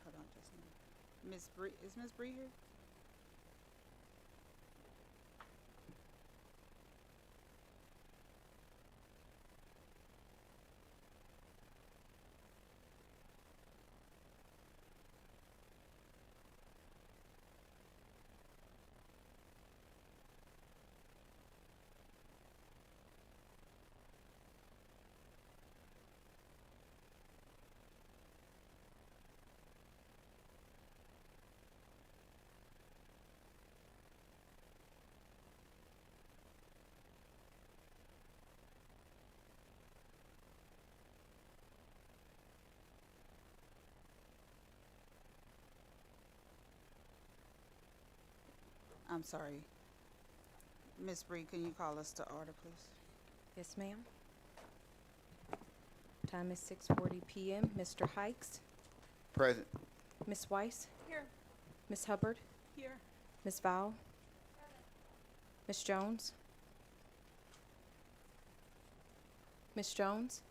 Hold on just a minute. Miss Bree, is Miss Bree here? I'm sorry. Miss Bree, can you call us to order, please? Yes, ma'am. Time is 6:40 p.m. Mr. Hikes, Present. Miss Weiss, Here. Miss Hubbard, Here. Miss Vowell, Miss Jones, Miss Jones,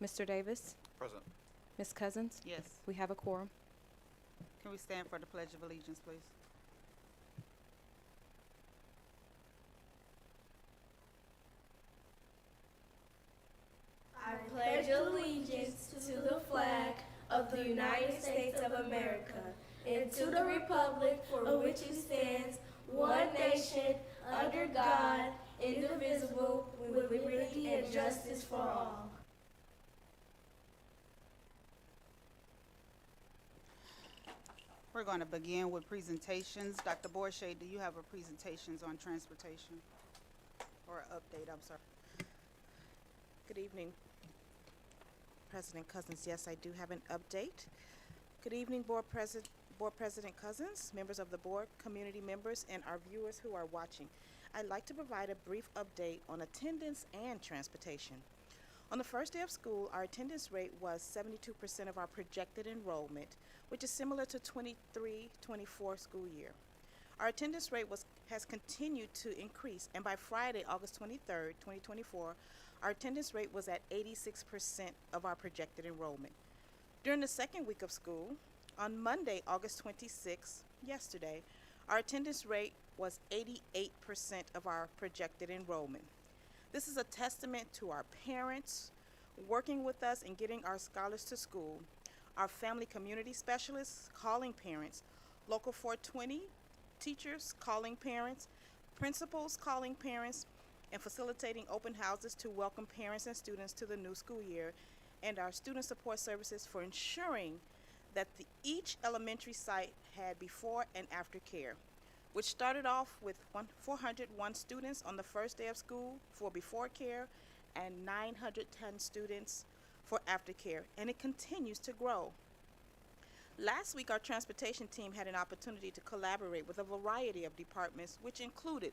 Mr. Davis, Present. Miss Cousins. Yes. We have a quorum. Can we stand for the Pledge of Allegiance, please? I pledge allegiance to the flag of the United States of America and to the republic for which it stands, one nation, under God, indivisible, with liberty and justice for all. We're going to begin with presentations. Dr. Borshay, do you have a presentations on transportation? Or an update, I'm sorry. Good evening, President Cousins. Yes, I do have an update. Good evening, Board President Cousins, members of the board, community members, and our viewers who are watching. I'd like to provide a brief update on attendance and transportation. On the first day of school, our attendance rate was 72% of our projected enrollment, which is similar to 23-24 school year. Our attendance rate has continued to increase, and by Friday, August 23rd, 2024, our attendance rate was at 86% of our projected enrollment. During the second week of school, on Monday, August 26th, yesterday, our attendance rate was 88% of our projected enrollment. This is a testament to our parents working with us and getting our scholars to school, our family community specialists calling parents, Local 420 teachers calling parents, principals calling parents, and facilitating open houses to welcome parents and students to the new school year, and our student support services for ensuring that each elementary site had before and after care, which started off with 401 students on the first day of school for before care and 910 students for aftercare, and it continues to grow. Last week, our transportation team had an opportunity to collaborate with a variety of departments, which included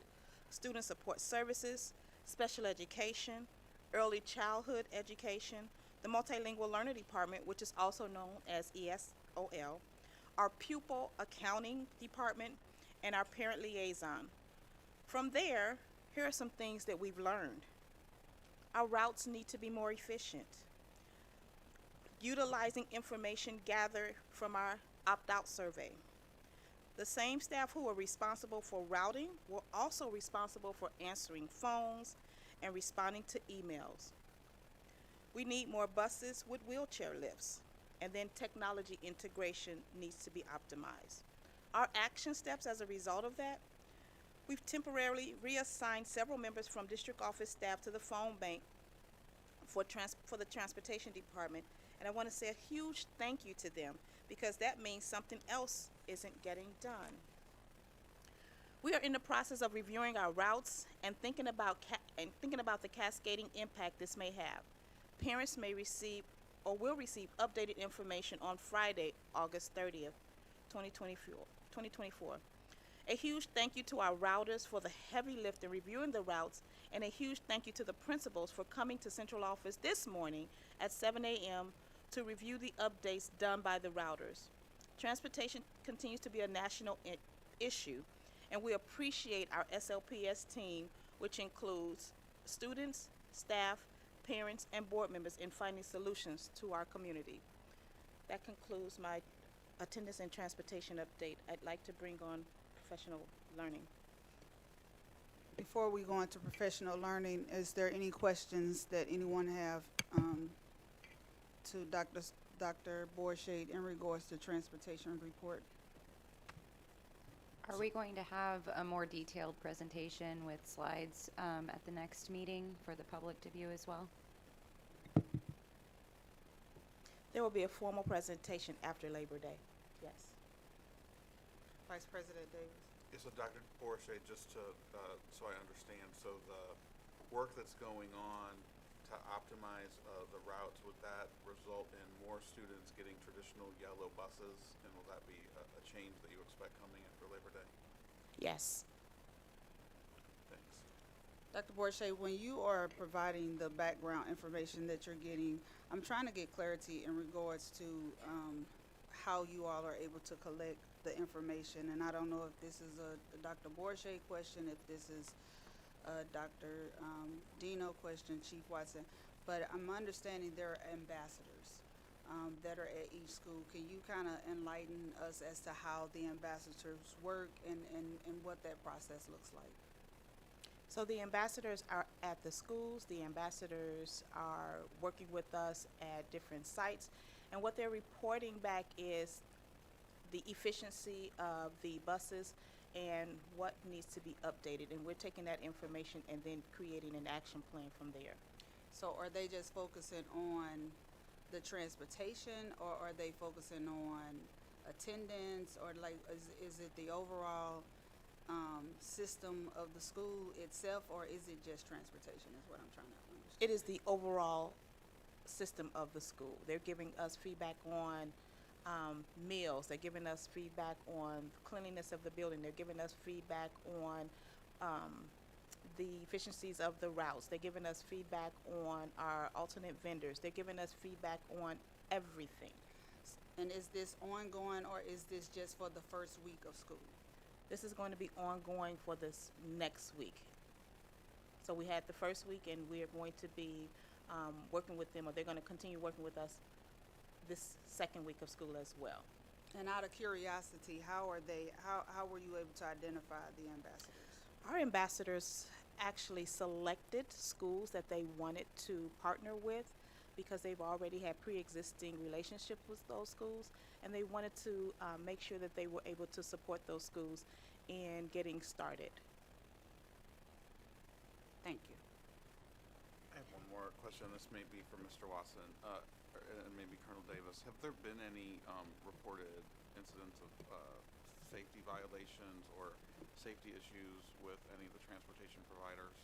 student support services, special education, early childhood education, the multilingual learner department, which is also known as ESOL, our pupil accounting department, and our parent liaison. From there, here are some things that we've learned. Our routes need to be more efficient. Utilizing information gathered from our opt-out survey. The same staff who are responsible for routing were also responsible for answering phones and responding to emails. We need more buses with wheelchair lifts, and then technology integration needs to be optimized. Our action steps as a result of that: we've temporarily reassigned several members from district office staff to the phone bank for the transportation department, and I want to say a huge thank you to them, because that means something else isn't getting done. We are in the process of reviewing our routes and thinking about the cascading impact this may have. Parents may receive or will receive updated information on Friday, August 30th, 2024. A huge thank you to our routers for the heavy lift in reviewing the routes, and a huge thank you to the principals for coming to central office this morning at 7 a.m. to review the updates done by the routers. Transportation continues to be a national issue, and we appreciate our SLPS team, which includes students, staff, parents, and board members in finding solutions to our community. That concludes my attendance and transportation update. I'd like to bring on professional learning. Before we go into professional learning, is there any questions that anyone have to Dr. Borshay in regards to transportation report? Are we going to have a more detailed presentation with slides at the next meeting for the public to view as well? There will be a formal presentation after Labor Day. Yes. Vice President Davis. Yeah, so Dr. Borshay, just to, so I understand, so the work that's going on to optimize the routes, would that result in more students getting traditional yellow buses? And will that be a change that you expect coming after Labor Day? Yes. Thanks. Dr. Borshay, when you are providing the background information that you're getting, I'm trying to get clarity in regards to how you all are able to collect the information. And I don't know if this is a Dr. Borshay question, if this is a Dr. Dino question, Chief Watson, but I'm understanding there are ambassadors that are at each school. Can you kind of enlighten us as to how the ambassadors work and what that process looks like? So the ambassadors are at the schools. The ambassadors are working with us at different sites, and what they're reporting back is the efficiency of the buses and what needs to be updated, and we're taking that information and then creating an action plan from there. So are they just focusing on the transportation, or are they focusing on attendance, or like, is it the overall system of the school itself, or is it just transportation is what I'm trying to understand? It is the overall system of the school. They're giving us feedback on meals. They're giving us feedback on cleanliness of the building. They're giving us feedback on the efficiencies of the routes. They're giving us feedback on our alternate vendors. They're giving us feedback on everything. And is this ongoing, or is this just for the first week of school? This is going to be ongoing for this next week. So we had the first week, and we're going to be working with them, or they're going to continue working with us this second week of school as well. And out of curiosity, how were you able to identify the ambassadors? Our ambassadors actually selected schools that they wanted to partner with because they've already had pre-existing relationships with those schools, and they wanted to make sure that they were able to support those schools in getting started. Thank you. I have one more question. This may be for Mr. Watson, and maybe Colonel Davis. Have there been any reported incidents of safety violations or safety issues with any of the transportation providers?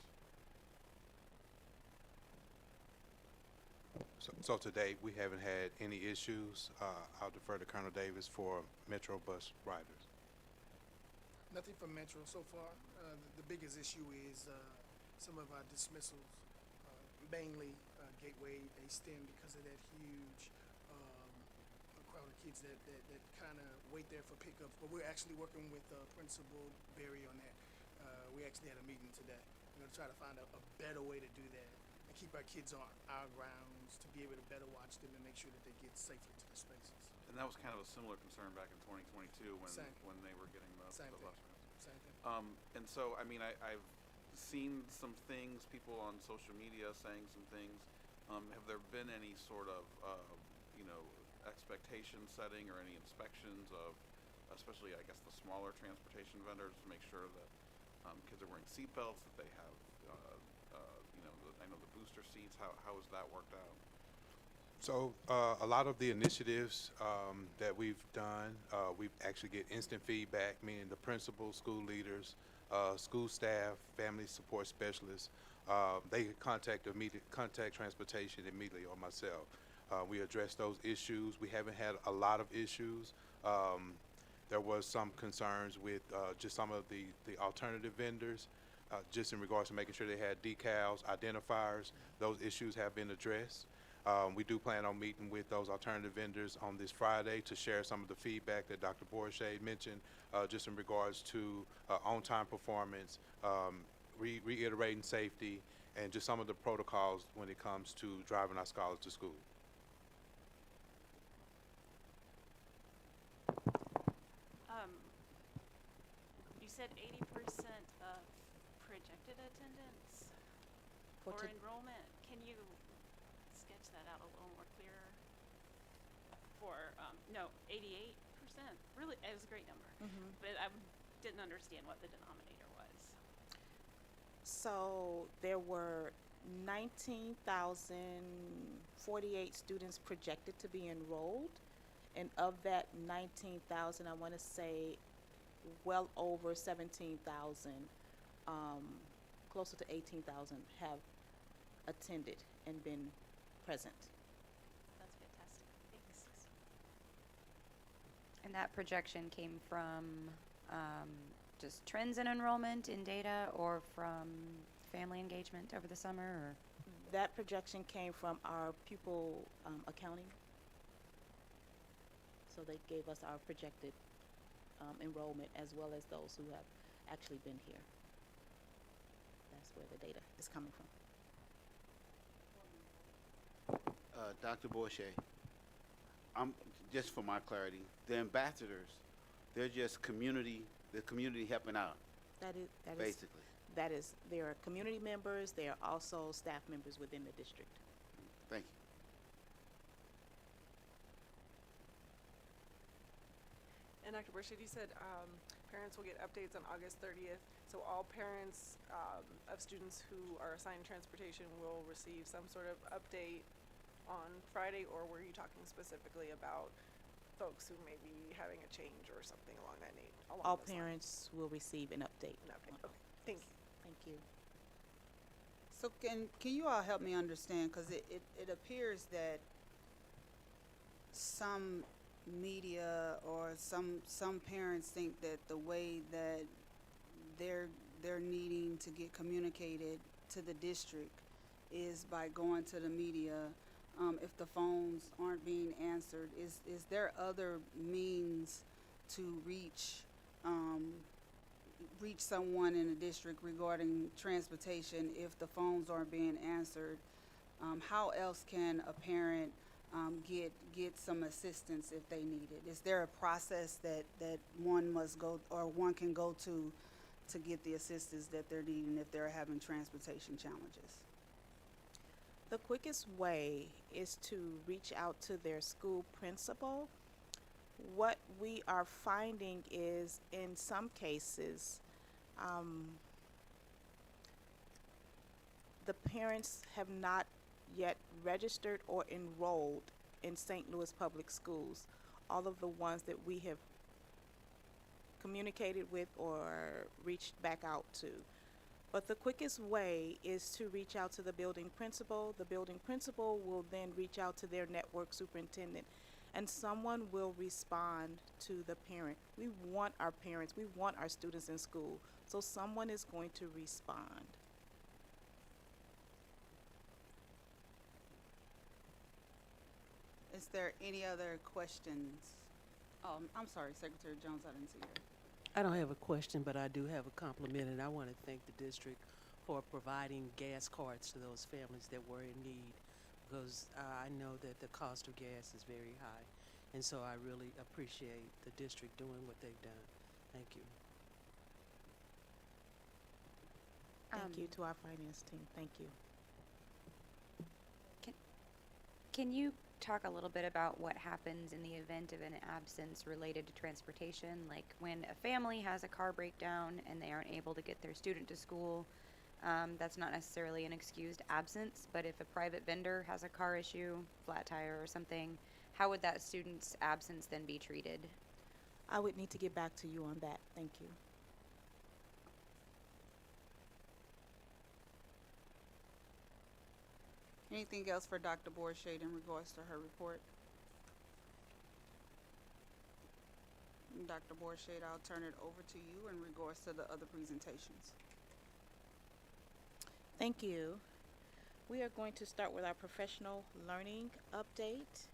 So to date, we haven't had any issues. I'll defer to Colonel Davis for Metro bus riders. Nothing from Metro so far. The biggest issue is some of our dismissals, mainly Gateway. They stem because of that huge crowd of kids that kind of wait there for pickups. But we're actually working with Principal Berry on that. We actually had a meeting today. We're going to try to find a better way to do that and keep our kids on our grounds to be able to better watch them and make sure that they get safely to the spaces. And that was kind of a similar concern back in 2022 when they were getting the Same bus thing. routes. Same thing. And so, I mean, I've seen some things, people on social media saying some things. Have there been any sort of, expectation setting or any inspections of, especially, I guess, the smaller transportation vendors to make sure that kids are wearing seatbelts, that they have, I know the booster seats, how has that worked out? So a lot of the initiatives that we've done, we actually get instant feedback, meaning the principals, school leaders, school staff, family support specialists, they contact transportation immediately, or myself. We address those issues. We haven't had a lot of issues. There was some concerns with just some of the alternative vendors, just in regards to making sure they had decals, identifiers. Those issues have been addressed. We do plan on meeting with those alternative vendors on this Friday to share some of the feedback that Dr. Borshay mentioned, just in regards to on-time performance, reiterating safety, and just some of the protocols when it comes to driving our scholars to school. You said 80% of projected attendance or enrollment. Can you sketch that out a little more clearer? For, 88%. Really, it was a great number. But I didn't understand what the denominator was. So there were 19,048 students projected to be enrolled, and of that 19,000, I want to say well over 17,000, closer to 18,000 have attended and been present. That's fantastic. Thanks. And that projection came from just trends in enrollment in data, or from family engagement over the summer, or? That projection came from our pupil accounting. So they gave us our projected enrollment, as well as those who have actually been here. That's where the data is coming from. Dr. Borshay, just for my clarity, the ambassadors, they're just the community helping out, basically. They are community members. They are also staff members within the district. Thank you. And Dr. Burchett, you said parents will get updates on August 30th. So all parents of students who are assigned transportation will receive some sort of update on Friday, or were you talking specifically about folks who may be having a change or something along that along All those lines. parents will receive an update. Okay, okay, thank you. Thank you. So can you all help me understand, because it appears that some media or some parents think that the way that they're needing to get communicated to the district is by going to the media. If the phones aren't being answered, is there other means to reach someone in the district regarding transportation if the phones aren't being answered? How else can a parent get some assistance if they need it? Is there a process that one must go or one can go to get the assistance that they're needing if they're having transportation challenges? The quickest way is to reach out to their school principal. What we are finding is, in some cases, the parents have not yet registered or enrolled in St. Louis Public Schools, all of the ones that we have communicated with or reached back out to. But the quickest way is to reach out to the building principal. The building principal will then reach out to their network superintendent, and someone will respond to the parent. We want our parents, we want our students in school, so someone is going to respond. Is there any other questions? Oh, I'm sorry, Secretary Jones, I didn't see you. I don't have a question, but I do have a compliment, and I want to thank the district for providing gas cards to those families that were in need, because I know that the cost of gas is very high, and so I really appreciate the district doing what they've done. Thank you. Thank you to our finance team. Thank you. Can you talk a little bit about what happens in the event of an absence related to transportation? Like when a family has a car breakdown and they aren't able to get their student to school, that's not necessarily an excused absence, but if a private vendor has a car issue, flat tire or something, how would that student's absence then be treated? I would need to get back to you on that. Thank you. Anything else for Dr. Borshade in regards to her report? Dr. Borshade, I'll turn it over to you in regards to the other presentations. Thank you. We are going to start with our professional learning update.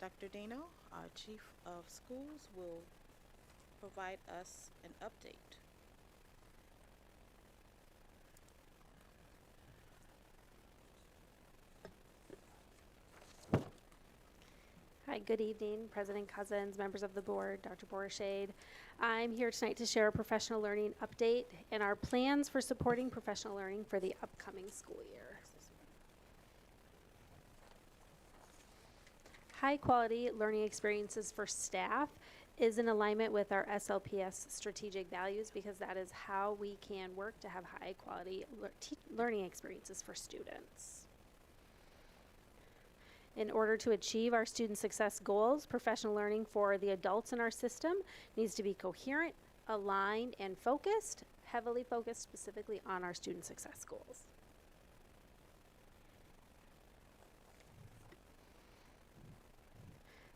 Dr. Dino, our Chief of Schools, will provide us an update. Hi, good evening, President Cousins, members of the board, Dr. Borshade. I'm here tonight to share a professional learning update and our plans for supporting professional learning for the upcoming school year. High quality learning experiences for staff is in alignment with our SLPS strategic values, because that is how we can work to have high quality learning experiences for students. In order to achieve our student success goals, professional learning for the adults in our system needs to be coherent, aligned, and focused, heavily focused specifically on our student success goals.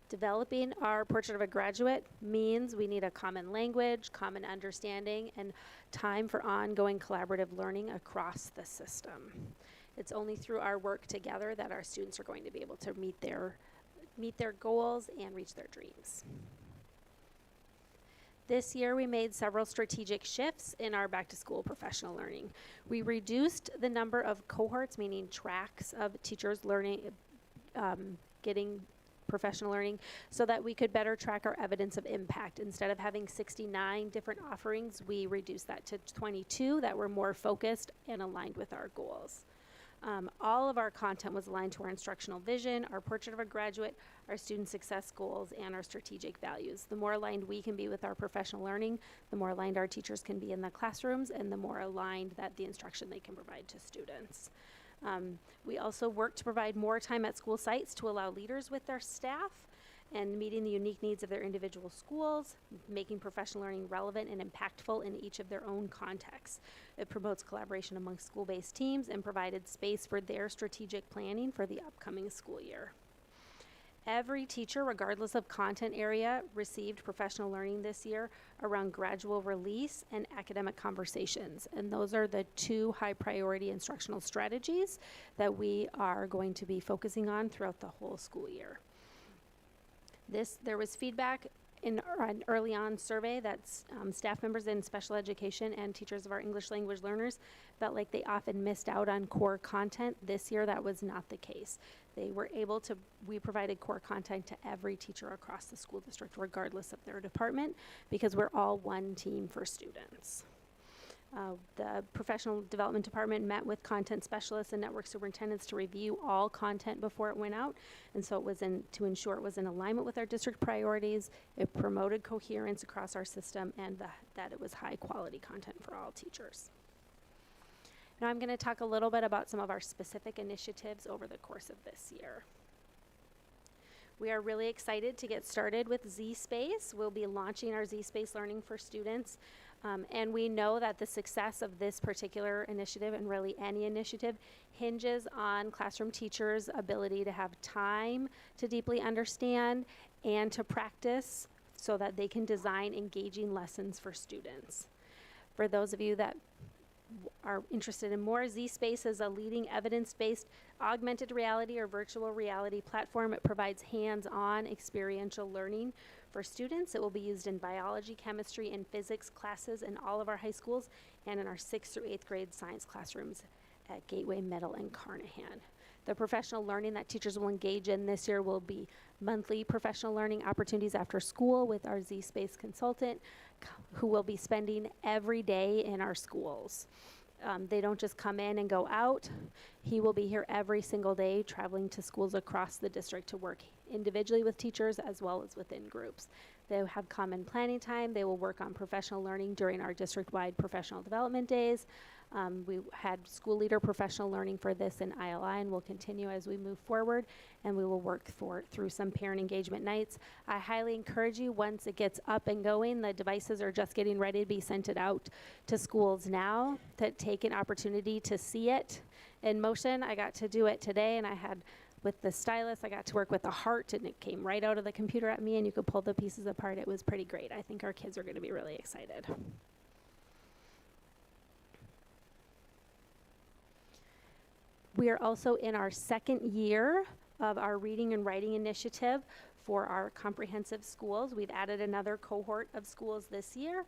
Developing our portrait of a graduate means we need a common language, common understanding, and time for ongoing collaborative learning across the system. It's only through our work together that our students are going to be able to meet their goals and reach their dreams. This year, we made several strategic shifts in our back-to-school professional learning. We reduced the number of cohorts, meaning tracks of teachers learning, getting professional learning, so that we could better track our evidence of impact. Instead of having 69 different offerings, we reduced that to 22 that were more focused and aligned with our goals. All of our content was aligned to our instructional vision, our portrait of a graduate, our student success goals, and our strategic values. The more aligned we can be with our professional learning, the more aligned our teachers can be in the classrooms, and the more aligned that the instruction they can provide to students. We also work to provide more time at school sites to allow leaders with their staff and meeting the unique needs of their individual schools, making professional learning relevant and impactful in each of their own contexts. It promotes collaboration among school-based teams and provided space for their strategic planning for the upcoming school year. Every teacher, regardless of content area, received professional learning this year around gradual release and academic conversations. And those are the two high priority instructional strategies that we are going to be focusing on throughout the whole school year. There was feedback in an early on survey that staff members in special education and teachers of our English language learners felt like they often missed out on core content. This year, that was not the case. We provided core content to every teacher across the school district, regardless of their department, because we're all one team for students. The professional development department met with content specialists and network superintendents to review all content before it went out. And so it was to ensure it was in alignment with our district priorities, it promoted coherence across our system, and that it was high quality content for all teachers. Now I'm going to talk a little bit about some of our specific initiatives over the course of this year. We are really excited to get started with Z-Space. We'll be launching our Z-Space learning for students. And we know that the success of this particular initiative, and really any initiative, hinges on classroom teachers' ability to have time to deeply understand and to practice so that they can design engaging lessons for students. For those of you that are interested in more, Z-Space is a leading evidence-based augmented reality or virtual reality platform. It provides hands-on experiential learning for students. It will be used in biology, chemistry, and physics classes in all of our high schools and in our 6th through 8th grade science classrooms at Gateway, Middle, and Carnahan. The professional learning that teachers will engage in this year will be monthly professional learning opportunities after school with our Z-Space consultant, who will be spending every day in our schools. They don't just come in and go out. He will be here every single day, traveling to schools across the district to work individually with teachers as well as within groups. They will have common planning time. They will work on professional learning during our district-wide professional development days. We had school leader professional learning for this in ILI, and will continue as we move forward, and we will work through some parent engagement nights. I highly encourage you, once it gets up and going, the devices are just getting ready to be sent out to schools now, to take an opportunity to see it in motion. I got to do it today, and with the stylus, I got to work with the heart, and it came right out of the computer at me, and you could pull the pieces apart. It was pretty great. I think our kids are going to be really excited. We are also in our second year of our reading and writing initiative for our comprehensive schools. We've added another cohort of schools this year.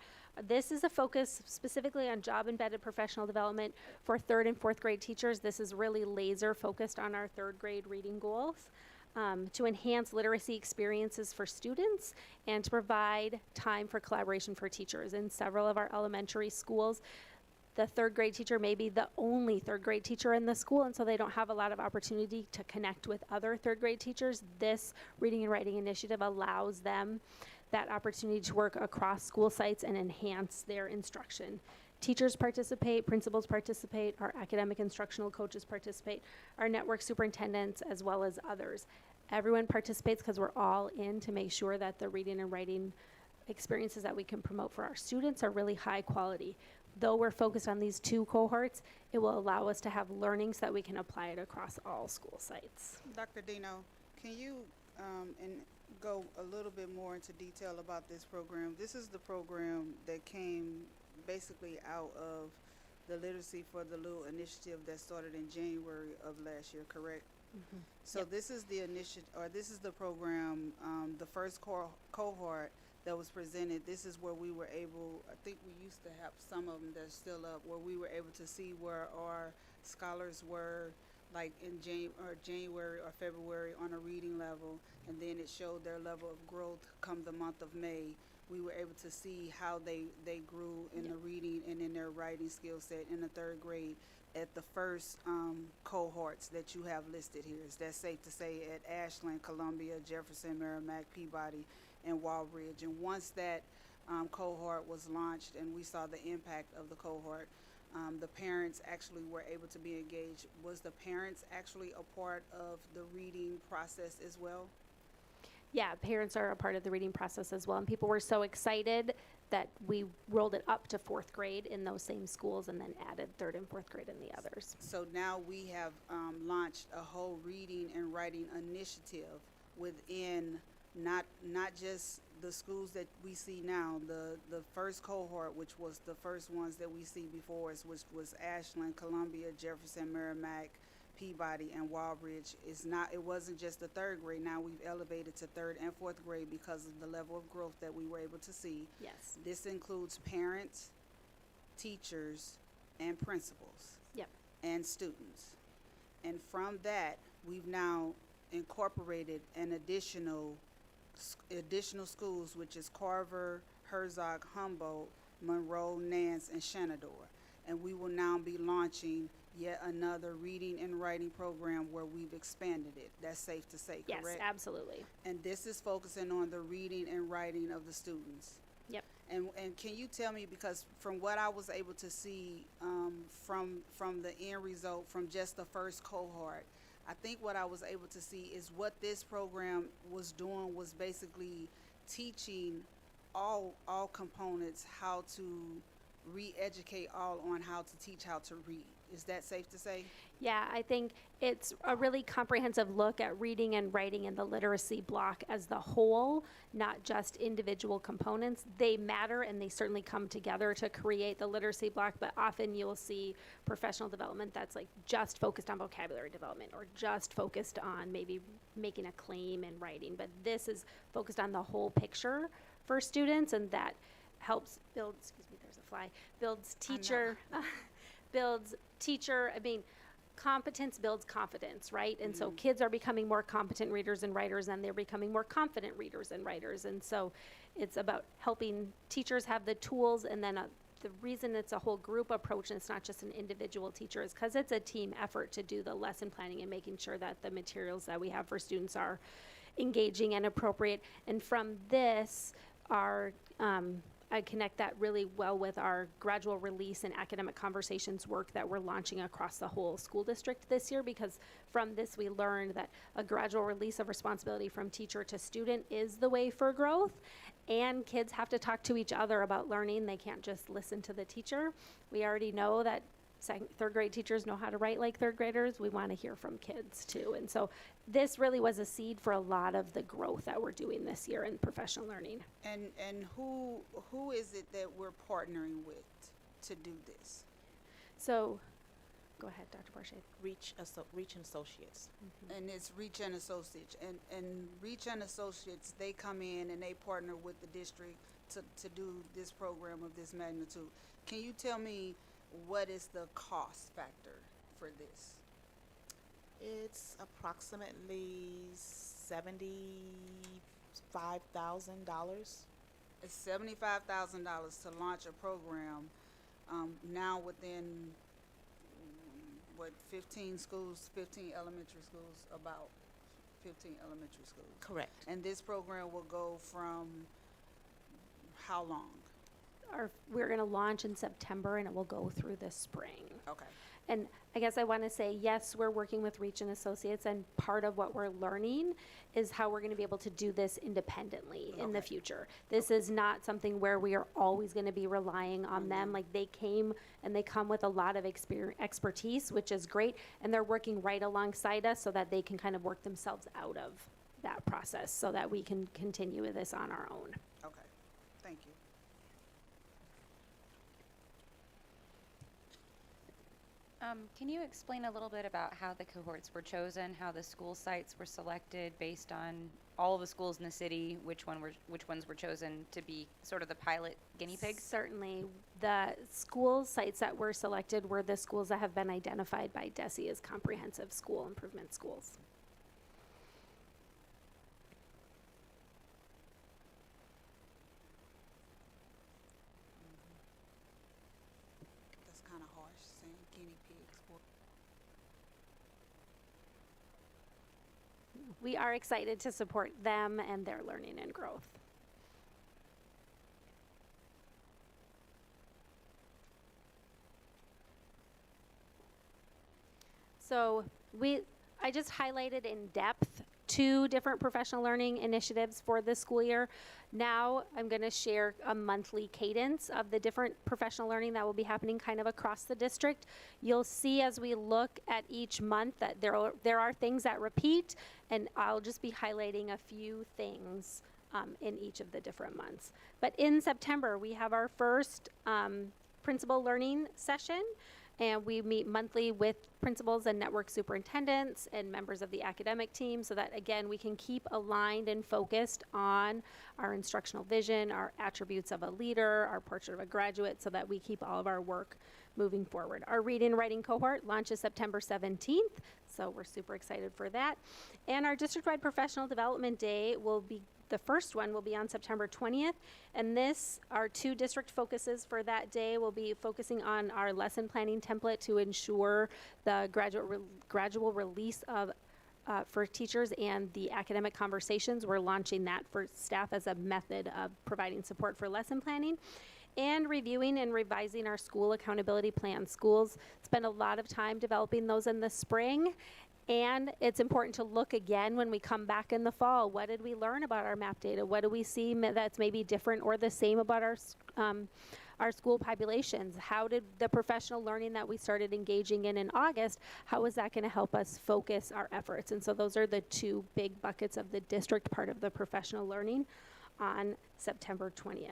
This is a focus specifically on job-embedded professional development for 3rd and 4th grade teachers. This is really laser focused on our 3rd grade reading goals. To enhance literacy experiences for students and to provide time for collaboration for teachers. In several of our elementary schools, the 3rd grade teacher may be the only 3rd grade teacher in the school, and so they don't have a lot of opportunity to connect with other 3rd grade teachers. This reading and writing initiative allows them that opportunity to work across school sites and enhance their instruction. Teachers participate, principals participate, our academic instructional coaches participate, our network superintendents, as well as others. Everyone participates because we're all in to make sure that the reading and writing experiences that we can promote for our students are really high quality. Though we're focused on these 2 cohorts, it will allow us to have learnings that we can apply it across all school sites. Dr. Dino, can you go a little bit more into detail about this program? This is the program that came basically out of the Literacy for the Little initiative that started in January of last year, correct? Mm-hmm. So yep. This is the initiative, or this is the program, the first cohort that was presented. This is where we were able, I think we used to have some of them that's still up, where we were able to see where our scholars were, like in January or February on a reading level, and then it showed their level of growth come the month of May. We were able to see how they grew in the reading and in their writing skill set in the 3rd grade at the first cohorts that you have listed here. Is that safe to say at Ashland, Columbia, Jefferson, Merrimack, Peabody, and Walbridge? And once that cohort was launched and we saw the impact of the cohort, The parents actually were able to be engaged. Was the parents actually a part of the reading process as well? Yeah, parents are a part of the reading process as well, and people were so excited that we rolled it up to 4th grade in those same schools and then added 3rd and 4th grade in the others. So now we have launched a whole reading and writing initiative within not just the schools that we see now. The first cohort, which was the first ones that we see before us, which was Ashland, Columbia, Jefferson, Merrimack, Peabody, and Walbridge, it wasn't just the 3rd grade. Now we've elevated to 3rd and 4th grade because of the level of growth that we were able to see. Yes. This includes parents, teachers, and principals. Yep. And students. And from that, we've now incorporated an additional schools, which is Carver, Herzog, Humboldt, Monroe, Nance, and Shenandoah. And we will now be launching yet another reading and writing program where we've expanded it. That's safe to say, correct? Yes, absolutely. And this is focusing on the reading and writing of the students. Yep. And can you tell me, because from what I was able to see from the end result from just the first cohort, I think what I was able to see is what this program was doing was basically teaching all components how to re-educate all on how to teach how to read. Is that safe to say? Yeah, I think it's a really comprehensive look at reading and writing in the literacy block as the whole, not just individual components. They matter and they certainly come together to create the literacy block, but often you'll see professional development that's like just focused on vocabulary development or just focused on maybe making a claim in writing. But this is focused on the whole picture for students, and that helps build, excuse me, there's a fly, builds teacher, competence builds confidence, right? And so kids are becoming more competent readers and writers, and they're becoming more confident readers and writers. And so it's about helping teachers have the tools, and then the reason it's a whole group approach and it's not just an individual teacher is because it's a team effort to do the lesson planning and making sure that the materials that we have for students are engaging and appropriate. And from this, I connect that really well with our gradual release and academic conversations work that we're launching across the whole school district this year, because from this we learned that a gradual release of responsibility from teacher to student is the way for growth, and kids have to talk to each other about learning. They can't just listen to the teacher. We already know that 3rd grade teachers know how to write like 3rd graders. We want to hear from kids too. And so this really was a seed for a lot of the growth that we're doing this year in professional learning. And who is it that we're partnering with to do this? So, go ahead, Dr. Borsche. Reach and Associates. Mm-hmm. And it's Reach and Associates. And Reach and Associates, they come in and they partner with the district to do this program of this magnitude. Can you tell me what is the cost factor for this? It's approximately $75,000. It's $75,000 to launch a program now within 15 schools, 15 elementary schools, about 15 elementary schools. Correct. And this program will go from how long? We're going to launch in September, and it will go through the spring. Okay. And I guess I want to say, yes, we're working with Reach and Associates, and part of what we're learning is how we're going to be able to do this independently in the future. This is not something where we are always going to be relying on them. Like, they came and they come with a lot of expertise, which is great, and they're working right alongside us so that they can kind of work themselves out of that process so that we can continue with this on our own. Okay. Thank you. Can you explain a little bit about how the cohorts were chosen, how the school sites were selected based on all the schools in the city, which ones were chosen to be sort of the pilot guinea pigs? Certainly. The school sites that were selected were the schools that have been identified by DESE as comprehensive school improvement schools. That's kind of harsh saying guinea pigs. We are excited to support them and their learning and growth. So I just highlighted in depth 2 different professional learning initiatives for this school year. Now I'm going to share a monthly cadence of the different professional learning that will be happening kind of across the district. You'll see as we look at each month that there are things that repeat, and I'll just be highlighting a few things in each of the different months. But in September, we have our first principal learning session, and we meet monthly with principals and network superintendents and members of the academic team so that, again, we can keep aligned and focused on our instructional vision, our attributes of a leader, our portrait of a graduate, so that we keep all of our work moving forward. Our reading and writing cohort launches September 17th, so we're super excited for that. And our district-wide professional development day will be the first one will be on September 20th, and our 2 district focuses for that day will be focusing on our lesson planning template to ensure the gradual release of for teachers and the academic conversations. We're launching that for staff as a method of providing support for lesson planning. And reviewing and revising our school accountability plan. Schools spend a lot of time developing those in the spring. And it's important to look again when we come back in the fall. What did we learn about our MAP data? What do we see that's maybe different or the same about our school populations? How did the professional learning that we started engaging in August, how is that going to help us focus our efforts? And so those are the 2 big buckets of the district part of the professional learning on September 20th.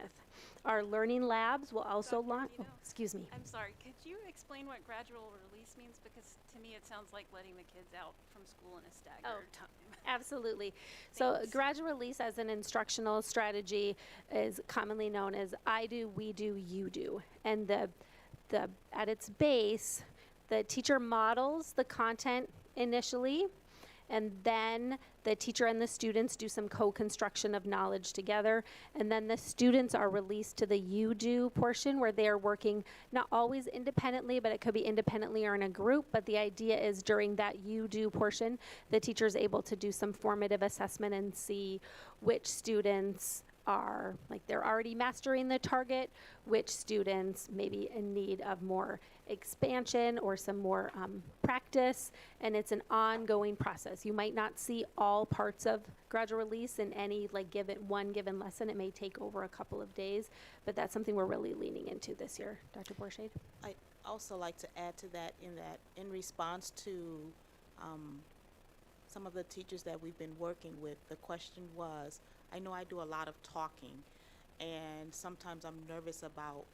Our learning labs will also launch. Oh, excuse me. I'm sorry, could you explain what gradual release means? Because to me it sounds like letting the kids out from school in a staggered time. Absolutely. So gradual release as an instructional strategy is commonly known as I do, we do, you do. And at its base, the teacher models the content initially, and then the teacher and the students do some co-construction of knowledge together, and then the students are released to the you do portion where they are working not always independently, but it could be independently or in a group. But the idea is during that you do portion, the teacher is able to do some formative assessment and see which students are they're already mastering the target, which students maybe in need of more expansion or some more practice, and it's an ongoing process. You might not see all parts of gradual release in any given lesson. It may take over a couple of days, but that's something we're really leaning into this year. Dr. Borshade? I also like to add to that in response to some of the teachers that we've been working with, the question was, I know I do a lot of talking, and sometimes I'm nervous about,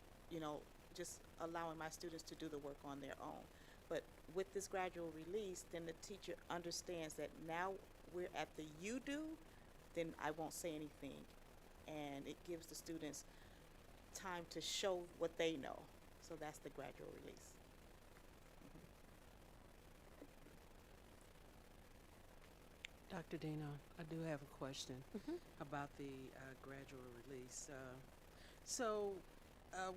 just allowing my students to do the work on their own. But with this gradual release, then the teacher understands that now we're at the you do, then I won't say anything. And it gives the students time to show what they know. So that's the gradual release. Dr. Dino, I do have a question about the gradual release.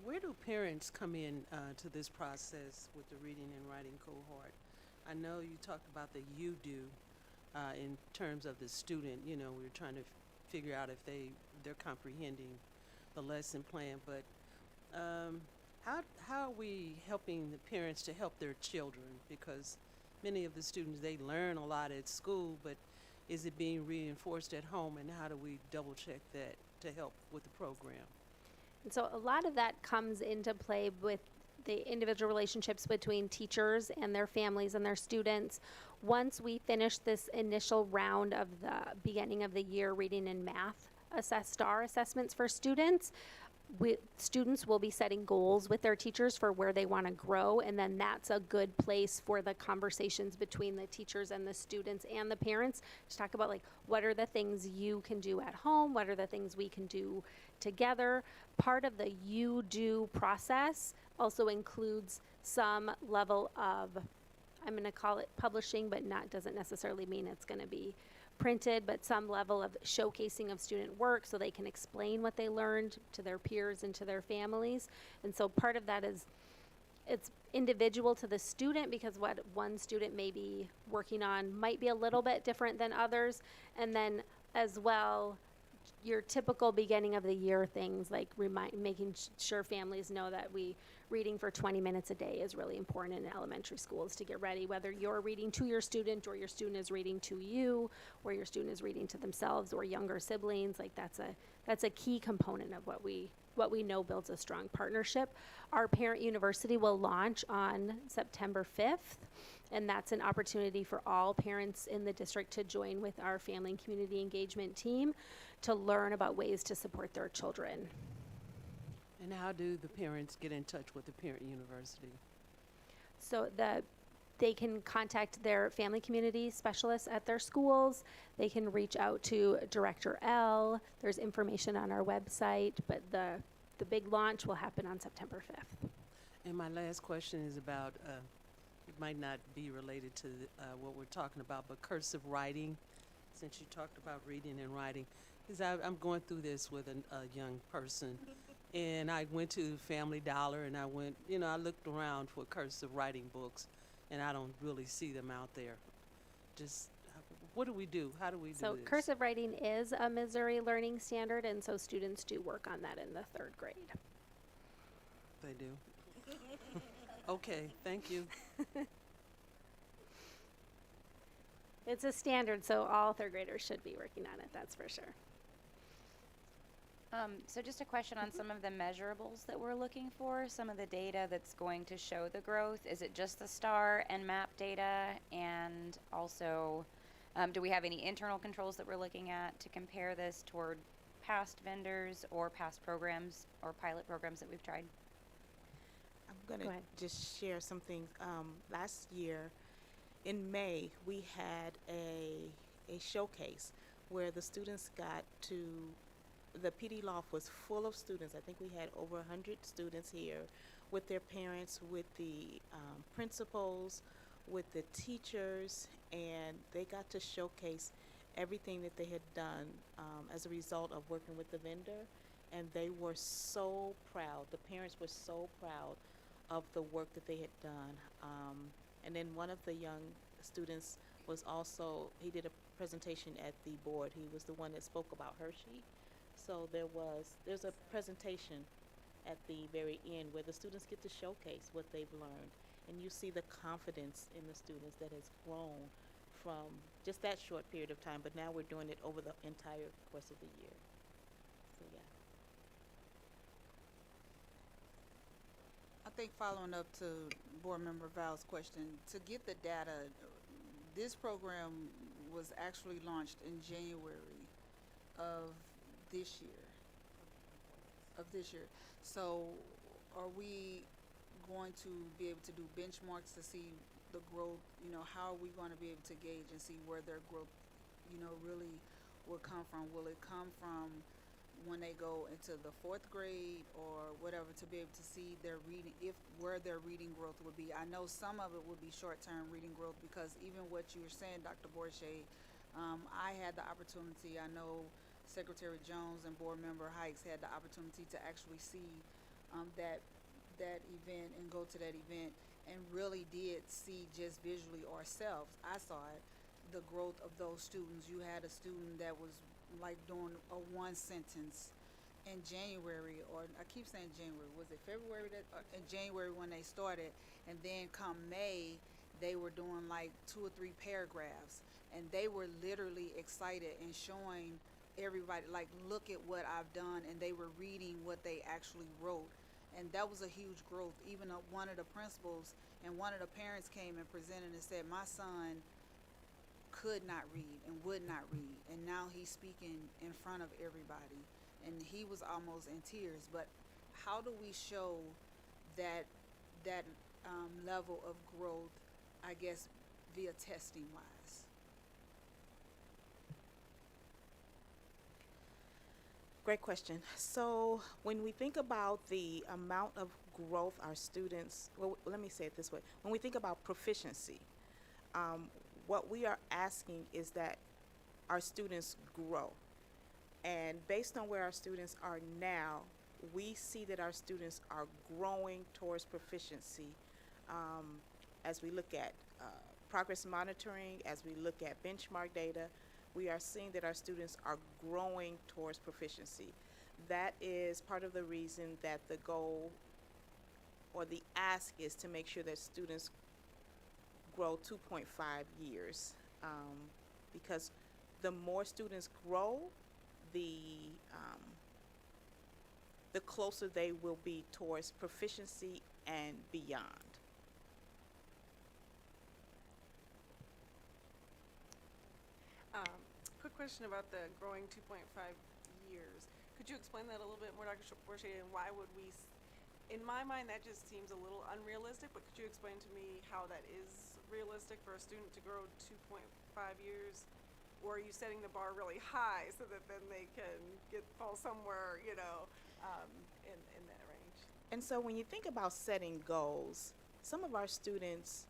Where do parents come in to this process with the reading and writing cohort? I know you talked about the you do in terms of the student. We're trying to figure out if they're comprehending the lesson plan, but how are we helping the parents to help their children? Because many of the students, they learn a lot at school, but is it being reinforced at home, and how do we double check that to help with the program? And so a lot of that comes into play with the individual relationships between teachers and their families and their students. Once we finish this initial round of the beginning of the year reading and math STAR assessments for students, students will be setting goals with their teachers for where they want to grow, and then that's a good place for the conversations between the teachers and the students and the parents to talk about what are the things you can do at home, what are the things we can do together. Part of the you do process also includes some level of, I'm going to call it publishing, but doesn't necessarily mean it's going to be printed, but some level of showcasing of student work so they can explain what they learned to their peers and to their families. And so part of that is it's individual to the student, because what one student may be working on might be a little bit different than others. And then as well, your typical beginning of the year things like making sure families know that reading for 20 minutes a day is really important in elementary schools to get ready, whether you're reading to your student or your student is reading to you or your student is reading to themselves or younger siblings. Like that's a key component of what we know builds a strong partnership. Our parent university will launch on September 5th, and that's an opportunity for all parents in the district to join with our family and community engagement team to learn about ways to support their children. And how do the parents get in touch with the parent university? So they can contact their family community specialists at their schools. They can reach out to Director L. There's information on our website, but the big launch will happen on September 5th. And my last question is about, it might not be related to what we're talking about, but cursive writing, since you talked about reading and writing. Because I'm going through this with a young person, and I went to Family Dollar, and I looked around for cursive writing books, and I don't really see them out there. Just, what do we do? How do we do So this? cursive writing is a Missouri learning standard, and so students do work on that in the 3rd grade. They do? Okay, thank you. It's a standard, so all 3rd graders should be working on it, that's for sure. So just a question on some of the measurables that we're looking for, some of the data that's going to show the growth. Is it just the STAR and MAP data? And also, do we have any internal controls that we're looking at to compare this toward past vendors or past programs or pilot programs that we've tried? I'm going Go to ahead. just share something. Last year in May, we had a showcase where the students got to, the PD loft was full of students. I think we had over 100 students here with their parents, with the principals, with the teachers, and they got to showcase everything that they had done as a result of working with the vendor. And they were so proud. The parents were so proud of the work that they had done. And then one of the young students was also, he did a presentation at the board. He was the one that spoke about Hershey. So there's a presentation at the very end where the students get to showcase what they've learned. And you see the confidence in the students that has grown from just that short period of time, but now we're doing it over the entire course of the year. So yeah. I think following up to Board Member Val's question, to get the data, this program was actually launched in January of this year. So are we going to be able to do benchmarks to see the growth? How are we going to be able to gauge and see where their growth, really will come from? Will it come from when they go into the 4th grade or whatever, to be able to see their reading, where their reading growth would be? I know some of it would be short-term reading growth, because even what you were saying, Dr. Borsche, I had the opportunity, I know Secretary Jones and Board Member Hikes had the opportunity to actually see that event and go to that event, and really did see just visually ourselves. I saw it, the growth of those students. You had a student that was like doing a one sentence in January, or I keep saying January, was it February in January when they started, and then come May they were doing like 2 or 3 paragraphs, and they were literally excited and showing everybody, like, look at what I've done, and they were reading what they actually wrote. And that was a huge growth. Even one of the principals and one of the parents came and presented and said, my son could not read and would not read, and now he's speaking in front of everybody, and he was almost in tears. But how do we show that level of growth, I guess, via testing wise? Great question. So when we think about the amount of growth our students, well, let me say it this way. When we think about proficiency, what we are asking is that our students grow. And based on where our students are now, we see that our students are growing towards proficiency as we look at progress monitoring, as we look at benchmark data. we are seeing that our students are growing towards proficiency. That is part of the reason that the goal or the ask is to make sure that students grow 2.5 years. Because the more students grow, the closer they will be towards proficiency and beyond. Quick question about the growing 2.5 years. Could you explain that a little bit more, Dr. Borche, and why would we, in my mind, that just seems a little unrealistic, but could you explain to me how that is realistic for a student to grow 2.5 years? Or are you setting the bar really high so that then they can fall somewhere, in that range? And so when you think about setting goals, some of our students,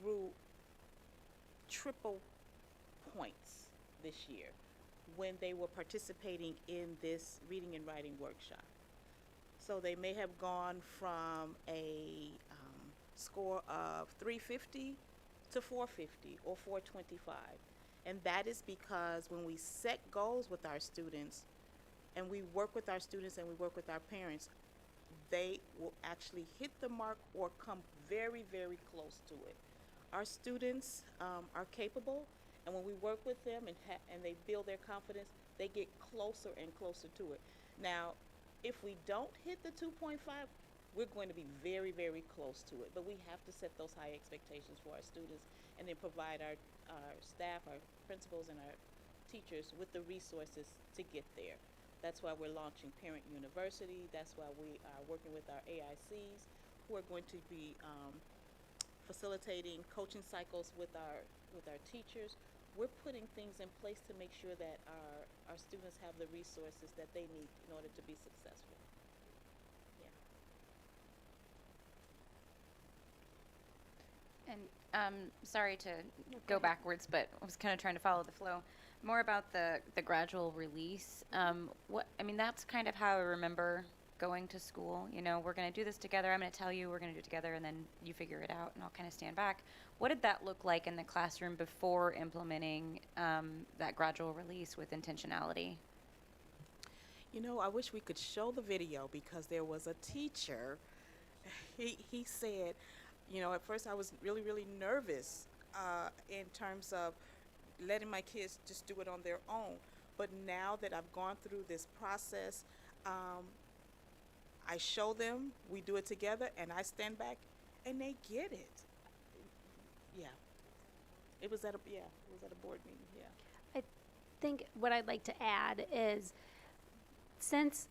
grew triple points this year when they were participating in this reading and writing workshop. So they may have gone from a score of 350 to 450 or 425. And that is because when we set goals with our students, and we work with our students and we work with our parents, they will actually hit the mark or come very, very close to it. Our students are capable, and when we work with them and they build their confidence, they get closer and closer to it. Now, if we don't hit the 2.5, we're going to be very, very close to it. But we have to set those high expectations for our students and then provide our staff, our principals, and our teachers with the resources to get there. That's why we're launching Parent University. That's why we are working with our AICs, who are going to be facilitating coaching cycles with our teachers. We're putting things in place to make sure that our students have the resources that they need in order to be successful. And sorry to go backwards, but I was kind of trying to follow the flow. More about the gradual release. That's kind of how I remember going to school. We're going to do this together. I'm going to tell you we're going to do it together, and then you figure it out, and I'll kind of stand back. What did that look like in the classroom before implementing that gradual release with intentionality? I wish we could show the video, because there was a teacher. He said, at first I was really, really nervous in terms of letting my kids just do it on their own. But now that I've gone through this process, I show them, we do it together, and I stand back, and they get it. Yeah. It was at a board meeting, yeah. I think what I'd like to add is, since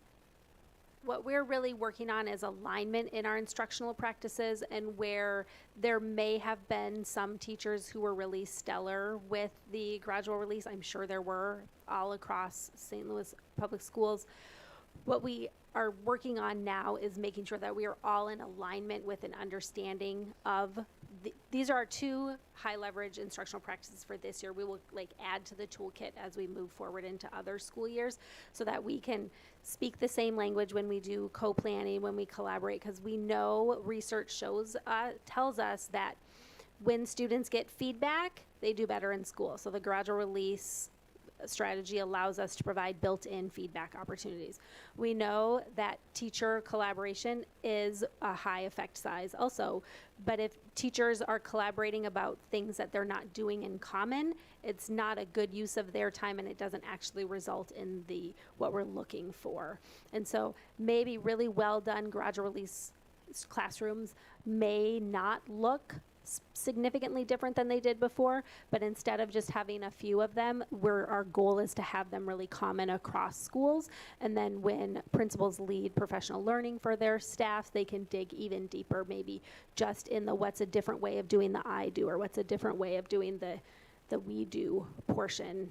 what we're really working on is alignment in our instructional practices, and where there may have been some teachers who were really stellar with the gradual release, I'm sure there were all across St. Louis public schools. What we are working on now is making sure that we are all in alignment with an understanding of these are our two high leverage instructional practices for this year. We will add to the toolkit as we move forward into other school years, so that we can speak the same language when we do co-planning, when we collaborate, because we know research tells us that when students get feedback, they do better in school. So the gradual release strategy allows us to provide built-in feedback opportunities. We know that teacher collaboration is a high effect size also, but if teachers are collaborating about things that they're not doing in common, it's not a good use of their time, and it doesn't actually result in what we're looking for. And so maybe really well done gradual release classrooms may not look significantly different than they did before, but instead of just having a few of them, our goal is to have them really common across schools. And then when principals lead professional learning for their staff, they can dig even deeper, maybe just in the what's a different way of doing the I do, or what's a different way of doing the we do portion.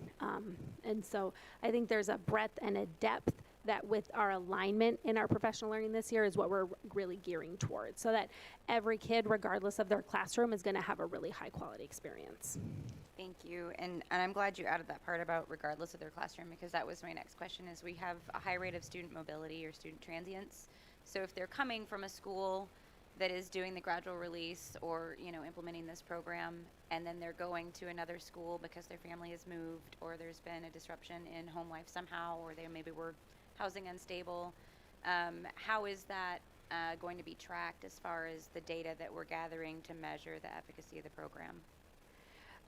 And so I think there's a breadth and a depth that with our alignment in our professional learning this year is what we're really gearing towards, so that every kid, regardless of their classroom, is going to have a really high quality experience. Thank you. And I'm glad you added that part about regardless of their classroom, because that was my next question. Is we have a high rate of student mobility or student transients. So if they're coming from a school that is doing the gradual release or, you know, implementing this program, and then they're going to another school because their family has moved, or there's been a disruption in home life somehow, or they maybe were housing unstable. How is that going to be tracked as far as the data that we're gathering to measure the efficacy of the program?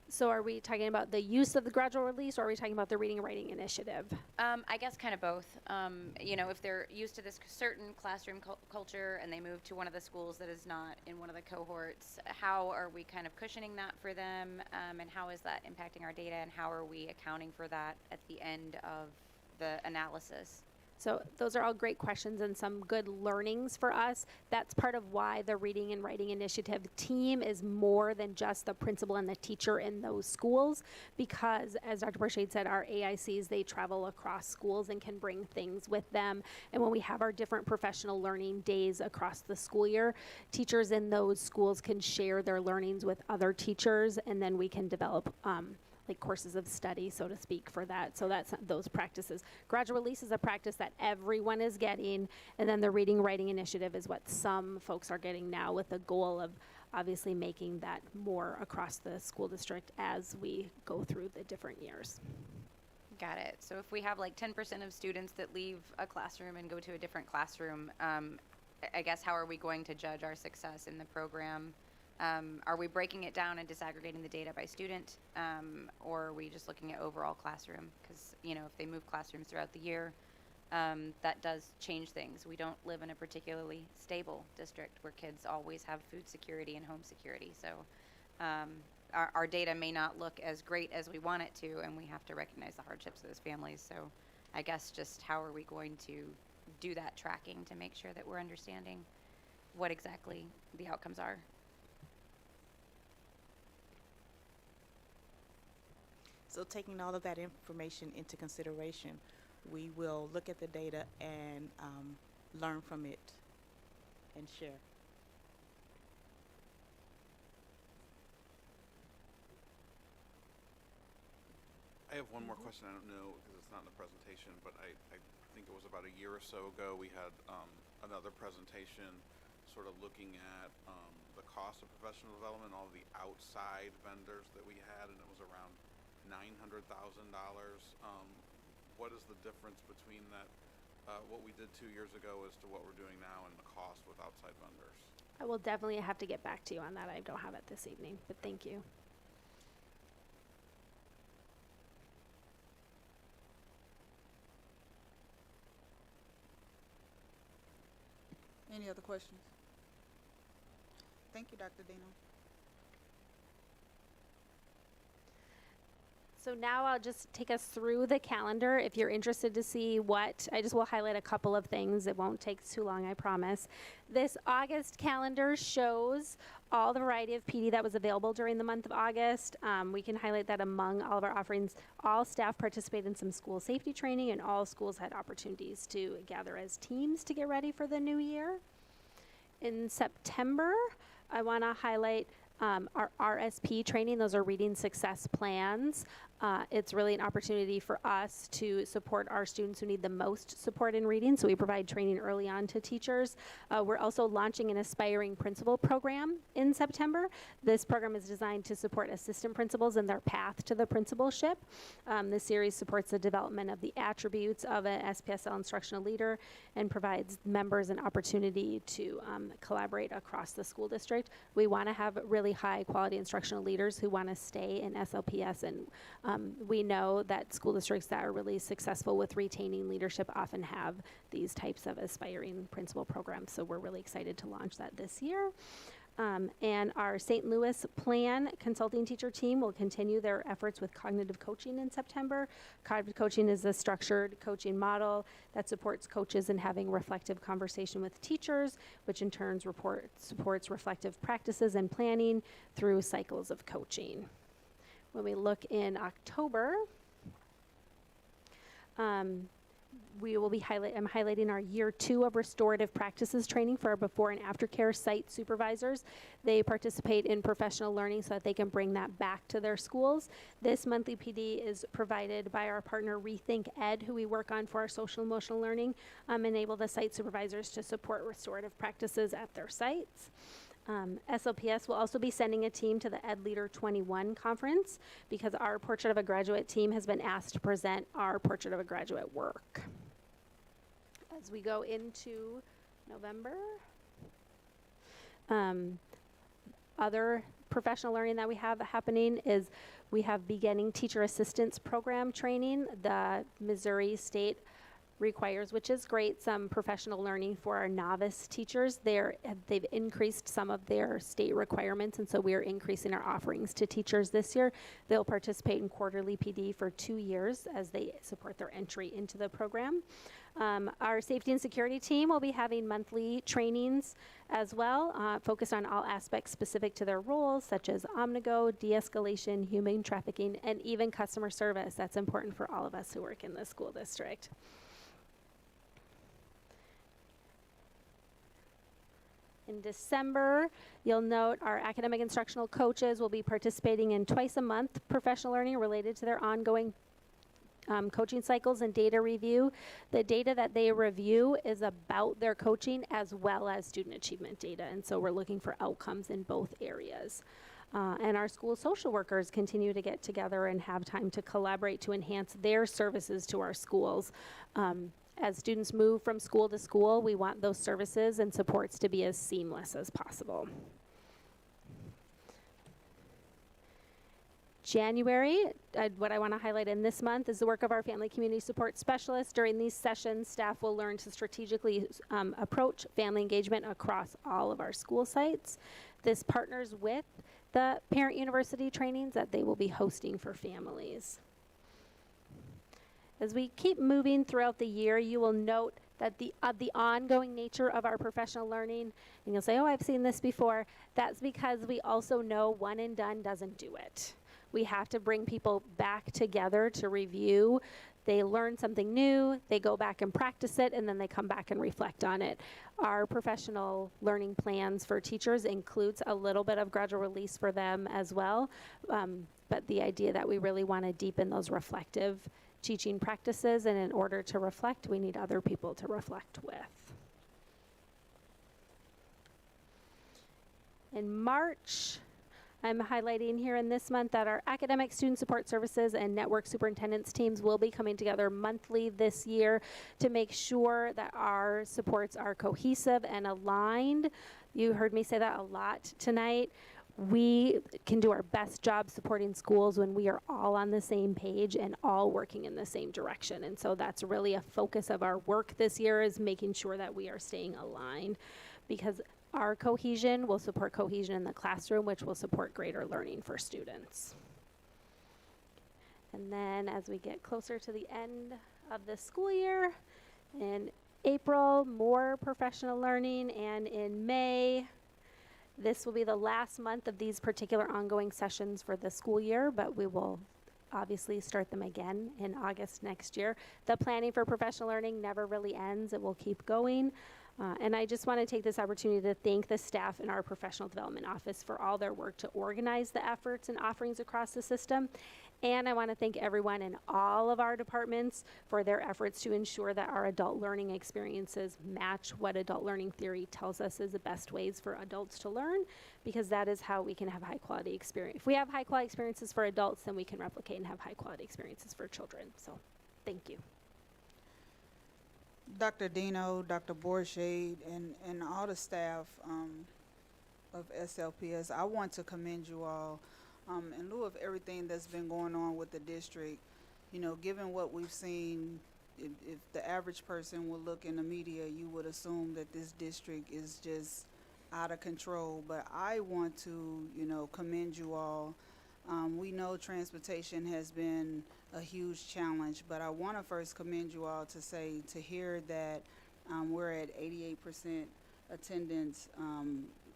So are we talking about the use of the gradual release, or are we talking about the reading and writing initiative? I guess kind of both. You know, if they're used to this certain classroom culture and they move to one of the schools that is not in one of the cohorts, how are we kind of cushioning that for them? And how is that impacting our data, and how are we accounting for that at the end of the analysis? So those are all great questions and some good learnings for us. That's part of why the Reading and Writing Initiative team is more than just the principal and the teacher in those schools, because as Dr. Borchade said, our AICs, they travel across schools and can bring things with them. And when we have our different professional learning days across the school year, teachers in those schools can share their learnings with other teachers, and then we can develop like courses of study, so to speak, for that. So that's those practices. Gradual release is a practice that everyone is getting, and then the Reading Writing Initiative is what some folks are getting now, with the goal of obviously making that more across the school district as we go through the different years. Got it. So if we have like 10% of students that leave a classroom and go to a different classroom, I guess how are we going to judge our success in the program? Are we breaking it down and disaggregating the data by student, or are we just looking at overall classroom? Because, you know, if they move classrooms throughout the year, that does change things. We don't live in a particularly stable district where kids always have food security and home security. So our data may not look as great as we want it to, and we have to recognize the hardships of those families. So I guess just how are we going to do that tracking to make sure that we're understanding what exactly the outcomes are? So taking all of that information into consideration, we will look at the data and learn from it and share. I have one more question. I don't know because it's not in the presentation, but I think it was about a year or so ago we had another presentation sort of looking at the cost of professional development, all the outside vendors that we had, and it was around $900,000. What is the difference between that, what we did 2 years ago as to what we're doing now, and the cost with outside vendors? I will definitely have to get back to you on that. I don't have it this evening, but thank you. Any other questions? Thank you, Dr. Dino. So now I'll just take us through the calendar. If you're interested to see what, I just will highlight a couple of things. It won't take too long, I promise. This August calendar shows all the variety of PD that was available during the month of August. We can highlight that among all of our offerings, all staff participated in some school safety training, and all schools had opportunities to gather as teams to get ready for the new year. In September, I want to highlight our RSP training. Those are reading success plans. It's really an opportunity for us to support our students who need the most support in reading, so we provide training early on to teachers. We're also launching an aspiring principal program in September. This program is designed to support assistant principals in their path to the principalship. This series supports the development of the attributes of an SPSL instructional leader and provides members an opportunity to collaborate across the school district. We want to have really high quality instructional leaders who want to stay in SLPS, and we know that school districts that are really successful with retaining leadership often have these types of aspiring principal programs. So we're really excited to launch that this year. And our St. Louis Plan consulting teacher team will continue their efforts with cognitive coaching in September. Cognitive coaching is a structured coaching model that supports coaches in having reflective conversation with teachers, which in turn supports reflective practices and planning through cycles of coaching. When we look in October, we will be I'm highlighting our year 2 of restorative practices training for our before and after care site supervisors. They participate in professional learning so that they can bring that back to their schools. This monthly PD is provided by our partner Rethink Ed, who we work on for our social emotional learning, enable the site supervisors to support restorative practices at their sites. SLPS will also be sending a team to the Ed Leader 21 conference because our Portrait of a Graduate team has been asked to present our Portrait of a Graduate work. As we go into November, other professional learning that we have happening is we have beginning teacher assistance program training. The Missouri State requires, which is great, some professional learning for our novice teachers. They've increased some of their state requirements, and so we are increasing our offerings to teachers this year. They'll participate in quarterly PD for 2 years as they support their entry into the program. Our safety and security team will be having monthly trainings as well, focused on all aspects specific to their roles, such as omnigo, de-escalation, human trafficking, and even customer service. That's important for all of us who work in the school district. In December, you'll note our academic instructional coaches will be participating in twice a month professional learning related to their ongoing coaching cycles and data review. The data that they review is about their coaching as well as student achievement data, and so we're looking for outcomes in both areas. And our school social workers continue to get together and have time to collaborate to enhance their services to our schools. As students move from school to school, we want those services and supports to be as seamless as possible. January, what I want to highlight in this month is the work of our family community support specialists. During these sessions, staff will learn to strategically approach family engagement across all of our school sites. This partners with the parent university trainings that they will be hosting for families. As we keep moving throughout the year, you will note that the ongoing nature of our professional learning, and you'll say, oh, I've seen this before. That's because we also know one and done doesn't do it. We have to bring people back together to review. They learn something new, they go back and practice it, and then they come back and reflect on it. Our professional learning plans for teachers includes a little bit of gradual release for them as well, but the idea that we really want to deepen those reflective teaching practices, and in order to reflect, we need other people to reflect with. In March, I'm highlighting here in this month that our academic student support services and network superintendents teams will be coming together monthly this year to make sure that our supports are cohesive and aligned. You heard me say that a lot tonight. We can do our best job supporting schools when we are all on the same page and all working in the same direction. And so that's really a focus of our work this year, is making sure that we are staying aligned, because our cohesion will support cohesion in the classroom, which will support greater learning for students. And then as we get closer to the end of the school year, in April, more professional learning, and in May, this will be the last month of these particular ongoing sessions for the school year, but we will obviously start them again in August next year. The planning for professional learning never really ends. It will keep going. And I just want to take this opportunity to thank the staff in our professional development office for all their work to organize the efforts and offerings across the system. And I want to thank everyone in all of our departments for their efforts to ensure that our adult learning experiences match what adult learning theory tells us is the best ways for adults to learn, because that is how we can have high quality experience. If we have high quality experiences for adults, then we can replicate and have high quality experiences for children. So thank you. Dr. Dino, Dr. Borshade, and all the staff of SLPS, I want to commend you all. In lieu of everything that's been going on with the district, you know, given what we've seen, if the average person would look in the media, you would assume that this district is just out of control. But I want to, you know, commend you all. We know transportation has been a huge challenge, but I want to first commend you all to hear that we're at 88% attendance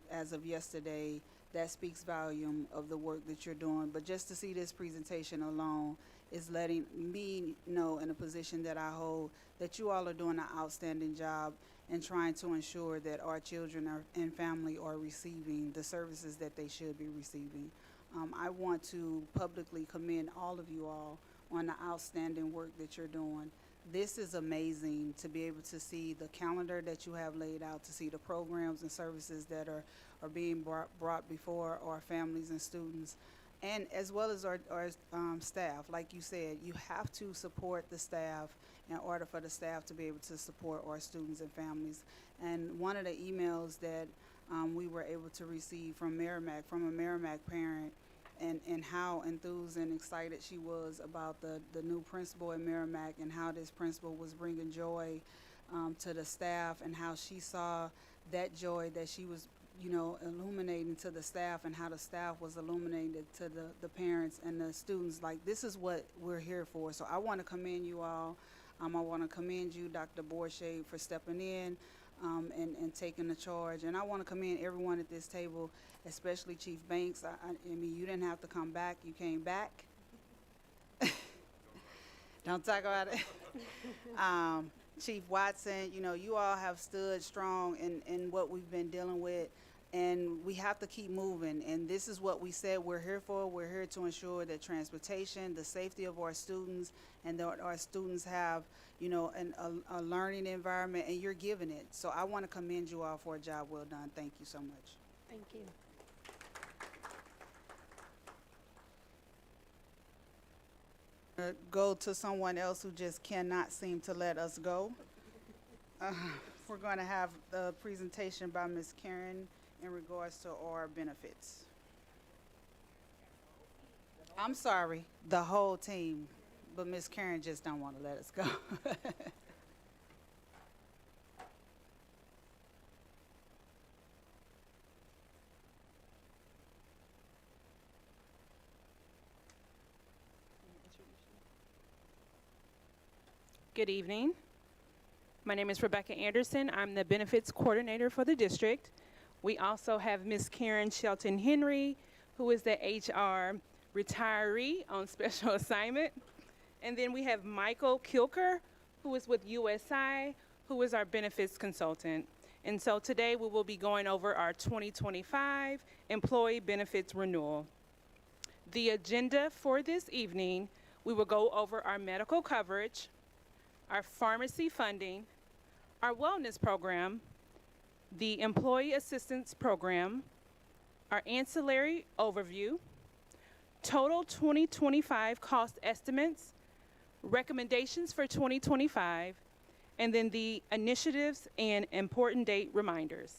as of yesterday. That speaks volume of the work that you're doing. But just to see this presentation alone is letting me know in a position that I hold that you all are doing an outstanding job in trying to ensure that our children and family are receiving the services that they should be receiving. I want to publicly commend all of you all on the outstanding work that you're doing. This is amazing to be able to see the calendar that you have laid out, to see the programs and services that are being brought before our families and students, and as well as our staff. Like you said, you have to support the staff in order for the staff to be able to support our students and families. And one of the emails that we were able to receive from a Merrimack parent, and how enthused and excited she was about the new principal at Merrimack, and how this principal was bringing joy to the staff, and how she saw that joy that she was, illuminating to the staff, and how the staff was illuminated to the parents and the students. Like, this is what we're here for. So I want to commend you all. I want to commend you, Dr. Borshay, for stepping in and taking the charge. And I want to commend everyone at this table, especially Chief Banks. I mean, you didn't have to come back. You came back. Don't talk about it. Chief Watson, you all have stood strong in what we've been dealing with, and we have to keep moving. And this is what we said we're here for. We're here to ensure that transportation, the safety of our students, and that our students have, a learning environment, and you're giving it. So I want to commend you all for a job well done. Thank you so much. Thank you. Go to someone else who just cannot seem to let us go. We're going to have the presentation by Ms. Karen in regards to our benefits. I'm sorry, the whole team, but Ms. Karen just don't want to let us go. Good evening. My name is Rebecca Anderson. I'm the benefits coordinator for the district. We also have Ms. Karen Shelton Henry, who is the HR retiree on special assignment. And then we have Michael Kilker, who is with USI, who is our benefits consultant. And so today we will be going over our 2025 employee benefits renewal. The agenda for this evening, we will go over our medical coverage, our pharmacy funding, our wellness program, the employee assistance program, our ancillary overview, total 2025 cost estimates, recommendations for 2025, and then the initiatives and important date reminders.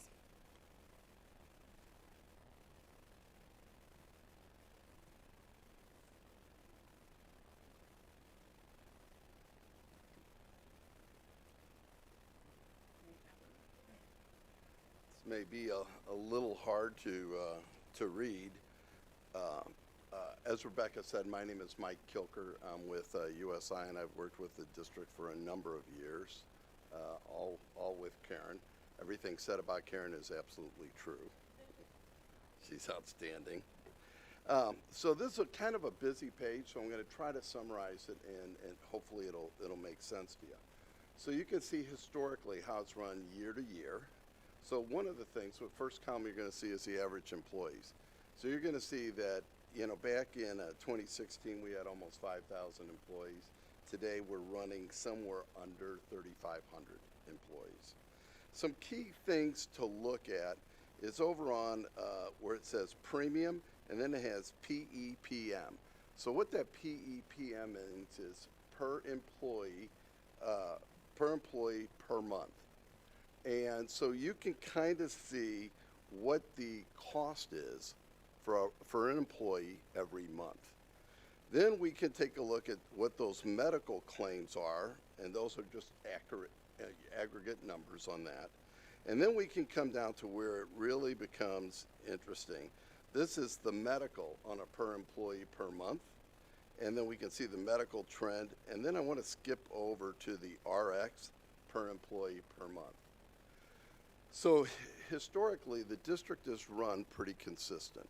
May be a little hard to read. As Rebecca said, my name is Mike Kilker. I'm with USI, and I've worked with the district for a number of years, all with Karen. Everything said about Karen is absolutely true. She's outstanding. So this is a kind of a busy page, so I'm going to try to summarize it, and hopefully it'll make sense to you. So you can see historically how it's run year to year. So one of the things, the first column you're going to see is the average employees. So you're going to see that, back in 2016, we had almost 5,000 employees. Today, we're running somewhere under 3,500 employees. Some key things to look at is over on where it says premium, and then it has PEPM. So what that PEPM means is per employee per month. And so you can kind of see what the cost is for an employee every month. Then we can take a look at what those medical claims are, and those are just aggregate numbers on that. And then we can come down to where it really becomes interesting. This is the medical on a per employee per month, and then we can see the medical trend. And then I want to skip over to the RX per employee per month. So historically, the district is run pretty consistent.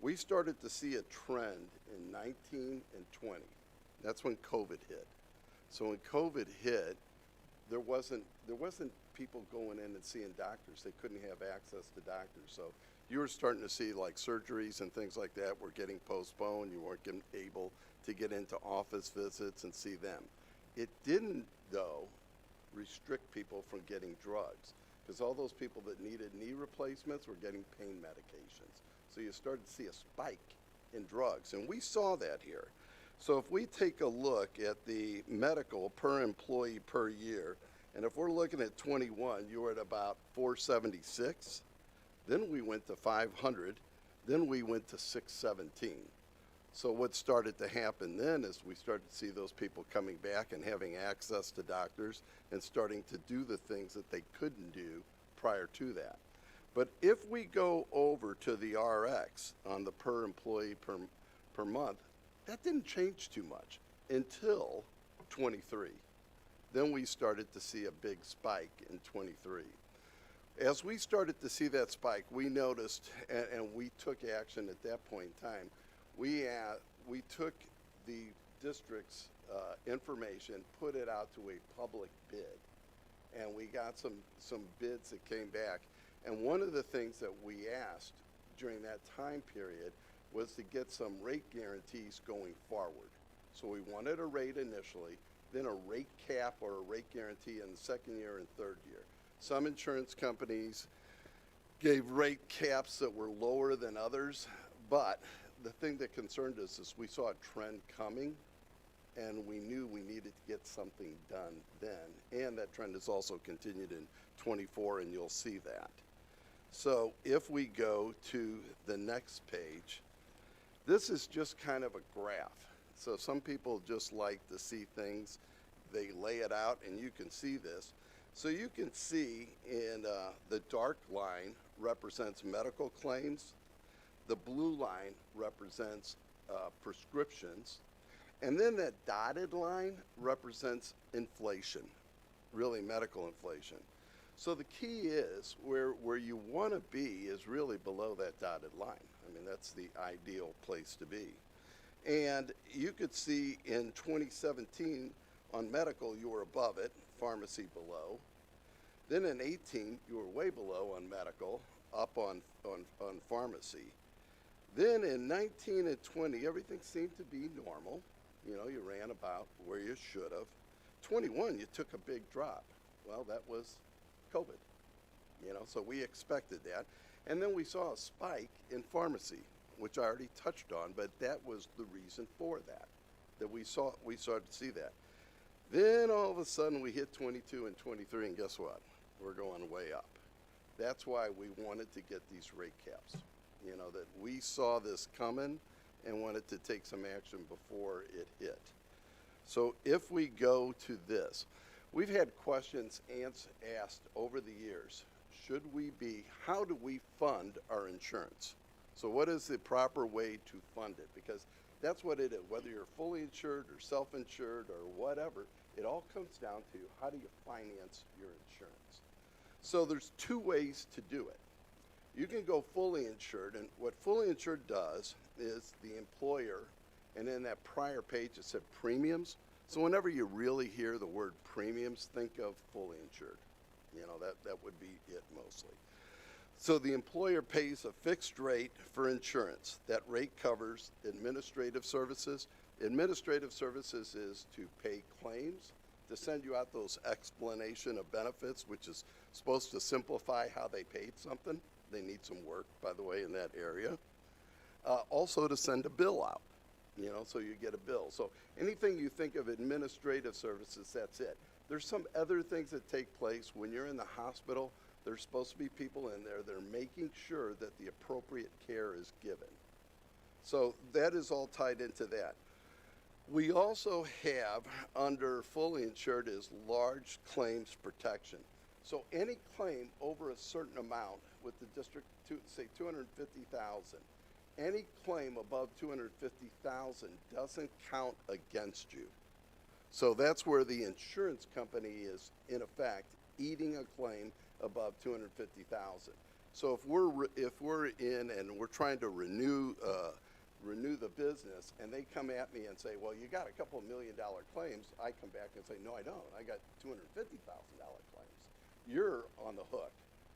We started to see a trend in 19 and 20. That's when COVID hit. So when COVID hit, there wasn't people going in and seeing doctors. They couldn't have access to doctors. So you were starting to see like surgeries and things like that were getting postponed. You weren't able to get into office visits and see them. It didn't, though, restrict people from getting drugs, because all those people that needed knee replacements were getting pain medications. So you started to see a spike in drugs, and we saw that here. So if we take a look at the medical per employee per year, and if we're looking at 21, you were at about 476. Then we went to 500. Then we went to 617. So what started to happen then is we started to see those people coming back and having access to doctors and starting to do the things that they couldn't do prior to that. But if we go over to the RX on the per employee per month, that didn't change too much until 23. Then we started to see a big spike in 23. As we started to see that spike, we noticed, and we took action at that point in time. We took the district's information, put it out to a public bid, and we got some bids that came back. And one of the things that we asked during that time period was to get some rate guarantees going forward. So we wanted a rate initially, then a rate cap or a rate guarantee in the second year and third year. Some insurance companies gave rate caps that were lower than others, but the thing that concerned us is we saw a trend coming, and we knew we needed to get something done then. And that trend has also continued in 24, and you'll see that. So if we go to the next page, this is just kind of a graph. So some people just like to see things, they lay it out, and you can see this. So you can see in the dark line represents medical claims. The blue line represents prescriptions. And then that dotted line represents inflation, really medical inflation. So the key is where you want to be is really below that dotted line. I mean, that's the ideal place to be. And you could see in 2017 on medical, you were above it, pharmacy below. Then in 18, you were way below on medical, up on pharmacy. Then in 19 and 20, everything seemed to be normal. You know, you ran about where you should have. 21, you took a big drop. Well, that was COVID, you know, so we expected that. And then we saw a spike in pharmacy, which I already touched on, but that was the reason for that we started to see that. Then all of a sudden we hit 22 and 23, and guess what? We're going way up. That's why we wanted to get these rate caps. You know, that we saw this coming and wanted to take some action before it hit. So if we go to this, we've had questions asked over the years. How do we fund our insurance? So what is the proper way to fund it? Because that's what it is, whether you're fully insured or self-insured or whatever, it all comes down to how do you finance your insurance? So there's two ways to do it. You can go fully insured, and what fully insured does is the employer, and in that prior page it said premiums. So whenever you really hear the word premiums, think of fully insured. You know, that would be it mostly. So the employer pays a fixed rate for insurance. That rate covers administrative services. Administrative services is to pay claims, to send you out those explanation of benefits, which is supposed to simplify how they paid something. They need some work, by the way, in that area. Also to send a bill out, you know, so you get a bill. So anything you think of administrative services, that's it. There's some other things that take place when you're in the hospital. There's supposed to be people in there that are making sure that the appropriate care is given. So that is all tied into that. We also have, under fully insured, is large claims protection. So any claim over a certain amount with the district, say 250,000, any claim above 250,000 doesn't count against you. So that's where the insurance company is, in effect, eating a claim above 250,000. So if we're in and we're trying to renew renew the business, and they come at me and say, well, you got a couple $1 million claims, I come back and say, no, I don't. I got $250,000 claims. You're on the hook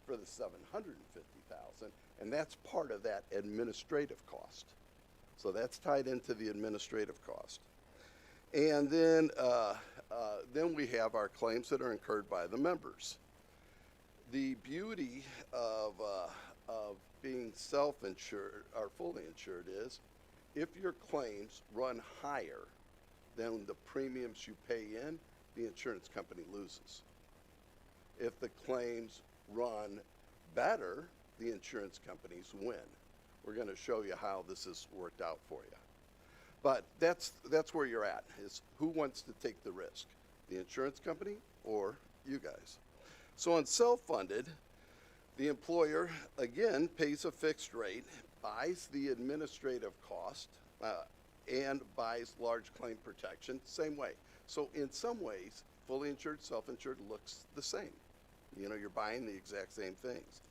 for the $750,000, and that's part of that administrative cost. So that's tied into the administrative cost. And then we have our claims that are incurred by the members. The beauty of being self-insured or fully insured is if your claims run higher than the premiums you pay in, the insurance company loses. If the claims run better, the insurance companies win. We're going to show you how this has worked out for you. But that's where you're at, is who wants to take the risk, the insurance company or you guys? So on self-funded, the employer, again, pays a fixed rate, buys the administrative cost, and buys large claim protection, same way. So in some ways, fully insured, self-insured looks the same. You know, you're buying the exact same things.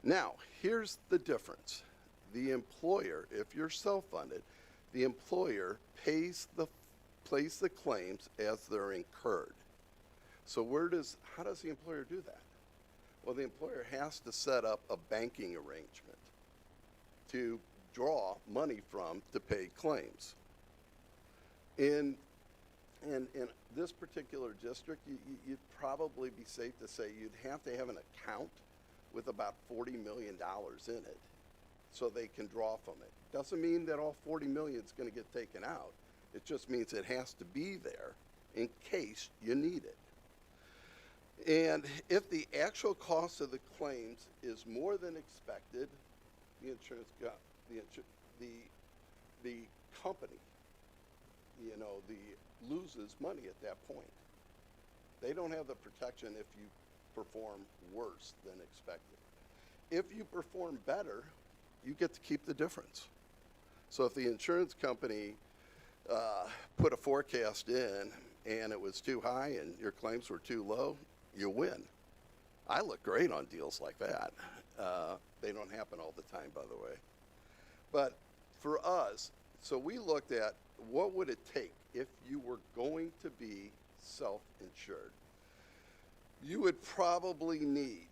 Now, here's the difference. The employer, if you're self-funded, the employer pays the claims as they're incurred. So how does the employer do that? Well, the employer has to set up a banking arrangement to draw money from to pay claims. In this particular district, you'd probably be safe to say you'd have to have an account with about $40 million in it so they can draw from it. Doesn't mean that all 40 million is going to get taken out. It just means it has to be there in case you need it. And if the actual cost of the claims is more than expected, the insurance the company, loses money at that point. They don't have the protection if you perform worse than expected. If you perform better, you get to keep the difference. So if the insurance company put a forecast in and it was too high and your claims were too low, you win. I look great on deals like that. They don't happen all the time, by the way. But for us, so we looked at what would it take if you were going to be self-insured. You would probably need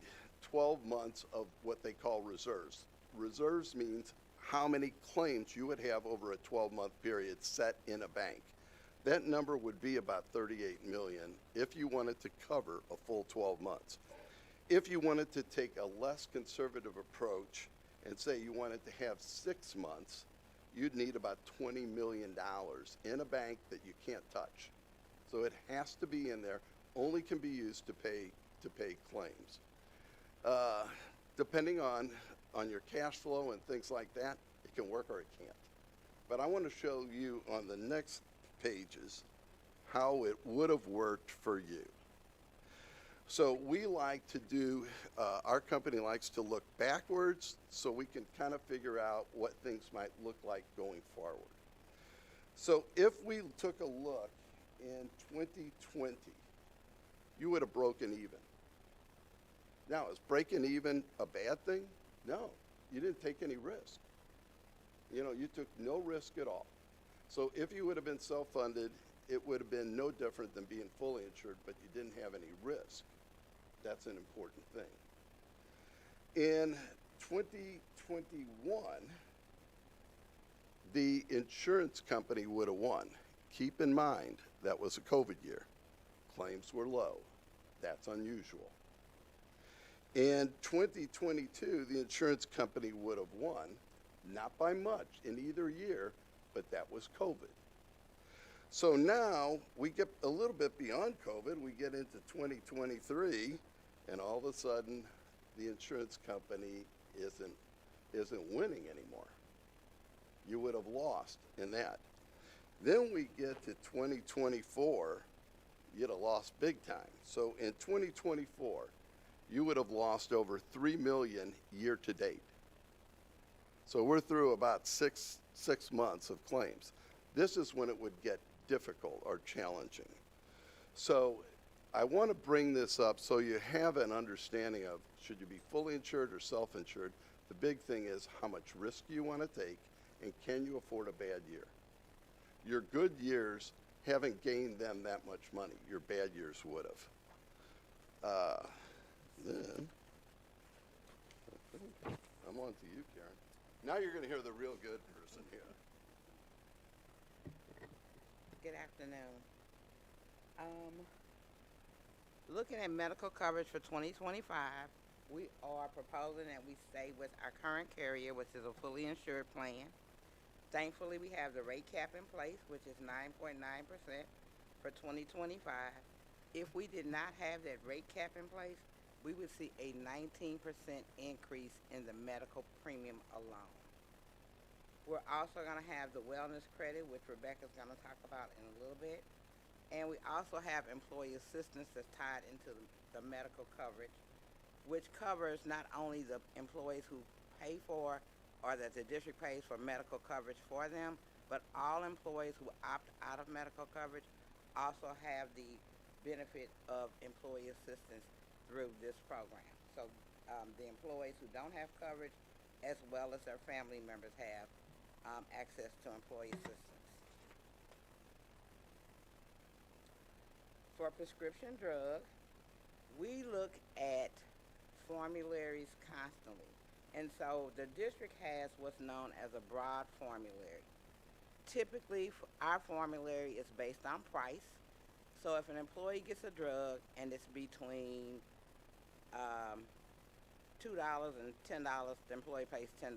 12 months of what they call reserves. Reserves means how many claims you would have over a 12-month period set in a bank. That number would be about 38 million if you wanted to cover a full 12 months. If you wanted to take a less conservative approach and say you wanted to have 6 months, you'd need about $20 million in a bank that you can't touch. So it has to be in there, only can be used to pay claims. Depending on your cash flow and things like that, it can work or it can't. But I want to show you on the next pages how it would have worked for you. So we like to do, our company likes to look backwards so we can kind of figure out what things might look like going forward. So if we took a look in 2020, you would have broken even. Now, is breaking even a bad thing? No, you didn't take any risk. You took no risk at all. So if you would have been self-funded, it would have been no different than being fully insured, but you didn't have any risk. That's an important thing. In 2021, the insurance company would have won. Keep in mind, that was a COVID year. Claims were low. That's unusual. In 2022, the insurance company would have won, not by much in either year, but that was COVID. So now we get a little bit beyond COVID, we get into 2023, and all of a sudden the insurance company isn't winning anymore. You would have lost in that. Then we get to 2024, you'd have lost big time. So in 2024, you would have lost over 3 million year to date. So we're through about six months of claims. This is when it would get difficult or challenging. So I want to bring this up so you have an understanding of should you be fully insured or self-insured. The big thing is how much risk you want to take And can you afford a bad year? Your good years haven't gained them that much money. Your bad years would have. Then, I'm on to you, Karen. Now you're going to hear the real good person here. Good afternoon. Looking at medical coverage for 2025, we are proposing that we stay with our current carrier, which is a fully insured plan. Thankfully, we have the rate cap in place, which is 9.9% for 2025. If we did not have that rate cap in place, we would see a 19% increase in the medical premium alone. We're also going to have the wellness credit, which Rebecca's going to talk about in a little bit. And we also have employee assistance that's tied into the medical coverage, which covers not only the employees who pay for or that the district pays for medical coverage for them, but all employees who opt out of medical coverage also have the benefit of employee assistance through this program. So the employees who don't have coverage, as well as their family members, have access to employee assistance. For prescription drugs, we look at formularies constantly. And so the district has what's known as a broad formulary. Typically, our formulary is based on price. So if an employee gets a drug and it's between $2 and $10, the employee pays $10.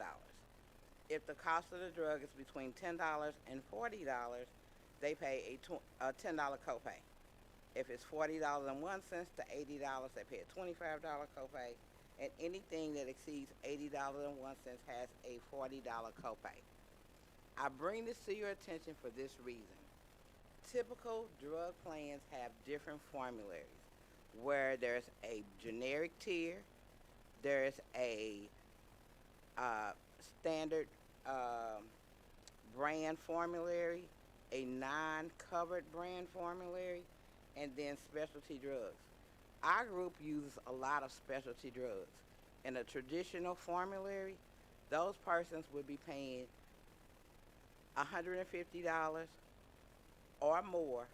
If the cost of the drug is between $10 and $40, they pay a $10 copay. If it's $40.01 to $80, they pay a $25 copay. And anything that exceeds $80.01 has a $40 copay. I bring this to your attention for this reason. Typical drug plans have different formularies, where there's a generic tier, there's a standard brand formulary, a non-covered brand formulary, and then specialty drugs. Our group uses a lot of specialty drugs. In a traditional formulary, those persons would be paying $150 or more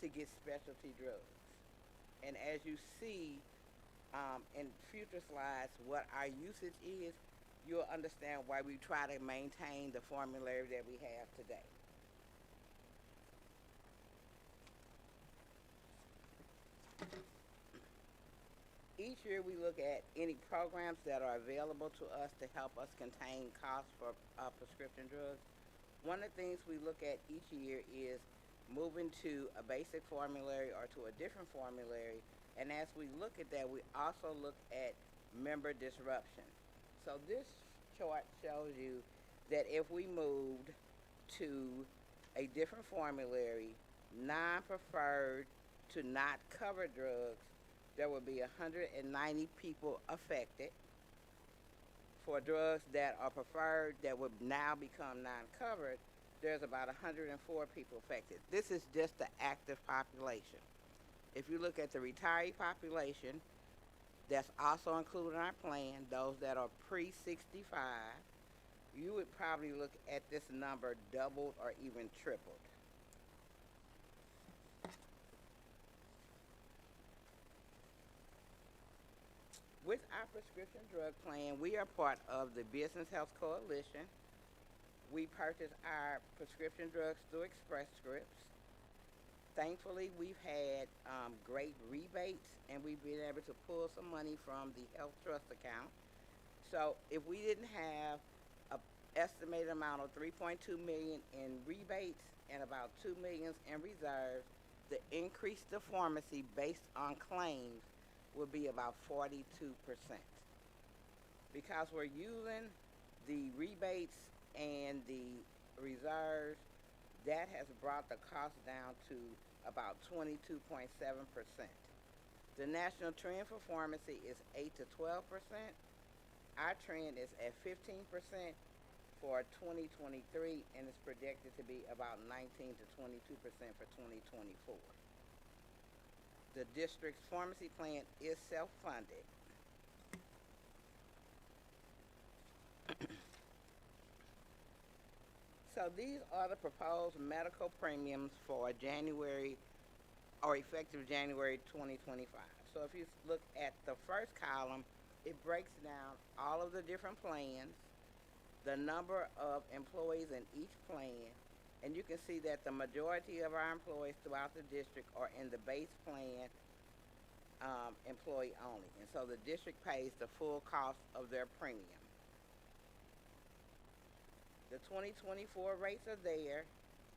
to get specialty drugs. And as you see in future slides what our usage is, you'll understand why we try to maintain the formulary that we have today. Each year we look at any programs that are available to us to help us contain costs for prescription drugs. One of the things we look at each year is moving to a basic formulary or to a different formulary. And as we look at that, we also look at member disruption. So this chart shows you that if we moved to a different formulary, non-preferred to not covered drugs, there would be 190 people affected. For drugs that are preferred that would now become non-covered, there's about 104 people affected. This is just the active population. If you look at the retiree population, that's also included in our plan, those that are pre-65, you would probably look at this number doubled or even tripled. With our prescription drug plan, we are part of the Business Health Coalition. We purchase our prescription drugs through Express Scripts. Thankfully, we've had great rebates, and we've been able to pull some money from the Health Trust account. So if we didn't have an estimated amount of $3.2 million in rebates and about $2 million in reserves, the increase to pharmacy based on claims would be about 42%. Because we're using the rebates and the reserves, that has brought the cost down to about 22.7%. The national trend for pharmacy is 8 to 12%. Our trend is at 15% for 2023, and it's projected to be about 19 to 22% for 2024. The district's pharmacy plan is self-funded. So these are the proposed medical premiums for January or effective January 2025. So if you look at the first column, it breaks down all of the different plans, the number of employees in each plan, and you can see that the majority of our employees throughout the district are in the base plan employee only. And so the district pays the full cost of their premium. The 2024 rates are there,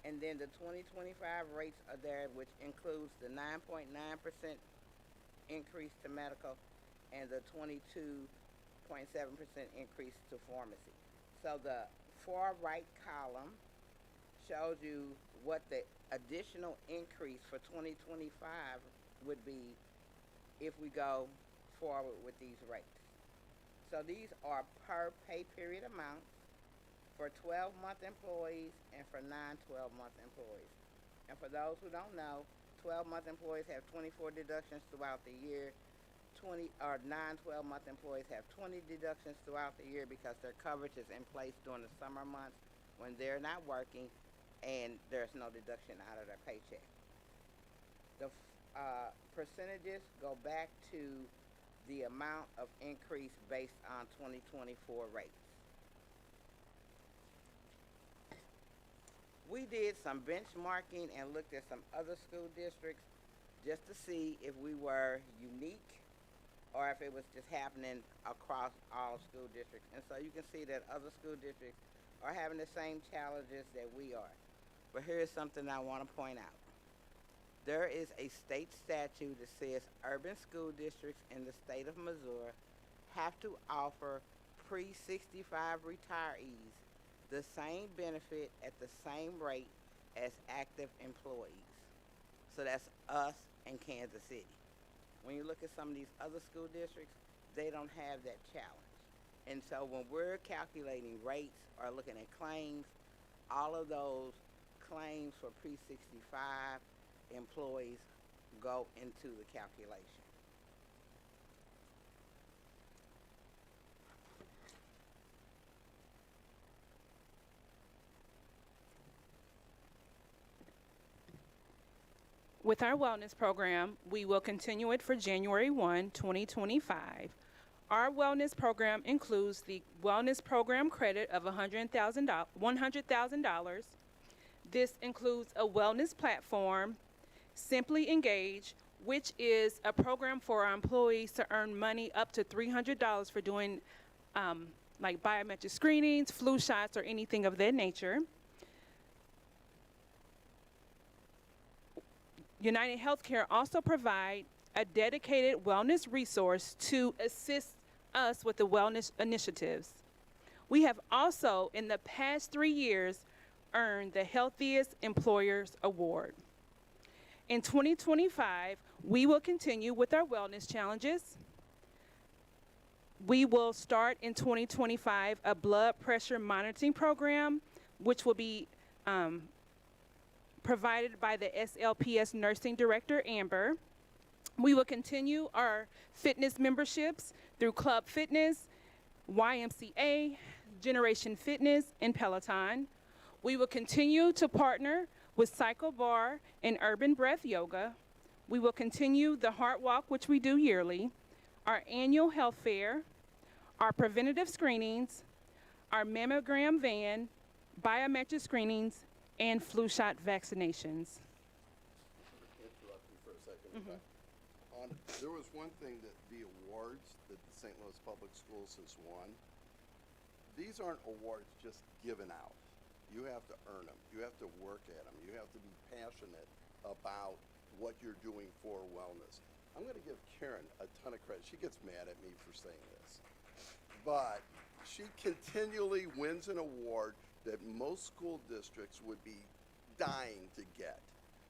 and then the 2025 rates are there, which includes the 9.9% increase to medical and the 22.7% increase to pharmacy. So the far right column shows you what the additional increase for 2025 would be if we go forward with these rates. So these are per pay period amounts for 12-month employees and for non-12-month employees. And for those who don't know, 12-month employees have 24 deductions throughout the year. Non-12-month employees have 20 deductions throughout the year because their coverage is in place during the summer months when they're not working and there's no deduction out of their paycheck. The percentages go back to the amount of increase based on 2024 rates. We did some benchmarking and looked at some other school districts just to see if we were unique or if it was just happening across all school districts. And so you can see that other school districts are having the same challenges that we are. But here's something I want to point out. There is a state statute that says urban school districts in the state of Missouri have to offer pre-65 retirees the same benefit at the same rate as active employees. So that's us and Kansas City. When you look at some of these other school districts, they don't have that challenge. And so when we're calculating rates or looking at claims, all of those claims for pre-65 employees go into the calculation. With our wellness program, we will continue it for January 1, 2025. Our wellness program includes the wellness program credit of $100,000. This includes a wellness platform, Simply Engage, which is a program for our employees to earn money up to $300 for doing like biometric screenings, flu shots, or anything of that nature. United Healthcare also provide a dedicated wellness resource to assist us with the wellness initiatives. We have also, in the past 3 years, earned the Healthiest Employers Award. In 2025, we will continue with our wellness challenges. We will start in 2025 a blood pressure monitoring program, which will be provided by the SLPS Nursing Director, Amber. We will continue our fitness memberships through Club Fitness, YMCA, Generation Fitness, and Peloton. We will continue to partner with Cycle Bar and Urban Breath Yoga. We will continue the Heart Walk, which we do yearly, our annual health fair, our preventative screenings, our mammogram van, biometric screenings, and flu shot vaccinations. Interrupt you for a second. There was one thing that the awards that the St. Louis Public Schools has won, these aren't awards just given out. You have to earn them. You have to work at them. You have to be passionate about what you're doing for wellness. I'm going to give Karen a ton of credit. She gets mad at me for saying this. But she continually wins an award that most school districts would be dying to get.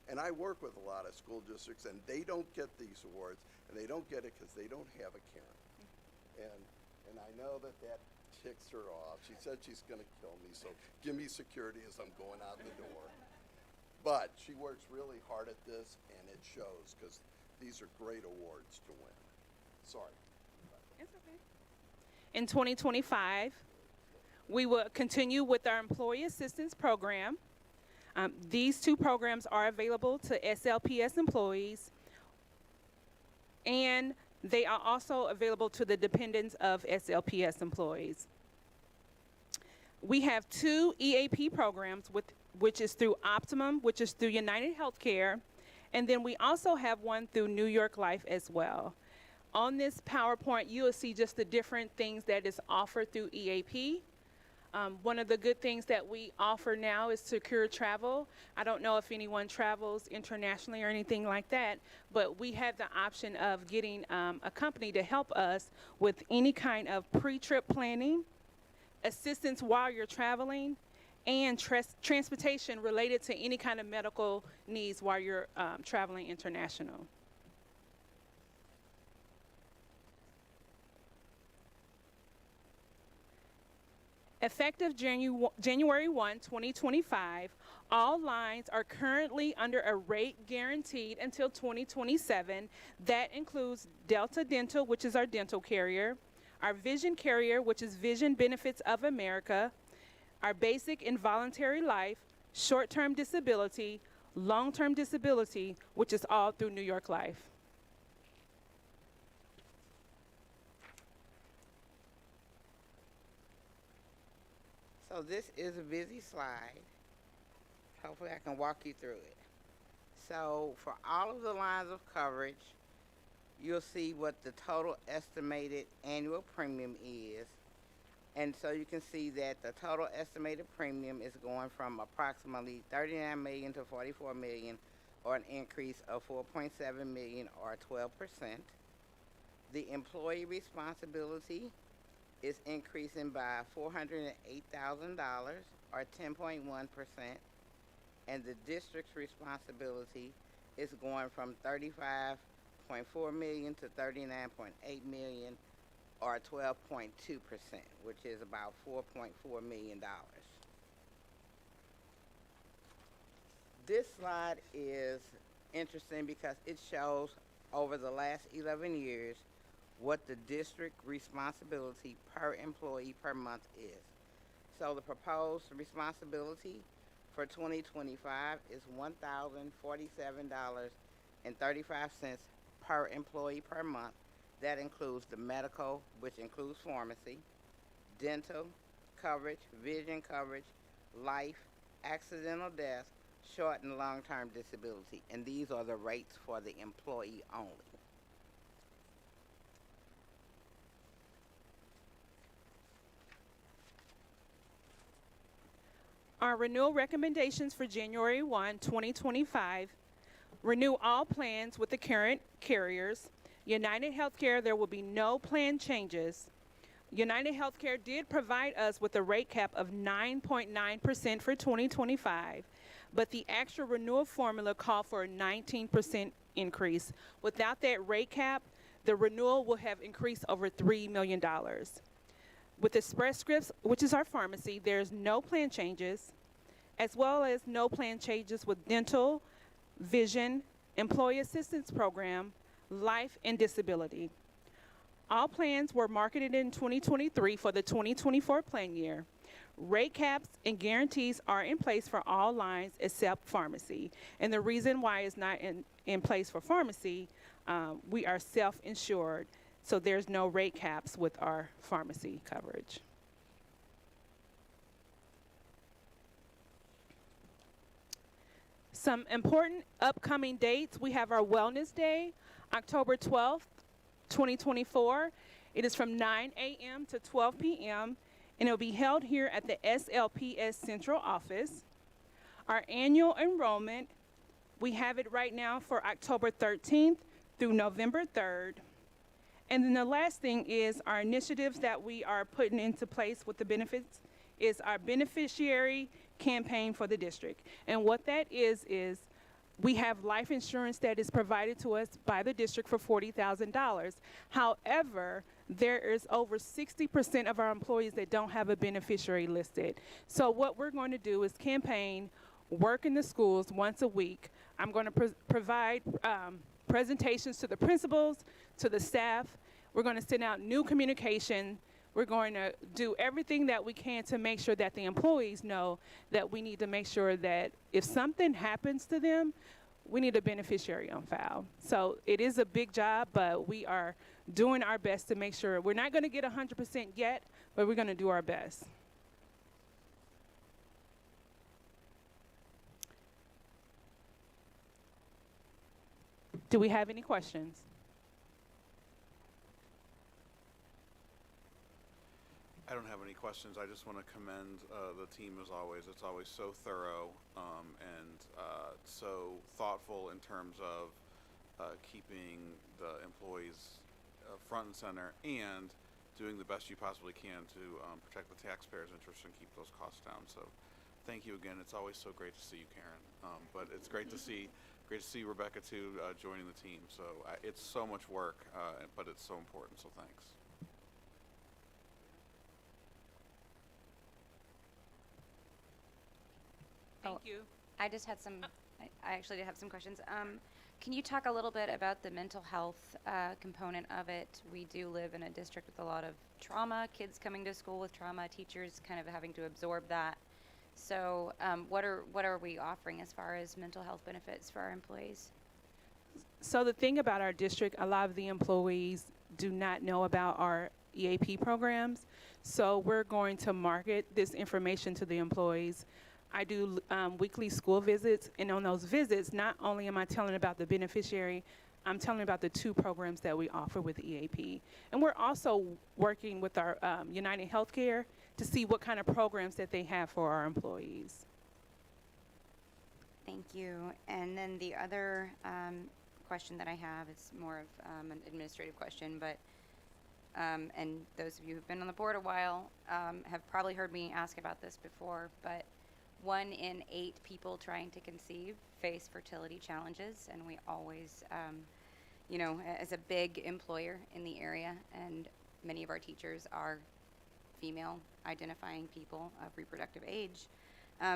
And I work with a lot of school districts, and they don't get these awards, and they don't get it because they don't have a Karen. And I know that ticks her off. She said she's going to kill me, so give me security as I'm going out the door. But she works really hard at this, and it shows because these are great awards to win. Sorry. It's okay. In 2025, We will continue with our employee assistance program. These two programs are available to SLPS employees, and they are also available to the dependents of SLPS employees. We have two EAP programs, which is through Optimum, which is through United Healthcare, and then we also have one through New York Life as well. On this PowerPoint, you will see just the different things that is offered through EAP. One of the good things that we offer now is secure travel. I don't know if anyone travels internationally or anything like that, but we have the option of getting a company to help us with any kind of pre-trip planning, assistance while you're traveling, and transportation related to any kind of medical needs while you're traveling international. Effective January 1, 2025, all lines are currently under a rate guaranteed until 2027. That includes Delta Dental, which is our dental carrier, our vision carrier, which is Vision Benefits of America, our basic involuntary life, short-term disability, long-term disability, which is all through New York Life. So this is a busy slide. Hopefully I can walk you through it. So for all of the lines of coverage, you'll see what the total estimated annual premium is. And so you can see that the total estimated premium is going from approximately $39 million to $44 million, or an increase of $4.7 million or 12%. The employee responsibility is increasing by $408,000 or 10.1%, and the district's responsibility is going from $35.4 million to $39.8 million or 12.2%, which is about $4.4 million. This slide is interesting because it shows over the last 11 years what the district responsibility per employee per month is. So the proposed responsibility for 2025 is $1,047.35 per employee per month. That includes the medical, which includes pharmacy, dental coverage, vision coverage, life, accidental death, short and long-term disability. And these are the rates for the employee only. Our renewal recommendations for January 1, 2025, renew all plans with the current carriers. United Healthcare, there will be no plan changes. United Healthcare did provide us with a rate cap of 9.9% for 2025, but the actual renewal formula called for a 19% increase. Without that rate cap, the renewal will have increased over $3 million. With Express Scripts, which is our pharmacy, there's no plan changes, as well as no plan changes with dental, vision, employee assistance program, life, and disability. All plans were marketed in 2023 for the 2024 plan year. Rate caps and guarantees are in place for all lines except pharmacy. And the reason why it's not in place for pharmacy, we are self-insured. So there's no rate caps with our pharmacy coverage. Some important upcoming dates. We have our Wellness Day, October 12th, 2024. It is from 9 a.m. to 12 p.m. and it'll be held here at the SLPS Central Office. Our annual enrollment, we have it right now for October 13th through November 3rd. And then the last thing is our initiatives that we are putting into place with the benefits is our beneficiary campaign for the district. And what that is we have life insurance that is provided to us by the district for $40,000. However, there is over 60% of our employees that don't have a beneficiary listed. So what we're going to do is campaign, work in the schools once a week. I'm going to provide presentations to the principals, to the staff. We're going to send out new communication. we're going to do everything that we can to make sure that the employees know that we need to make sure that if something happens to them, we need a beneficiary on file. So it is a big job, but we are doing our best to make sure we're not going to get 100% yet, but we're going to do our best. Do we have any questions? I don't have any questions. I just want to commend the team as always. It's always so thorough and so thoughtful in terms of keeping the employees front and center and doing the best you possibly can to protect the taxpayers' interests and keep those costs down. So thank you again. It's always so great to see you, Karen. But it's great to see Rebecca too joining the team. So it's so much work, but it's so important. So thanks. Thank you. I just had some, I actually did have some questions. Can you talk a little bit about the mental health component of it? We do live in a district with a lot of trauma, kids coming to school with trauma, teachers kind of having to absorb that. So what are we offering as far as mental health benefits for our employees? So the thing about our district, a lot of the employees do not know about our EAP programs. So we're going to market this information to the employees. I do weekly school visits, and on those visits, not only am I telling about the beneficiary, I'm telling about the 2 programs that we offer with EAP. And we're also working with our United Healthcare to see what kind of programs that they have for our employees. Thank you. And then the other question that I have is more of an administrative question, but and those of you who've been on the board a while have probably heard me ask about this before, but 1 in 8 people trying to conceive face fertility challenges, and we always, you know, as a big employer in the area, and many of our teachers are female identifying people of reproductive age,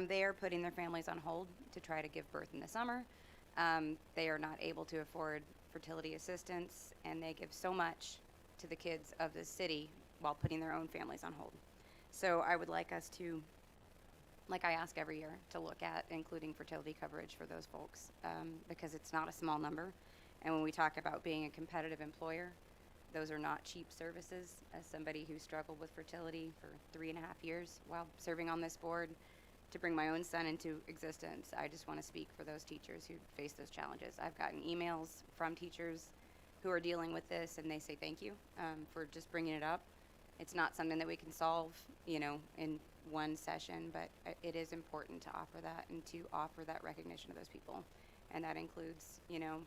they are putting their families on hold to try to give birth in the summer. They are not able to afford fertility assistance, and they give so much to the kids of the city while putting their own families on hold. So I would like us to, like I ask every year, to look at including fertility coverage for those folks, because it's not a small number. And when we talk about being a competitive employer, those are not cheap services. As somebody who struggled with fertility for 3.5 years while serving on this board to bring my own son into existence, I just want to speak for those teachers who face those challenges. I've gotten emails from teachers who are dealing with this, and they say thank you for just bringing it up. It's not something that we can solve, you know, in one session, but it is important to offer that and to offer that recognition to those people. And that includes, you know,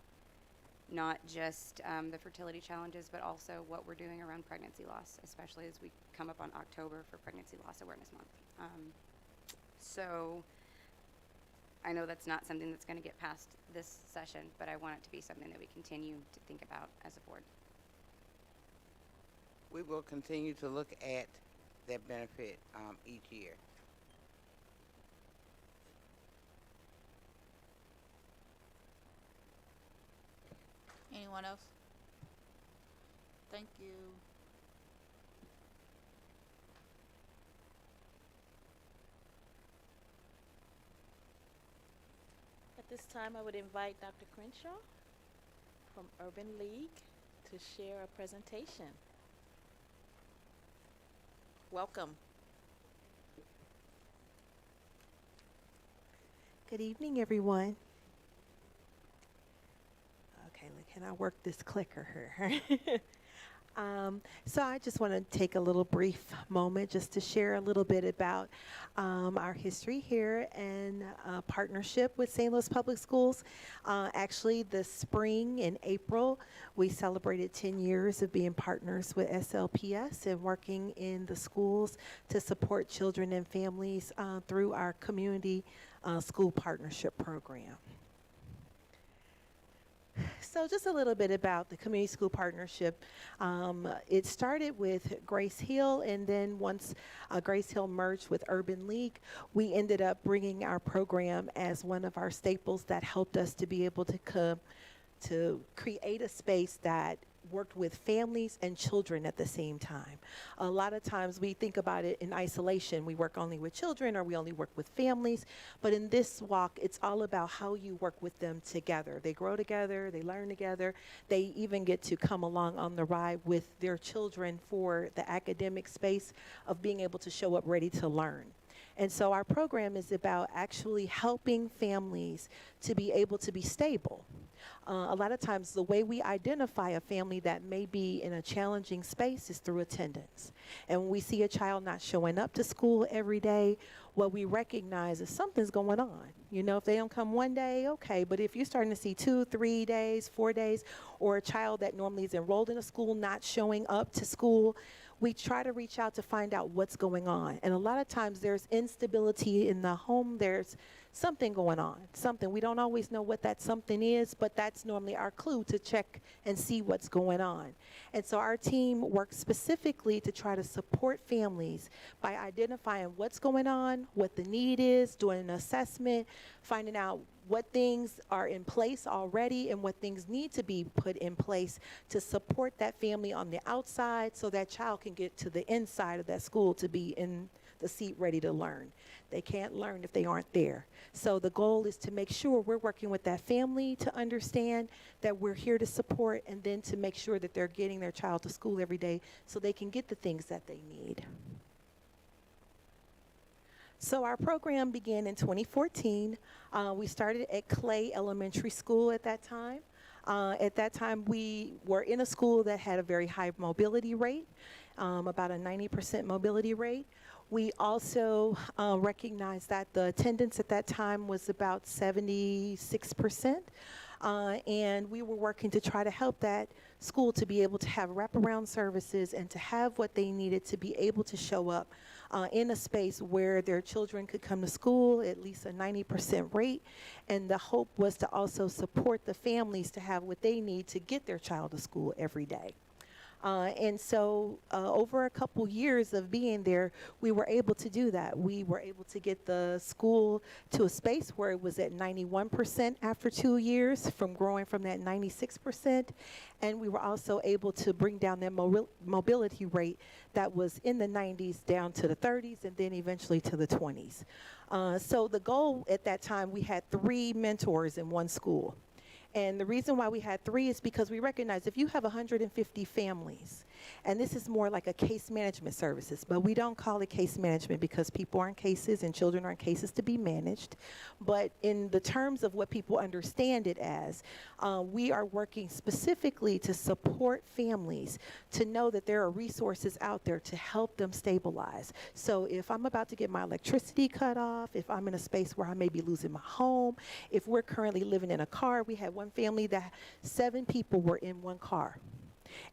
not just the fertility challenges, but also what we're doing around pregnancy loss, especially as we come up on October for Pregnancy Loss Awareness Month. So I know that's not something that's going to get past this session, but I want it to be something that we continue to think about as a board. We will continue to look at that benefit each year. Anyone else? Thank you. At this time, I would invite Dr. Crenshaw from Urban League to share a presentation. Welcome. Good evening, everyone. Okay, can I work this clicker here? So I just want to take a little brief moment just to share a little bit about our history here and partnership with St. Louis Public Schools. Actually, this spring in April, we celebrated 10 years of being partners with SLPS and working in the schools to support children and families through our community school partnership program. So just a little bit about the community school partnership. It started with Grace Hill, and then once Grace Hill merged with Urban League, we ended up bringing our program as one of our staples that helped us to be able to create a space that worked with families and children at the same time. A lot of times we think about it in isolation. We work only with children or we only work with families. But in this walk, it's all about how you work with them together. They grow together, they learn together. They even get to come along on the ride with their children for the academic space of being able to show up ready to learn. And so our program is about actually helping families to be able to be stable. A lot of times the way we identify a family that may be in a challenging space is through attendance. And when we see a child not showing up to school every day, what we recognize is something's going on. You know, if they don't come one day, okay, but if you're starting to see 2, 3 days, 4 days, or a child that normally is enrolled in a school not showing up to school, we try to reach out to find out what's going on. And a lot of times there's instability in the home. There's something going on, something. We don't always know what that something is, but that's normally our clue to check and see what's going on. And so our team works specifically to try to support families by identifying what's going on, what the need is, doing an assessment, finding out what things are in place already and what things need to be put in place to support that family on the outside so that child can get to the inside of that school to be in the seat ready to learn. They can't learn if they aren't there. So the goal is to make sure we're working with that family to understand that we're here to support and then to make sure that they're getting their child to school every day so they can get the things that they need. So our program began in 2014. We started at Clay Elementary School at that time. At that time, we were in a school that had a very high mobility rate, about a 90% mobility rate. We also recognized that the attendance at that time was about 76%. And we were working to try to help that school to be able to have wraparound services and to have what they needed to be able to show up in a space where their children could come to school, at least a 90% rate. And the hope was to also support the families to have what they need to get their child to school every day. And so over a couple years of being there, we were able to do that. We were able to get the school to a space where it was at 91% after 2 years, from growing from that 96%. And we were also able to bring down that mobility rate that was in the 90s down to the 30s and then eventually to the 20s. So the goal at that time, we had 3 mentors in one school. And the reason why we had 3 is because we recognize if you have 150 families, and this is more like a case management services, but we don't call it case management because people are in cases and children are in cases to be managed. But in the terms of what people understand it as, we are working specifically to support families to know that there are resources out there to help them stabilize. So if I'm about to get my electricity cut off, if I'm in a space where I may be losing my home, if we're currently living in a car, we had one family that 7 people were in one car.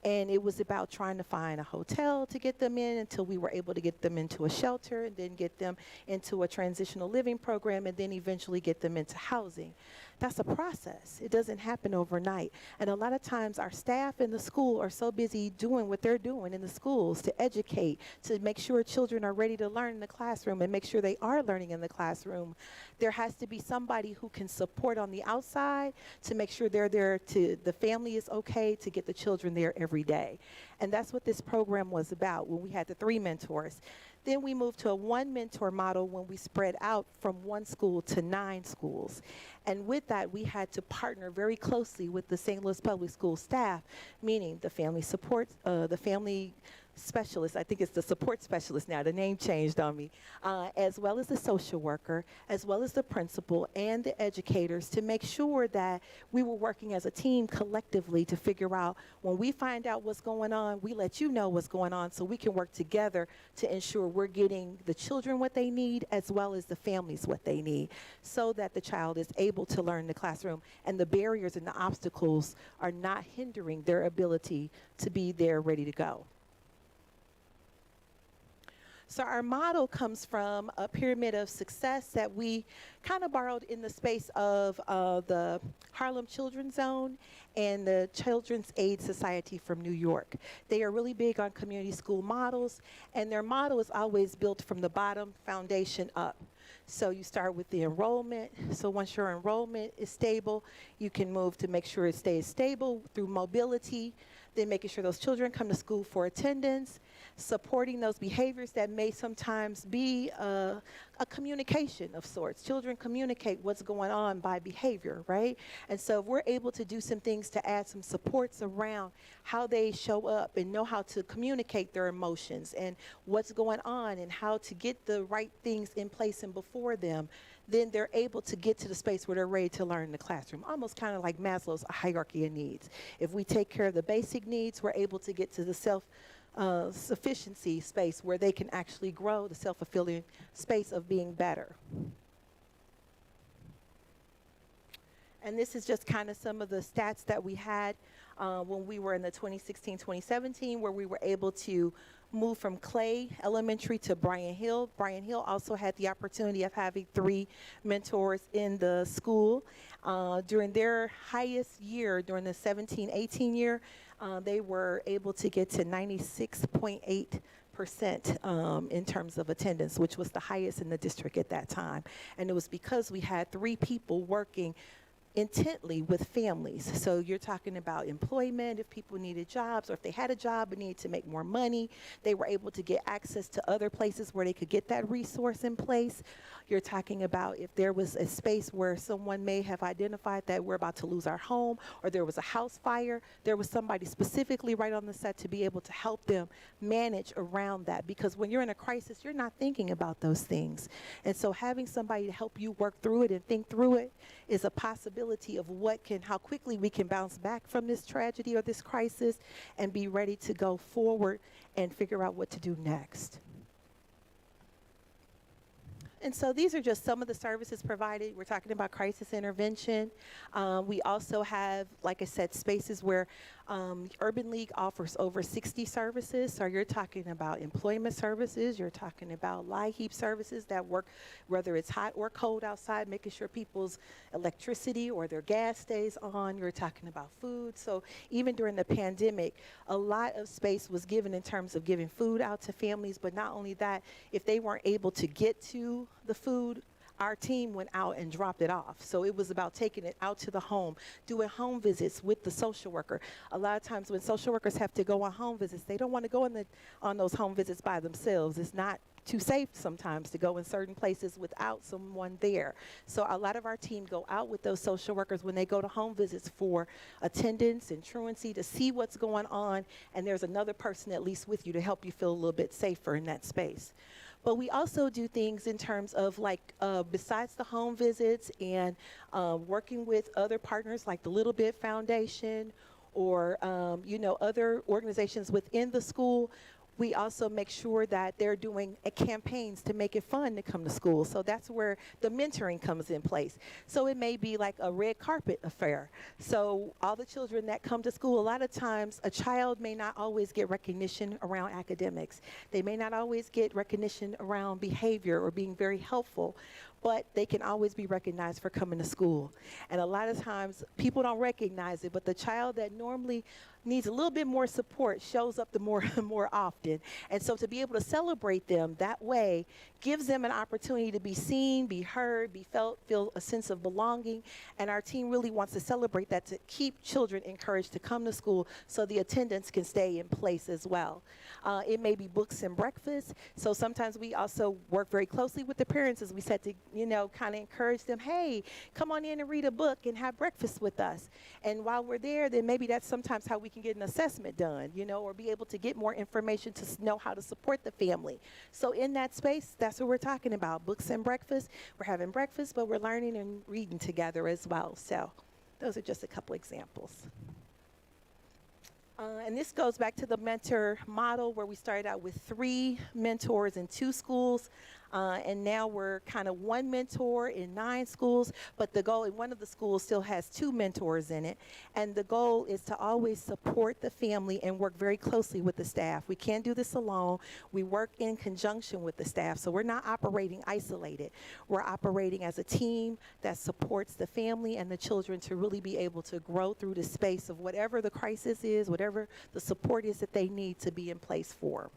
And it was about trying to find a hotel to get them in until we were able to get them into a shelter and then get them into a transitional living program and then eventually get them into housing. That's a process. It doesn't happen overnight. And a lot of times our staff in the school are so busy doing what they're doing in the schools to educate, to make sure children are ready to learn in the classroom and make sure they are learning in the classroom. There has to be somebody who can support on the outside to make sure they're there to, the family is okay to get the children there every day. And that's what this program was about when we had the 3 mentors. Then we moved to a 1 mentor model when we spread out from 1 school to 9 schools. And with that, we had to partner very closely with the St. Louis Public School staff, meaning the family support, the family specialist, I think it's the support specialist now, the name changed on me, as well as the social worker, as well as the principal and the educators to make sure that we were working as a team collectively to figure out when we find out what's going on, we let you know what's going on so we can work together to ensure we're getting the children what they need as well as the families what they need so that the child is able to learn in the classroom and the barriers and the obstacles are not hindering their ability to be there ready to go. So our model comes from a pyramid of success that we kind of borrowed in the space of the Harlem Children's Zone and the Children's Aid Society from New York. They are really big on community school models, and their model is always built from the bottom foundation up. So you start with the enrollment. So once your enrollment is stable, you can move to make sure it stays stable through mobility. then making sure those children come to school for attendance, supporting those behaviors that may sometimes be a communication of sorts. Children communicate what's going on by behavior, right? And so if we're able to do some things to add some supports around how they show up and know how to communicate their emotions and what's going on and how to get the right things in place and before them, then they're able to get to the space where they're ready to learn in the classroom, almost kind of like Maslow's hierarchy of needs. If we take care of the basic needs, we're able to get to the sufficiency space where they can actually grow, the self-fulfilling space of being better. And this is just kind of some of the stats that we had when we were in the 2016-2017, where we were able to move from Clay Elementary to Bryan Hill. Bryan Hill also had the opportunity of having 3 mentors in the school. During their highest year, during the 17-18 year, they were able to get to 96.8% in terms of attendance, which was the highest in the district at that time. And it was because we had 3 people working intently with families. So you're talking about employment, if people needed jobs, or if they had a job but needed to make more money, they were able to get access to other places where they could get that resource in place. You're talking about if there was a space where someone may have identified that we're about to lose our home, or there was a house fire, there was somebody specifically right on the set to be able to help them manage around that. Because when you're in a crisis, you're not thinking about those things. And so having somebody to help you work through it and think through it is a possibility of how quickly we can bounce back from this tragedy or this crisis and be ready to go forward and figure out what to do next. And so these are just some of the services provided. We're talking about crisis intervention. We also have, like I said, spaces where Urban League offers over 60 services. So you're talking about employment services. You're talking about LIHEAP services that work, whether it's hot or cold outside, making sure people's electricity or their gas stays on. You're talking about food. So even during the pandemic, a lot of space was given in terms of giving food out to families. But not only that, if they weren't able to get to the food, our team went out and dropped it off. So it was about taking it out to the home, doing home visits with the social worker. A lot of times when social workers have to go on home visits, they don't want to go on those home visits by themselves. It's not too safe sometimes to go in certain places without someone there. So a lot of our team go out with those social workers when they go to home visits for attendance and truancy to see what's going on, and there's another person at least with you to help you feel a little bit safer in that space. But we also do things in terms of besides the home visits and working with other partners like the Little Bit Foundation or, other organizations within the school. We also make sure that they're doing campaigns to make it fun to come to school. So that's where the mentoring comes in place. So it may be like a red carpet affair. So all the children that come to school, a lot of times a child may not always get recognition around academics. They may not always get recognition around behavior or being very helpful, but they can always be recognized for coming to school. And a lot of times people don't recognize it, but the child that normally needs a little bit more support shows up the more often. And so to be able to celebrate them that way gives them an opportunity to be seen, be heard, be felt, feel a sense of belonging. And our team really wants to celebrate that, to keep children encouraged to come to school so the attendance can stay in place as well. It may be books and breakfast. So sometimes we also work very closely with the parents, as we said, to kind of encourage them, hey, come on in and read a book and have breakfast with us. And while we're there, then maybe that's sometimes how we can get an assessment done, or be able to get more information to know how to support the family. So in that space, that's what we're talking about, books and breakfast. We're having breakfast, but we're learning and reading together as well. So those are just a couple examples. And this goes back to the mentor model where we started out with 3 mentors in 2 schools. And now we're kind of 1 mentor in 9 schools, but the goal in one of the schools still has 2 mentors in it. And the goal is to always support the family and work very closely with the staff. We can't do this alone. We work in conjunction with the staff. So we're not operating isolated. We're operating as a team that supports the family and the children to really be able to grow through the space of whatever the crisis is, whatever the support is that they need to be in place for.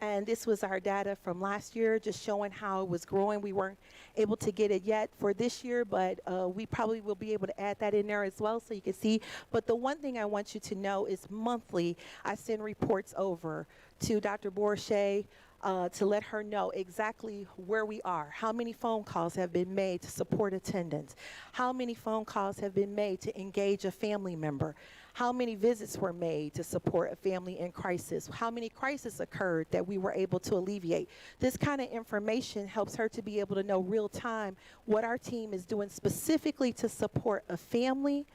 And this was our data from last year, just showing how it was growing. We weren't able to get it yet for this year, but we probably will be able to add that in there as well so you can see. But the one thing I want you to know is monthly, I send reports over to Dr. Bourget to let her know exactly where we are, how many phone calls have been made to support attendance, how many phone calls have been made to engage a family member, how many visits were made to support a family in crisis, how many crises occurred that we were able to alleviate. This kind of information helps her to be able to know real time what our team is doing specifically to support a family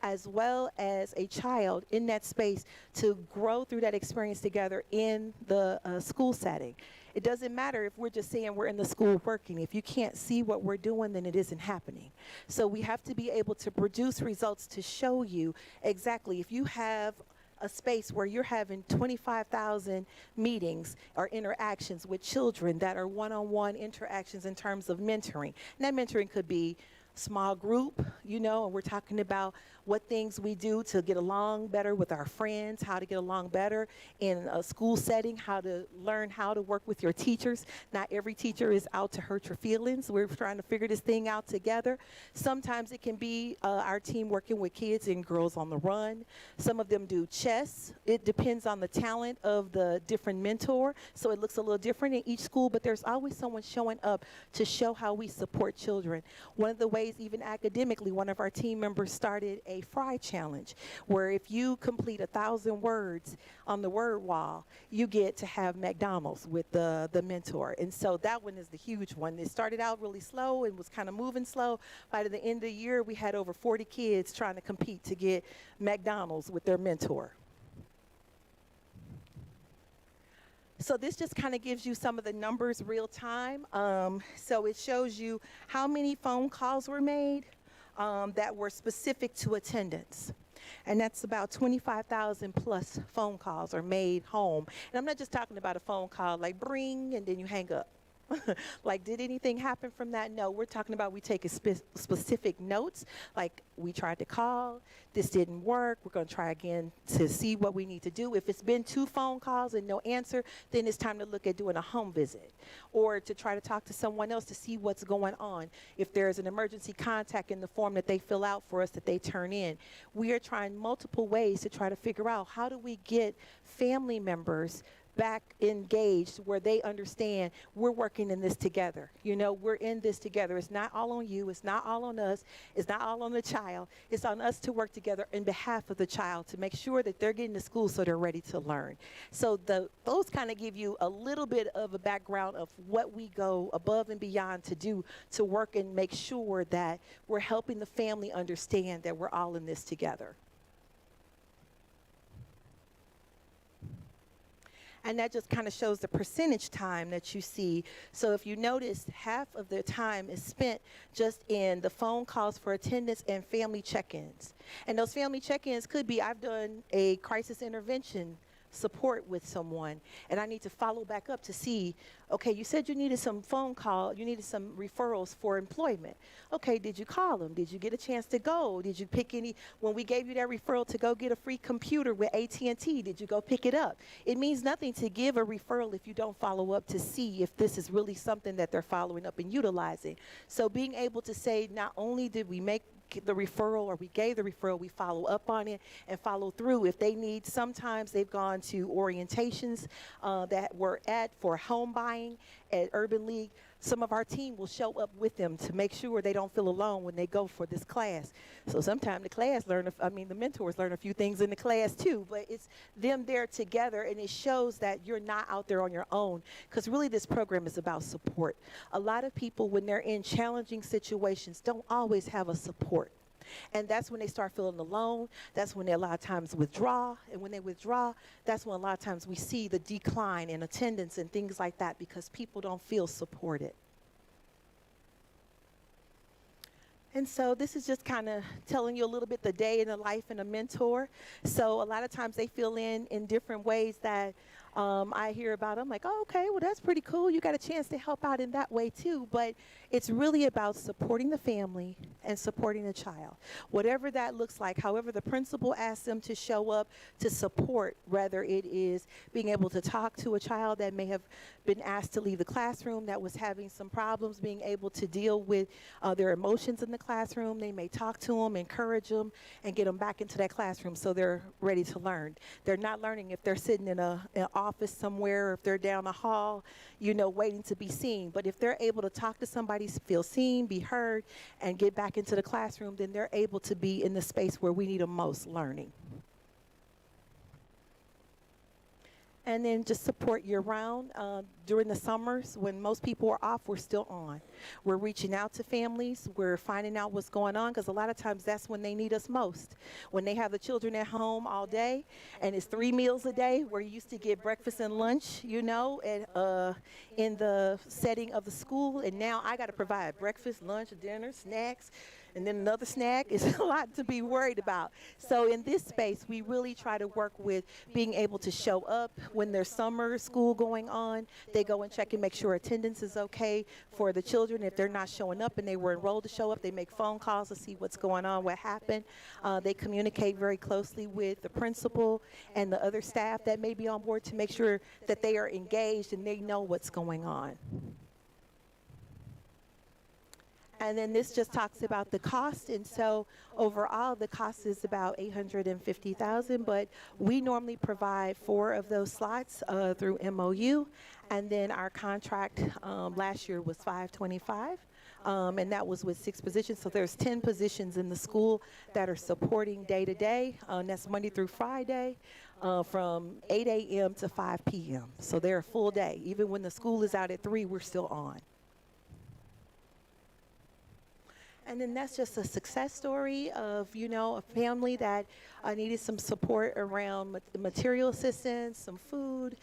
as well as a child in that space to grow through that experience together in the school setting. It doesn't matter if we're just saying we're in the school working. If you can't see what we're doing, then it isn't happening. So we have to be able to produce results to show you exactly if you have a space where you're having 25,000 meetings or interactions with children that are one-on-one interactions in terms of mentoring. And that mentoring could be small group, you know, and we're talking about what things we do to get along better with our friends, how to get along better in a school setting, how to learn how to work with your teachers. Not every teacher is out to hurt your feelings. We're trying to figure this thing out together. Sometimes it can be our team working with kids and girls on the run. Some of them do chess. It depends on the talent of the different mentor, so it looks a little different in each school, but there's always someone showing up to show how we support children. One of the ways, even academically, one of our team members started a fry challenge where if you complete 1,000 words on the word wall, you get to have McDonald's with the mentor. And so that one is the huge one. It started out really slow and was kind of moving slow. By the end of the year, we had over 40 kids trying to compete to get McDonald's with their mentor. So this just kind of gives you some of the numbers real time. So it shows you how many phone calls were made that were specific to attendance. And that's about 25,000 plus phone calls are made home. And I'm not just talking about a phone call like bring and then you hang up. Like, did anything happen from that? No, we're talking about we take a specific notes, like we tried to call, this didn't work, we're going to try again to see what we need to do. If it's been 2 phone calls and no answer, then it's time to look at doing a home visit or to try to talk to someone else to see what's going on. If there's an emergency contact in the form that they fill out for us that they turn in, we are trying multiple ways to try to figure out how do we get family members back engaged where they understand we're working in this together. You know, we're in this together. It's not all on you. It's not all on us. It's not all on the child. It's on us to work together in behalf of the child to make sure that they're getting to school so they're ready to learn. So those kind of give you a little bit of a background of what we go above and beyond to do to work and make sure that we're helping the family understand that we're all in this together. And that just kind of shows the percentage time that you see. So if you notice, half of the time is spent just in the phone calls for attendance and family check-ins. And those family check-ins could be, I've done a crisis intervention support with someone, and I need to follow back up to see, okay, you said you needed some phone call, you needed some referrals for employment. Okay, did you call them? Did you get a chance to go? Did you pick any, when we gave you that referral to go get a free computer with AT&T, did you go pick it up? It means nothing to give a referral if you don't follow up to see if this is really something that they're following up and utilizing. So being able to say, not only did we make the referral or we gave the referral, we follow up on it and follow through. If they need, sometimes they've gone to orientations that we're at for home buying at Urban League. Some of our team will show up with them to make sure they don't feel alone when they go for this class. So sometimes the mentors learn a few things in the class too, but it's them there together, and it shows that you're not out there on your own, because really this program is about support. A lot of people, when they're in challenging situations, don't always have a support. And that's when they start feeling alone. That's when they a lot of times withdraw. And when they withdraw, that's when a lot of times we see the decline in attendance and things like that, because people don't feel supported. And so this is just kind of telling you a little bit the day in the life of a mentor. So a lot of times they fill in different ways that I hear about them like, oh, okay, well, that's pretty cool. You got a chance to help out in that way too. But it's really about supporting the family and supporting the child. Whatever that looks like, however the principal asks them to show up to support, whether it is being able to talk to a child that may have been asked to leave the classroom, that was having some problems, being able to deal with their emotions in the classroom. They may talk to them, encourage them, and get them back into that classroom so they're ready to learn. They're not learning if they're sitting in an office somewhere, or if they're down the hall, you know, waiting to be seen. But if they're able to talk to somebody, feel seen, be heard, and get back into the classroom, then they're able to be in the space where we need them most, learning. And then just support year-round. During the summers, when most people are off, we're still on. We're reaching out to families. We're finding out what's going on, because a lot of times that's when they need us most. When they have the children at home all day, and it's 3 meals a day, where you used to get breakfast and lunch, you know, in the setting of the school. And now I got to provide breakfast, lunch, dinner, snacks, and then another snack. Is a lot to be worried about. So in this space, we really try to work with being able to show up when there's summer school going on. They go and check and make sure attendance is okay for the children. If they're not showing up and they were enrolled to show up, they make phone calls to see what's going on, what happened. They communicate very closely with the principal and the other staff that may be on board to make sure that they are engaged and they know what's going on. And then this just talks about the cost. And so overall, the cost is about $850,000, but we normally provide 4 of those slots through MOU. And then our contract last year was $525. And that was with 6 positions. So there's 10 positions in the school that are supporting day to day. And that's Monday through Friday from 8 a.m. to 5 p.m. So they're a full day. Even when the school is out at 3, we're still on. And then that's just a success story of, you know, a family that needed some support around material assistance, some food,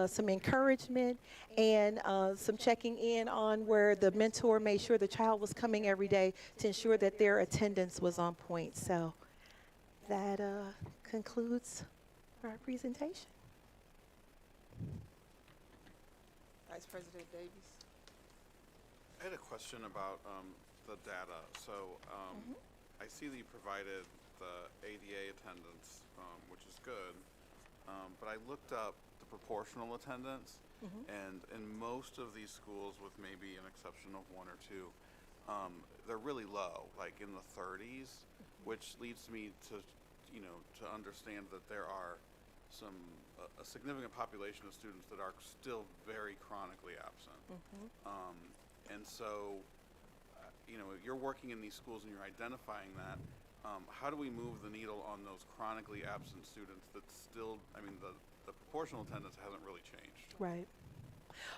some encouragement, and some checking in on where the mentor made sure the child was coming every day to ensure that their attendance was on point. So that concludes our presentation. Vice President Davies. I had a question about the data. So I see that you provided the ADA attendance, which is good, but I looked up the proportional attendance, and in most of these schools, with maybe an exception of 1 or 2, they're really low, like in the 30s, which leads me to, you know, to understand that there are a significant population of students that are still very chronically absent. And so, you know, you're working in these schools and you're identifying that. How do we move the needle on those chronically absent students that still, I mean, the proportional attendance hasn't really changed? Right.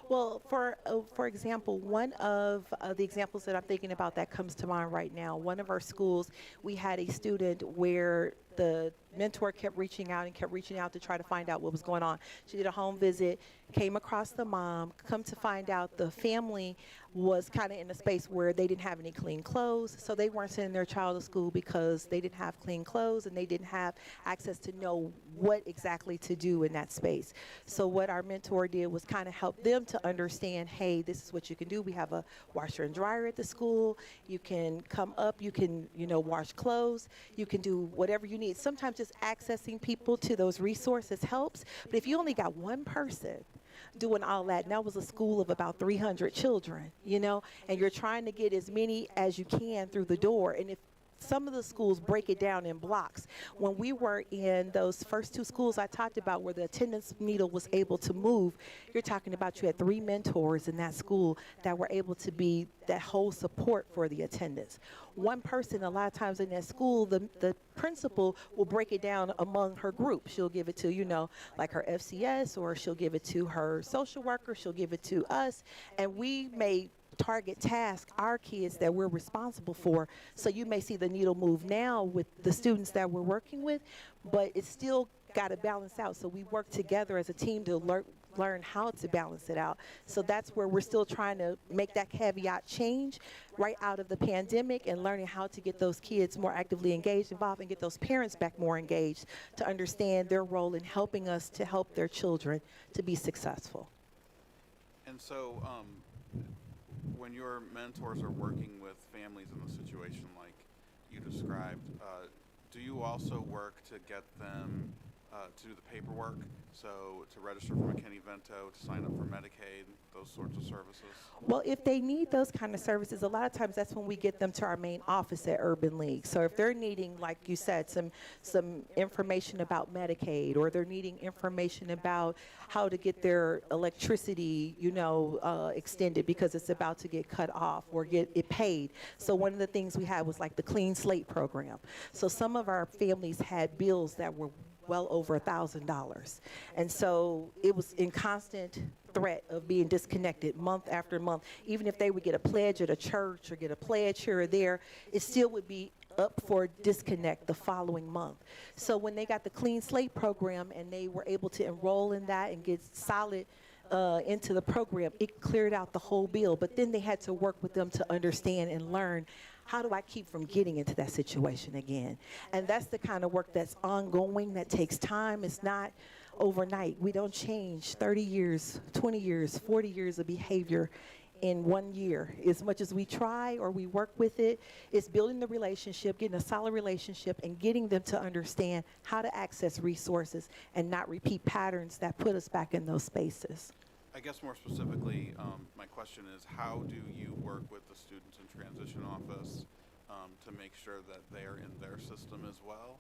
Well, for example, one of the examples that I'm thinking about that comes to mind right now, one of our schools, we had a student where the mentor kept reaching out to try to find out what was going on. She did a home visit, came across the mom, come to find out the family was kind of in a space where they didn't have any clean clothes, so they weren't sending their child to school because they didn't have clean clothes and they didn't have access to know what exactly to do in that space. So what our mentor did was kind of help them to understand, hey, this is what you can do. We have a washer and dryer at the school. You can come up, you can, you know, wash clothes, you can do whatever you need. Sometimes just accessing people to those resources helps, but if you only got one person doing all that, and that was a school of about 300 children, you know, and you're trying to get as many as you can through the door. And if some of the schools break it down in blocks. When we were in those first 2 schools I talked about where the attendance needle was able to move, you're talking about you had 3 mentors in that school that were able to be that whole support for the attendance. One person, a lot of times in that school, the principal will break it down among her group. She'll give it to, you know, like her FCS, or she'll give it to her social worker, she'll give it to us, and we may target task our kids that we're responsible for. So you may see the needle move now with the students that we're working with, but it's still got to balance out. So we work together as a team to learn how to balance it out. So that's where we're still trying to make that caveat change right out of the pandemic and learning how to get those kids more actively engaged, involved, and get those parents back more engaged to understand their role in helping us to help their children to be successful. And so, when your mentors are working with families in a situation like you described, do you also work to get them to do the paperwork? So to register for McKinney-Vento, to sign up for Medicaid, those sorts of services? Well, if they need those kind of services, a lot of times that's when we get them to our main office at Urban League. So if they're needing, like you said, some information about Medicaid, or they're needing information about how to get their electricity, extended because it's about to get cut off or get it paid. So one of the things we had was like the Clean Slate program. So some of our families had bills that were well over $1,000. And so it was in constant threat of being disconnected month after month. Even if they would get a pledge at a church or get a pledge here or there, it still would be up for disconnect the following month. So when they got the Clean Slate program and they were able to enroll in that and get solid into the program, it cleared out the whole bill. But then they had to work with them to understand and learn, how do I keep from getting into that situation again? And that's the kind of work that's ongoing, that takes time. It's not overnight. We don't change 30 years, 20 years, 40 years of behavior in 1 year. As much as we try or we work with it, it's building the relationship, getting a solid relationship, and getting them to understand how to access resources and not repeat patterns that put us back in those spaces. I guess more specifically, my question is, how do you work with the Students in Transition Office to make sure that they're in their system as well?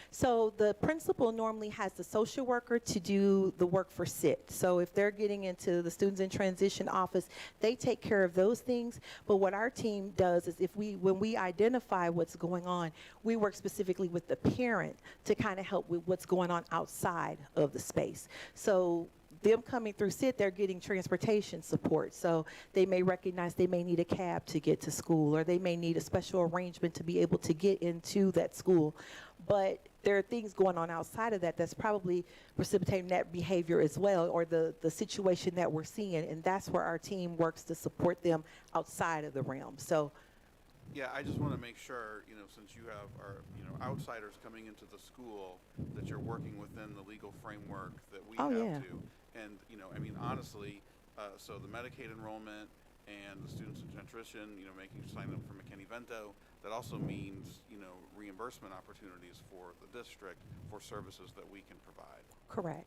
So the principal normally has the social worker to do the work for SIT. So if they're getting into the Students in Transition office, they take care of those things. But what our team does is when we identify what's going on, we work specifically with the parent to kind of help with what's going on outside of the space. So them coming through SIT, they're getting transportation support. So they may recognize they may need a cab to get to school, or they may need a special arrangement to be able to get into that school. But there are things going on outside of that that's probably precipitating that behavior as well, or the situation that we're seeing. And that's where our team works to support them outside of the realm. So yeah, I just want to make sure, since you have outsiders coming into the school, that you're working within the legal framework that we have to. And, honestly, so the Medicaid enrollment and the Students in Transition, making you sign up for McKinney-Vento, that also means, reimbursement opportunities for the district for services that we can provide. correct.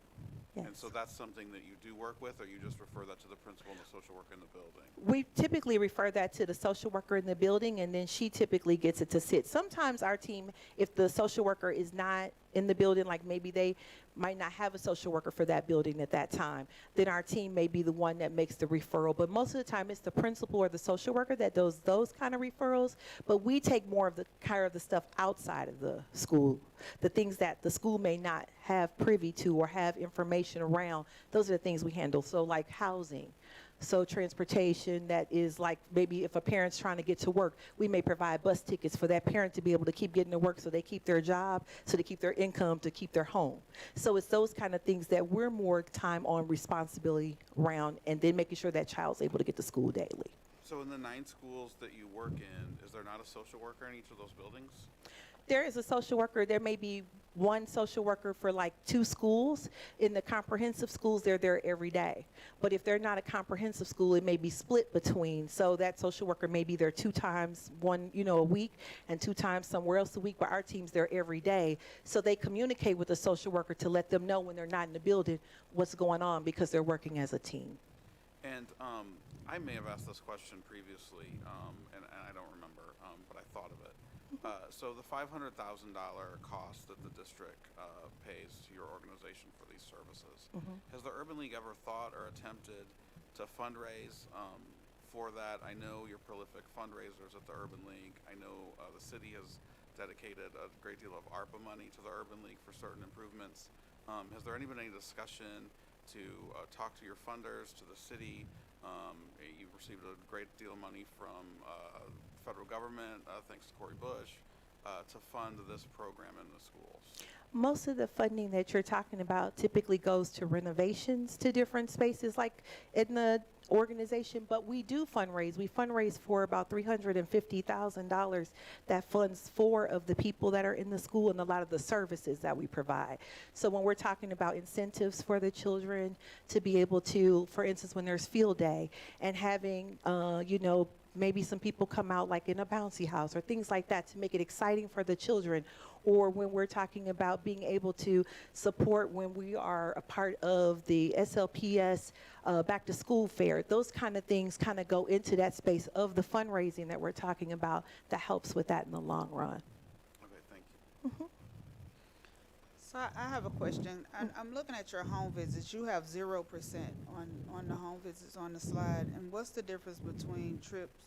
Yes. And so that's something that you do work with, or you just refer that to the principal and the social worker in the building? We typically refer that to the social worker in the building, and then she typically gets it to SIT. Sometimes our team, if the social worker is not in the building, like maybe they might not have a social worker for that building at that time, then our team may be the one that makes the referral. But most of the time it's the principal or the social worker that does those kind of referrals. But we take more of the care of the stuff outside of the school, the things that the school may not have privy to or have information around. Those are the things we handle. So like housing. So transportation, that is like maybe if a parent's trying to get to work, we may provide bus tickets for that parent to be able to keep getting to work so they keep their job, so they keep their income, to keep their home. So it's those kind of things that we're more time on responsibility around, and then making sure that child's able to get to school daily. So in the 9 schools that you work in, is there not a social worker in each of those buildings? There is a social worker. There may be one social worker for like 2 schools. In the comprehensive schools, they're there every day. But if they're not a comprehensive school, it may be split between. So that social worker may be there 2 times, one, a week, and 2 times somewhere else a week, but our team's there every day. So they communicate with the social worker to let them know when they're not in the building what's going on, because they're working as a team. And I may have asked this question previously, and I don't remember, but I thought of it. So the $500,000 cost that the district pays to your organization for these services, has the Urban League ever thought or attempted to fundraise for that? I know you're prolific fundraisers at the Urban League. I know the city has dedicated a great deal of ARPA money to the Urban League for certain improvements. Has there been any discussion to talk to your funders, to the city? You've received a great deal of money from federal government, thanks to Cori Bush. to fund this program in the schools? Most of the funding that you're talking about typically goes to renovations to different spaces like in the organization, but we do fundraise. We fundraise for about $350,000 that funds 4 of the people that are in the school and a lot of the services that we provide. So when we're talking about incentives for the children to be able to, for instance, when there's field day and having, maybe some people come out like in a bouncy house or things like that to make it exciting for the children, or when we're talking about being able to support when we are a part of the SLPS back to school fair. Those kind of things kind of go into that space of the fundraising that we're talking about that helps with that in the long run. Okay, thank you. So I have a question. I'm looking at your home visits. You have 0% on the home visits on the slide. And what's the difference between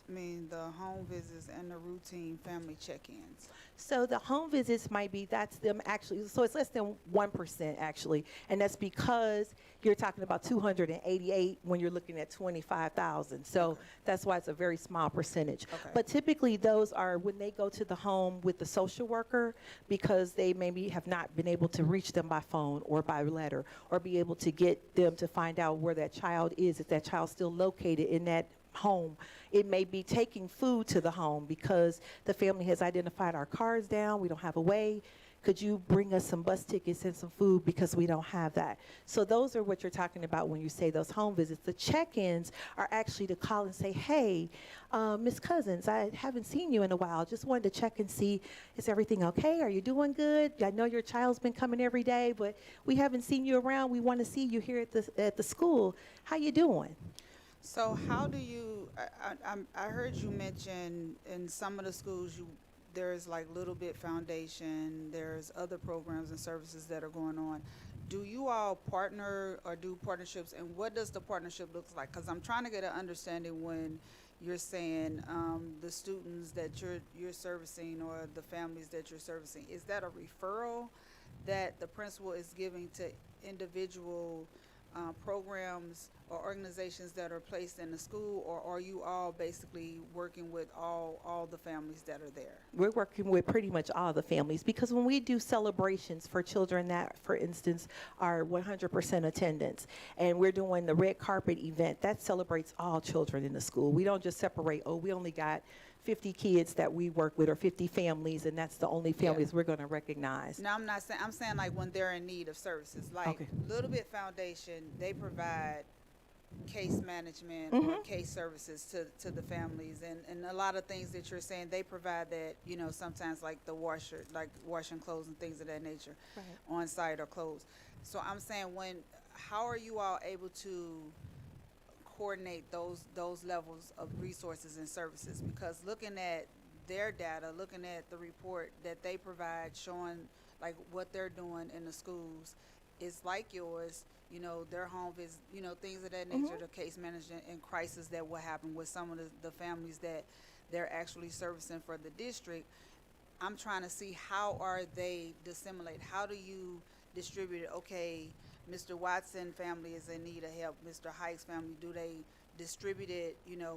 the home visits and the routine family check-ins? So the home visits might be, that's them actually, so it's less than 1% actually. And that's because you're talking about 288 when you're looking at 25,000. So that's why it's a very small percentage. Okay. But typically those are when they go to the home with the social worker because they maybe have not been able to reach them by phone or by letter or be able to get them to find out where that child is, if that child's still located in that home. It may be taking food to the home because the family has identified our cars down, we don't have a way. Could you bring us some bus tickets and some food because we don't have that? So those are what you're talking about when you say those home visits. The check-ins are actually to call and say, hey, Miss Cousins, I haven't seen you in a while. Just wanted to check and see, is everything okay? Are you doing good? I know your child's been coming every day, but we haven't seen you around. We want to see you here at the school. How you doing? So how do you, I heard you mention in some of the schools there's like Little Bit Foundation, there's other programs and services that are going on. Do you all partner or do partnerships, and what does the partnership look like? Because I'm trying to get an understanding when you're saying the students that you're servicing or the families that you're servicing. Is that a referral that the principal is giving to individual programs or organizations that are placed in the school, or are you all basically working with all the families that are there? We're working with pretty much all the families because when we do celebrations for children that, for instance, are 100% attendance, and we're doing the red carpet event, that celebrates all children in the school. We don't just separate, oh, we only got 50 kids that we work with or 50 families, and that's the only families we're going to recognize. No, I'm not saying, I'm saying like when they're in need of services. Like Little Bit Foundation, they provide case management or case services to the families, and a lot of things that you're saying, they provide that, sometimes like the washing clothes and things of that nature on site or clothes. So I'm saying how are you all able to coordinate those levels of resources and services? Because looking at their data, looking at the report that they provide showing like what they're doing in the schools is like yours, their home visits, things of that nature, the case management and crisis that will happen with some of the families that they're actually servicing for the district. I'm trying to see how are they disseminate, how do you distribute it? Okay, Mr. Watson family is in need of help. Mr. Hike's family, do they distribute it?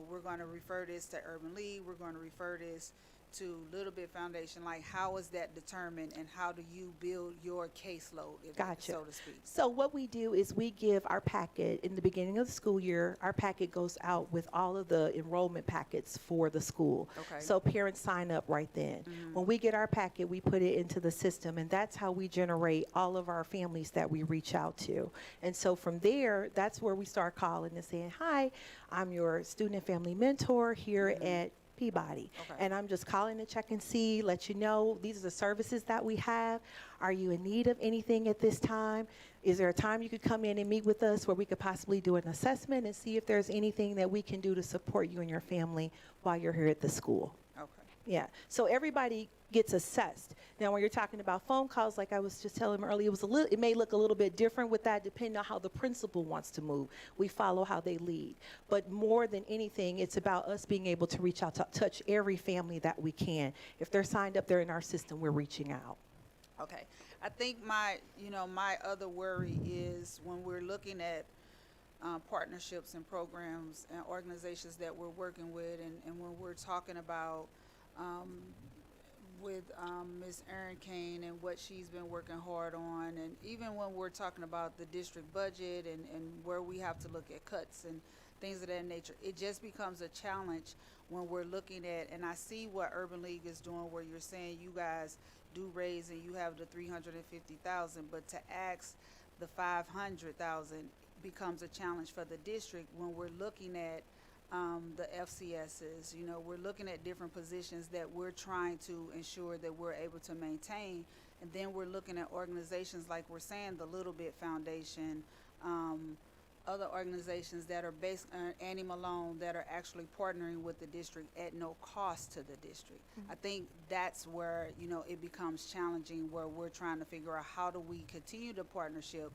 We're going to refer this to Urban League. We're going to refer this to Little Bit Foundation. Like, how is that determined, and how do you build your caseload, so to speak? So what we do is we give our packet in the beginning of the school year. Our packet goes out with all of the enrollment packets for the school. Okay. So parents sign up right then. When we get our packet, we put it into the system, and that's how we generate all of our families that we reach out to. And so from there, that's where we start calling and saying, hi, I'm your student and family mentor here at Peabody. And I'm just calling to check and see, let you know, these are the services that we have. Are you in need of anything at this time? Is there a time you could come in and meet with us where we could possibly do an assessment and see if there's anything that we can do to support you and your family while you're here at the school? Okay. Yeah, so everybody gets assessed. Now, when you're talking about phone calls, like I was just telling them earlier, it may look a little bit different with that depending on how the principal wants to move. We follow how they lead. But more than anything, it's about us being able to reach out to touch every family that we can. If they're signed up, they're in our system, we're reaching out. Okay. I think my other worry is when we're looking at partnerships and programs and organizations that we're working with, and when we're talking about with Ms. Erin Kane and what she's been working hard on, and even when we're talking about the district budget and where we have to look at cuts and things of that nature, it just becomes a challenge when we're looking at, and I see what Urban League is doing where you're saying you guys do raise and you have the 350,000, but to ask the 500,000 becomes a challenge for the district when we're looking at the FCSs. You know, we're looking at different positions that we're trying to ensure that we're able to maintain. And then we're looking at organizations like we're saying, the Little Bit Foundation, other organizations that are based on Annie Malone that are actually partnering with the district at no cost to the district. I think that's where, you know, it becomes challenging, where we're trying to figure out how do we continue the partnership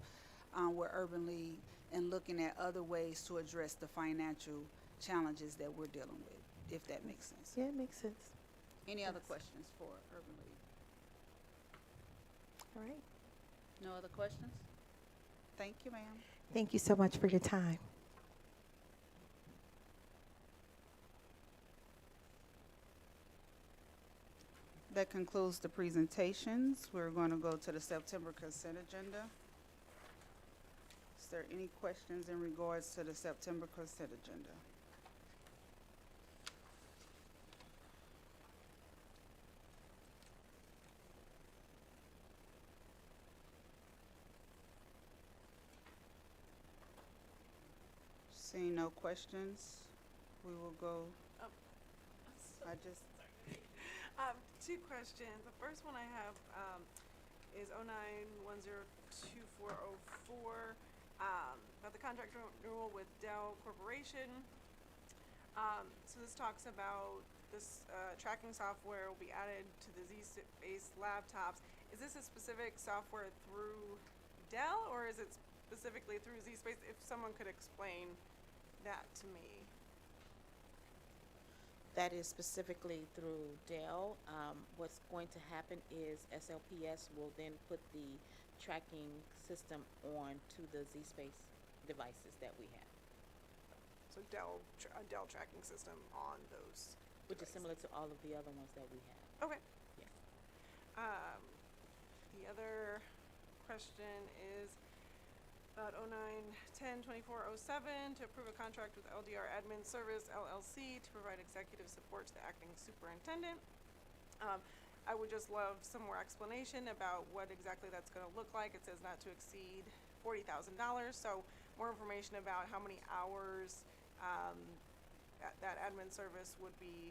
with Urban League and looking at other ways to address the financial challenges that we're dealing with, if that makes sense. Yeah, it makes sense. Any other questions for Urban League? All right. No other questions? Thank you, ma'am. Thank you so much for your time. That concludes the presentations. We're going to go to the September consent agenda. Is there any questions in regards to the September consent agenda? Seeing no questions, we will go. I just. Two questions. The first one I have is 09102404 about the contract renewal with Dell Corporation. So this talks about this tracking software will be added to the Z-Space laptops. Is this a specific software through Dell, or is it specifically through Z-Space? If someone could explain that to me. That is specifically through Dell. What's going to happen is SLPS will then put the tracking system on to the Z-Space devices that we have. So Dell tracking system on those Which is similar to all of the other ones that we have. Okay. Yes. The other question is about 09102407 to approve a contract with LDR Admin Service LLC to provide executive support to the acting superintendent. I would just love some more explanation about what exactly that's going to look like. It says not to exceed $40,000. So more information about how many hours that admin service would be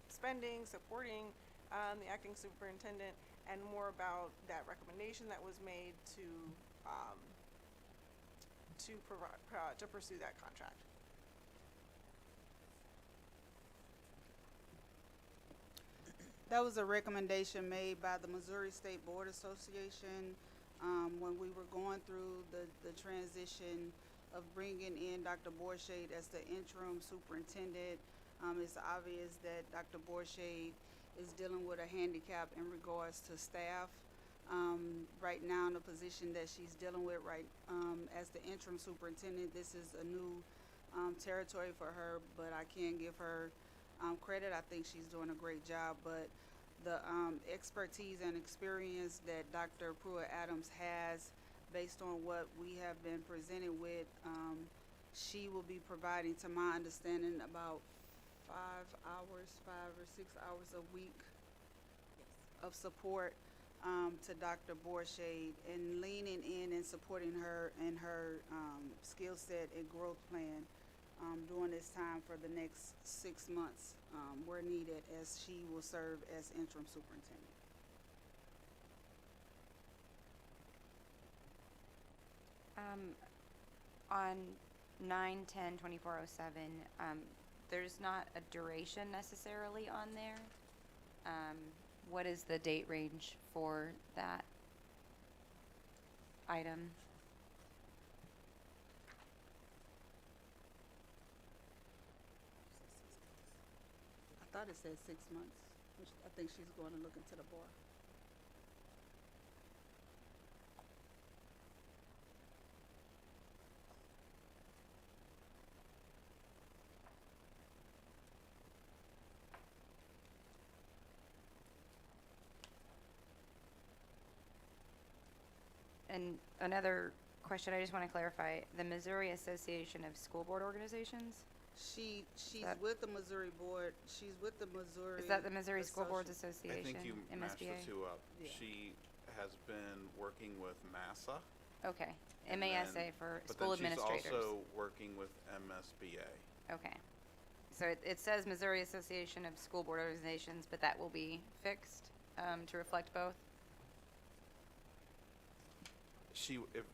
spending, supporting the acting superintendent, and more about that recommendation that was made to pursue that contract. That was a recommendation made by the Missouri State Board Association when we were going through the transition of bringing in Dr. Borshade as the interim superintendent. It's obvious that Dr. Borshade is dealing with a handicap in regards to staff. Right now in the position that she's dealing with as the interim superintendent, this is a new territory for her, but I can give her credit. I think she's doing a great job, but the expertise and experience that Dr. Pruitt-Adams has based on what we have been presented with, she will be providing, to my understanding, about 5 or 6 hours a week of support to Dr. Borshade, and leaning in and supporting her and her skill set and growth plan during this time for the next 6 months where needed, as she will serve as interim superintendent. On 9/10/2407, there's not a duration necessarily on there. What is the date range for that item? I thought it said 6 months, which I think she's going to look into the bar. And another question I just want to clarify, the Missouri Association of School Board Organizations? She's that- with the Missouri Board, she's with the Missouri. Is that the Missouri School Boards I Association, think you matched MSBA? the two up. Yeah. She has been working with MASSA. Okay, and MASA then- for but school then administrators. She's also working with MSBA. Okay. So it says Missouri Association of School Board Organizations, but that will be fixed to reflect both?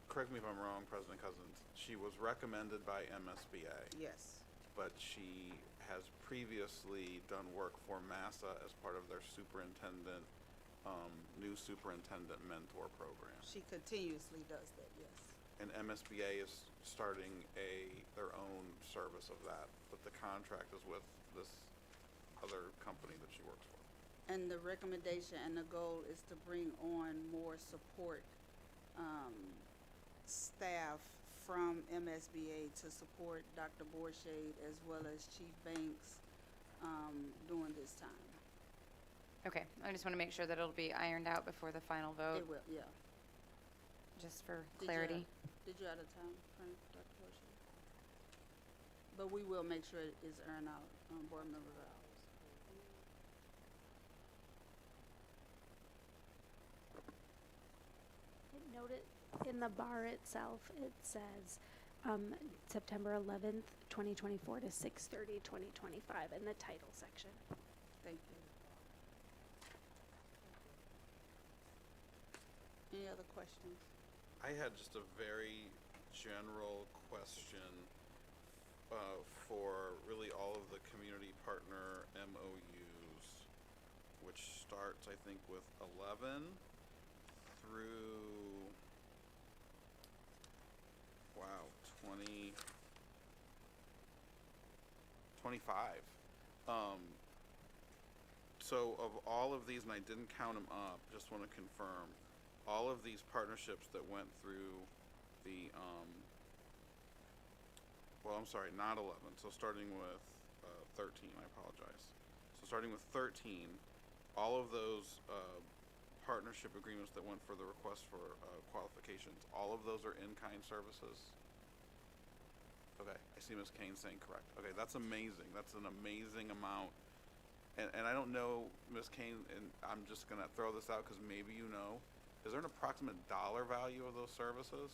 Correct me if I'm wrong, President Cousins, she was recommended by MSBA, Yes, but she has previously done work for MASSA as part of their new superintendent mentor program. she continuously does that, yes. And MSBA is starting their own service of that, but the contract is with this other company that she works for. And the recommendation and the goal is to bring on more support, staff from MSBA to support Dr. Borshade as well as Chief Banks, during this time. Okay, I just want to make sure that it'll be ironed out before the final vote, It will, yeah. just for Did you clarity. Did you out of time, Frank, Dr. Borshade? But we will make sure it is earned out, board member hours. It noted in the bar itself, it says September 11th, 2024 to 6/30, 2025 in the title section. Thank you. Any other questions? I had just a very general question for really all of the community partner MOUs, which starts, I think, with 11 through, wow, 25. So of all of these, and I didn't count them up, just want to confirm, all of these partnerships that went through the, well, I'm sorry, not 11, so starting with 13, I apologize. So starting with 13, all of those partnership agreements that went for the request for qualifications, all of those are in-kind services? Okay, I see Ms. Kane saying correct. Okay, that's amazing. That's an amazing amount. And I don't know, Ms. Kane, and I'm just gonna throw this out because maybe you know, is there an approximate dollar value of those services?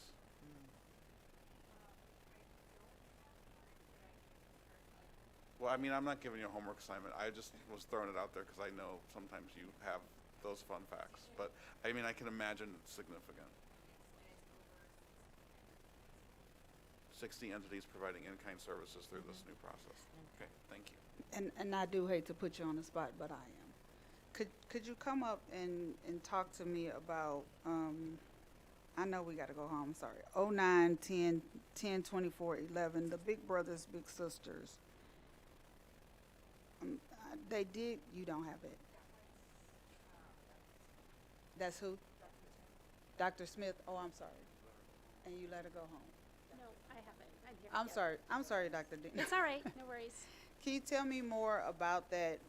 Well, I mean, I'm not giving you a homework assignment. I just was throwing it out there because I know sometimes you have those fun facts. But, I mean, I can imagine it's significant. 60 entities providing in-kind services through this new process. Okay, thank you. And I do hate to put you on the spot, but I am. Could you come up and talk to me about, I know we gotta go home, sorry. 09, 10, 10, 24, 11, the Big Brothers, Big Sisters. They did, you don't have it. That's who? Dr. Smith, oh, I'm sorry. And you let her go home. No, I haven't. I'm here. I'm sorry, Dr. Dean. It's all right, no worries. Can you tell me more about that,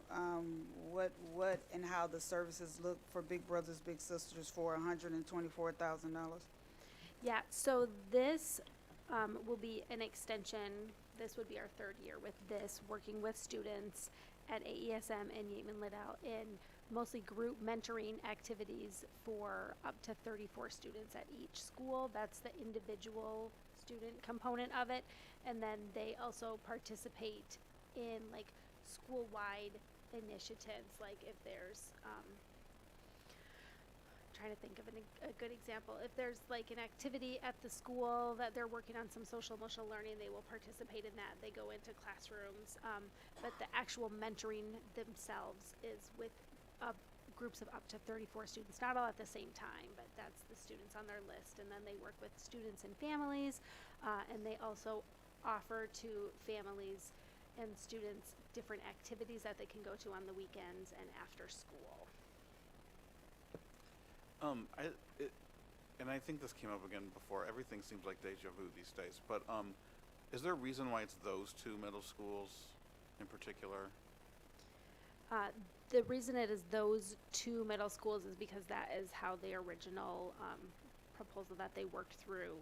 what and how the services look for Big Brothers Big Sisters for $124,000? Yeah, so this will be an extension. This would be our third year with this, working with students at AESM and Yeatman Liddell in mostly group mentoring activities for up to 34 students at each school. That's the individual student component of it. And then they also participate in like school-wide initiatives, like if there's trying to think of a good example. If there's like an activity at the school that they're working on some social emotional learning, they will participate in that. They go into classrooms, but the actual mentoring themselves is with groups of up to 34 students, not all at the same time, but that's the students on their list. And then they work with students and families, and they also offer to families and students different activities that they can go to on the weekends and after school. And I think this came up again before. Everything seems like deja vu these days. But is there a reason why it's those two middle schools in particular? The reason it is those two middle schools is because that is how the original proposal that they worked through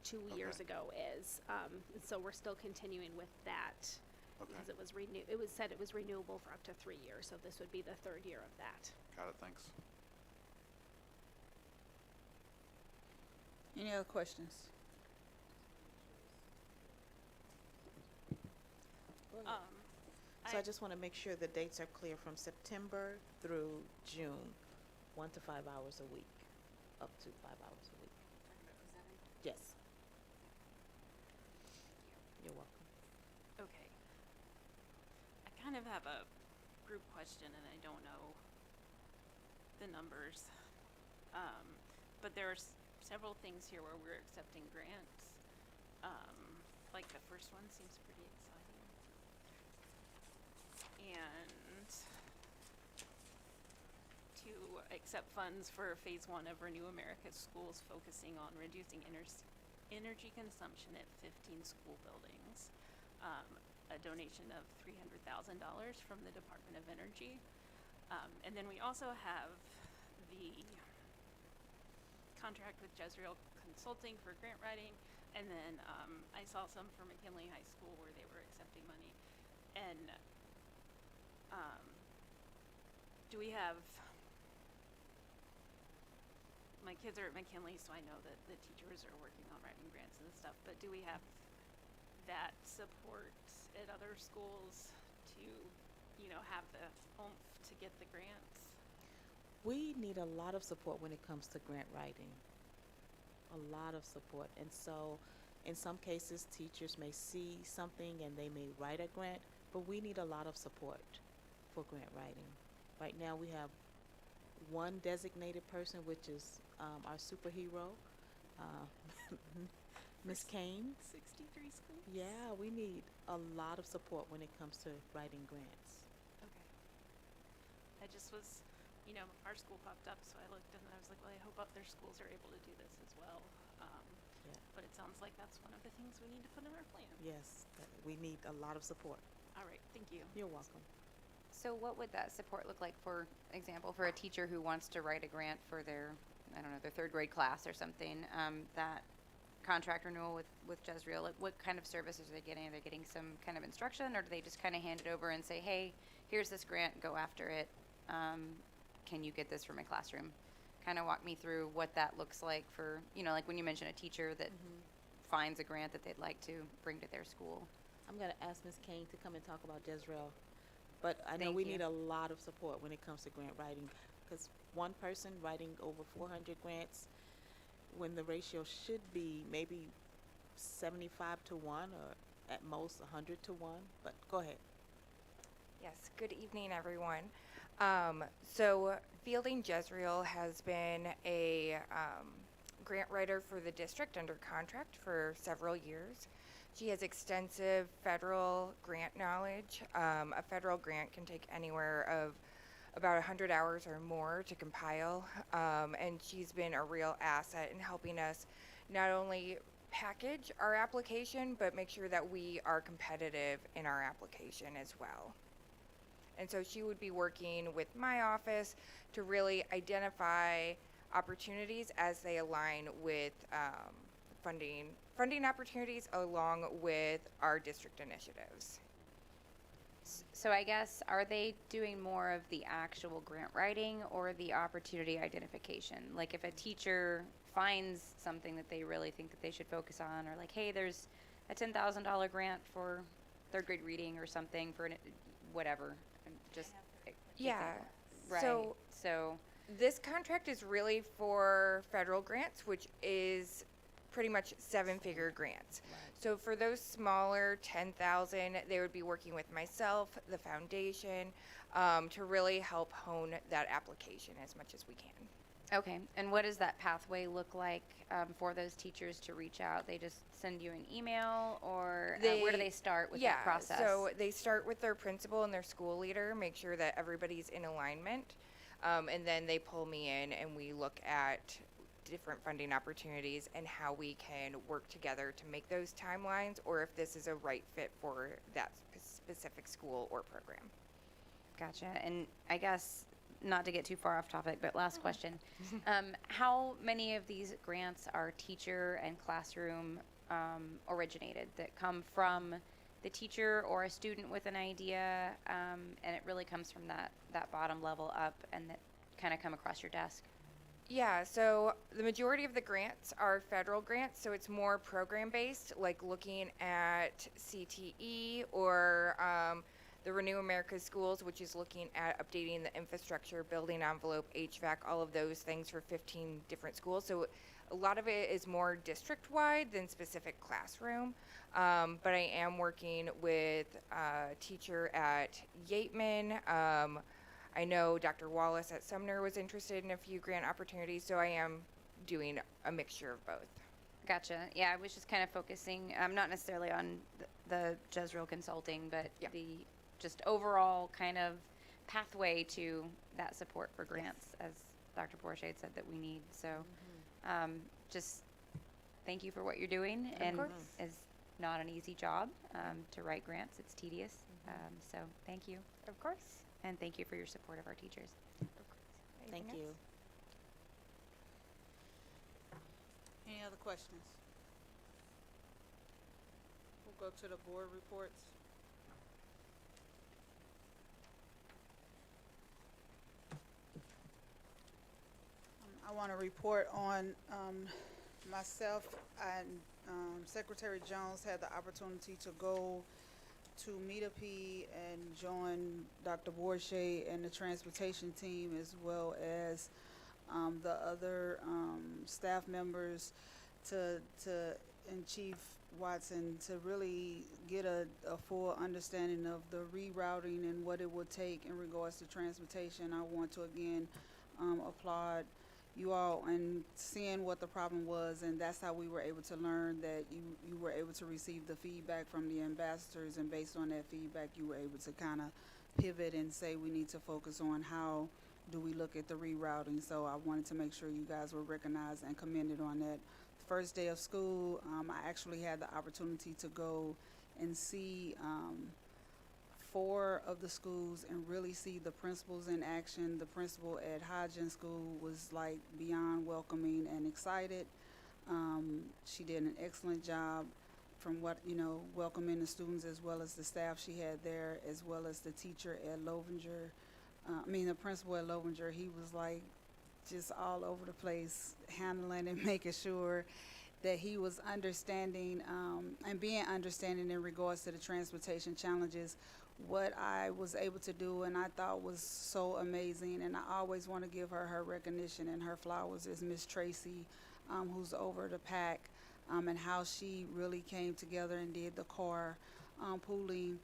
2 years ago is. And so we're still continuing with that because it was said it was renewable for up to 3 years. So this would be the 3rd year of that. Got it, thanks. Any other questions? So I just want to make sure the dates are clear from September through June, 1 to 5 hours a week, up to 5 hours a week. Yes. You're welcome. Okay. I kind of have a group question and I don't know the numbers. But there's several things here where we're accepting grants. Like the first one seems pretty exciting. And to accept funds for phase 1 of Renew America's schools focusing on reducing energy consumption at 15 school buildings. A donation of $300,000 from the Department of Energy. And then we also have the contract with Jezreel Consulting for grant writing. And then I saw some for McKinley High School where they were accepting money. And do we have, my kids are at McKinley, so I know that the teachers are working on writing grants and stuff, but do we have that support at other schools to, you know, have the oomph to get the grants? We need a lot of support when it comes to grant writing. A lot of support. And so in some cases, teachers may see something and they may write a grant, but we need a lot of support for grant writing. Right now we have one designated person, which is our superhero, Ms. Kane. 63 schools? Yeah, we need a lot of support when it comes to writing grants. Okay. I just was, you know, our school popped up, so I looked and I was like, well, I hope other schools are able to do this as well. Yeah. But it sounds like that's one of the things we need to put in our plan. Yes, we need a lot of support. All right, thank you. You're welcome. So what would that support look like, for example, for a teacher who wants to write a grant for their, I don't know, their 3rd grade class or something, that contract renewal with Jezreel, like what kind of services are they getting? Are they getting some kind of instruction, or do they just kind of hand it over and say, hey, here's this grant, go after it. Can you get this for my classroom? Kind of walk me through what that looks like for, you know, like when you mention a teacher that finds a grant that they'd like to bring to their school. I'm going to ask Ms. Kane to come and talk about Jezreel. But I know Thank we you. need a lot of support when it comes to grant writing, because one person writing over 400 grants, when the ratio should be maybe 75 to 1 or at most 100 to 1. But go ahead. Yes, good evening, everyone. So Fielding Jezreel has been a grant writer for the district under contract for several years. She has extensive federal grant knowledge. A federal grant can take anywhere of about 100 hours or more to compile, and she's been a real asset in helping us not only package our application, but make sure that we are competitive in our application as well. And so she would be working with my office to really identify opportunities as they align with funding opportunities along with our district initiatives. So I guess, are they doing more of the actual grant writing or the opportunity identification? Like if a teacher finds something that they really think that they should focus on, or like, hey, there's a $10,000 grant for 3rd grade reading or something for whatever, and just Yeah. right. So this contract is really for federal grants, which is pretty much 7-figure grants. So for those smaller 10,000, they would be working with myself, the foundation, to really help hone that application as much as we can. okay, and what does that pathway look like for those teachers to reach out? They just send you an email, or where do they start with that process? So they start with their principal and their school leader, make sure that everybody's in alignment, and then they pull me in and we look at different funding opportunities and how we can work together to make those timelines, or if this is a right fit for that specific school or program. Gotcha. And I guess not to get too far off topic, but last question. How many of these grants are teacher and classroom originated that come from the teacher or a student with an idea, and it really comes from that bottom level up and that kind of come across your desk? Yeah, so the majority of the grants are federal grants, so it's more program-based, like looking at CTE or the Renew America Schools, which is looking at updating the infrastructure, building envelope, HVAC, all of those things for 15 different schools. So a lot of it is more district-wide than specific classroom. But I am working with a teacher at Yateman. I know Dr. Wallace at Sumner was interested in a few grant opportunities, so I am doing a mixture of both. Gotcha. Yeah, I was just kind of focusing, not necessarily on the Jezreel Consulting, but the just overall kind of pathway to that support for grants, as Dr. Bourget said that we need. So just thank you for what you're doing. And it's not an easy job to write grants. It's tedious. So thank you. Of course. And thank you for your support of our teachers. Thank you. Any other questions? We'll go to the board reports. I want to report on myself and Secretary Jones had the opportunity to go to Meetapee and join Dr. Bourget and the transportation team, as well as the other staff members and Chief Watson, to really get a full understanding of the rerouting and what it would take in regards to transportation. I want to again applaud you all and seeing what the problem was, and that's how we were able to learn that you were able to receive the feedback from the ambassadors, and based on that feedback you were able to kind of pivot and say we need to focus on how do we look at the rerouting. So I wanted to make sure you guys were recognized and commended on that. First day of school, I actually had the opportunity to go and see 4 of the schools and really see the principals in action. The principal at Hodgin School was like beyond welcoming and excited. She did an excellent job from what, welcoming the students as well as the staff she had there, as well as the teacher at Lovinger. The principal at Lovinger, he was like just all over the place, handling and making sure that he was understanding and being understanding in regards to the transportation challenges. What I was able to do and I thought was so amazing, and I always want to give her recognition and her flowers, is Miss Tracy, who's over the PAC, and how she really came together and did the car pooling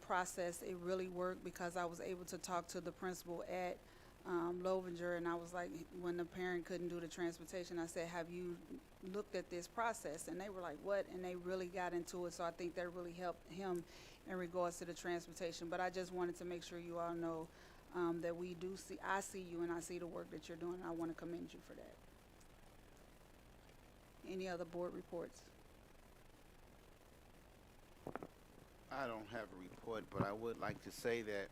process. It really worked because I was able to talk to the principal at Lovinger, and I was like, when the parent couldn't do the transportation, I said, have you looked at this process? And they were like, what? And they really got into it, so I think that really helped him in regards to the transportation. But I just wanted to make sure you all know that I see you and I see the work that you're doing, and I want to commend you for that. Any other board reports? I don't have a report, but I would like to say that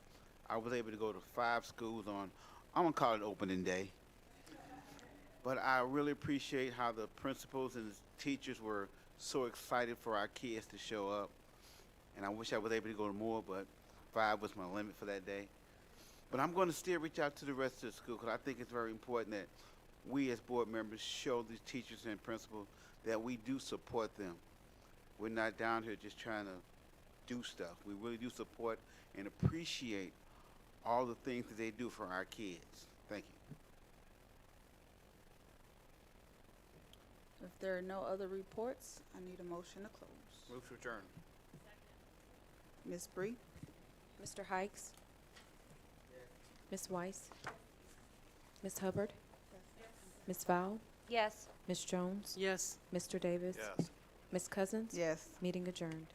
I was able to go to 5 schools on, I'm going to call it opening day. But I really appreciate how the principals and the teachers were so excited for our kids to show up. And I wish I was able to go to more, but 5 was my limit for that day. But I'm going to still reach out to the rest of the school, because I think it's very important that we as board members show these teachers and principals that we do support them. We're not down here just trying to do stuff. We really do support and appreciate all the things that they do for our kids. Thank you. If there are no other reports, I need a motion to close. Move to adjourn. Ms. Bree? Mr. Hikes? Ms. Weiss? Ms. Hubbard? Ms. Val? Yes. Ms. Jones? Yes. Mr. Davis? Yes. Ms. Cousins? Yes. Meeting adjourned.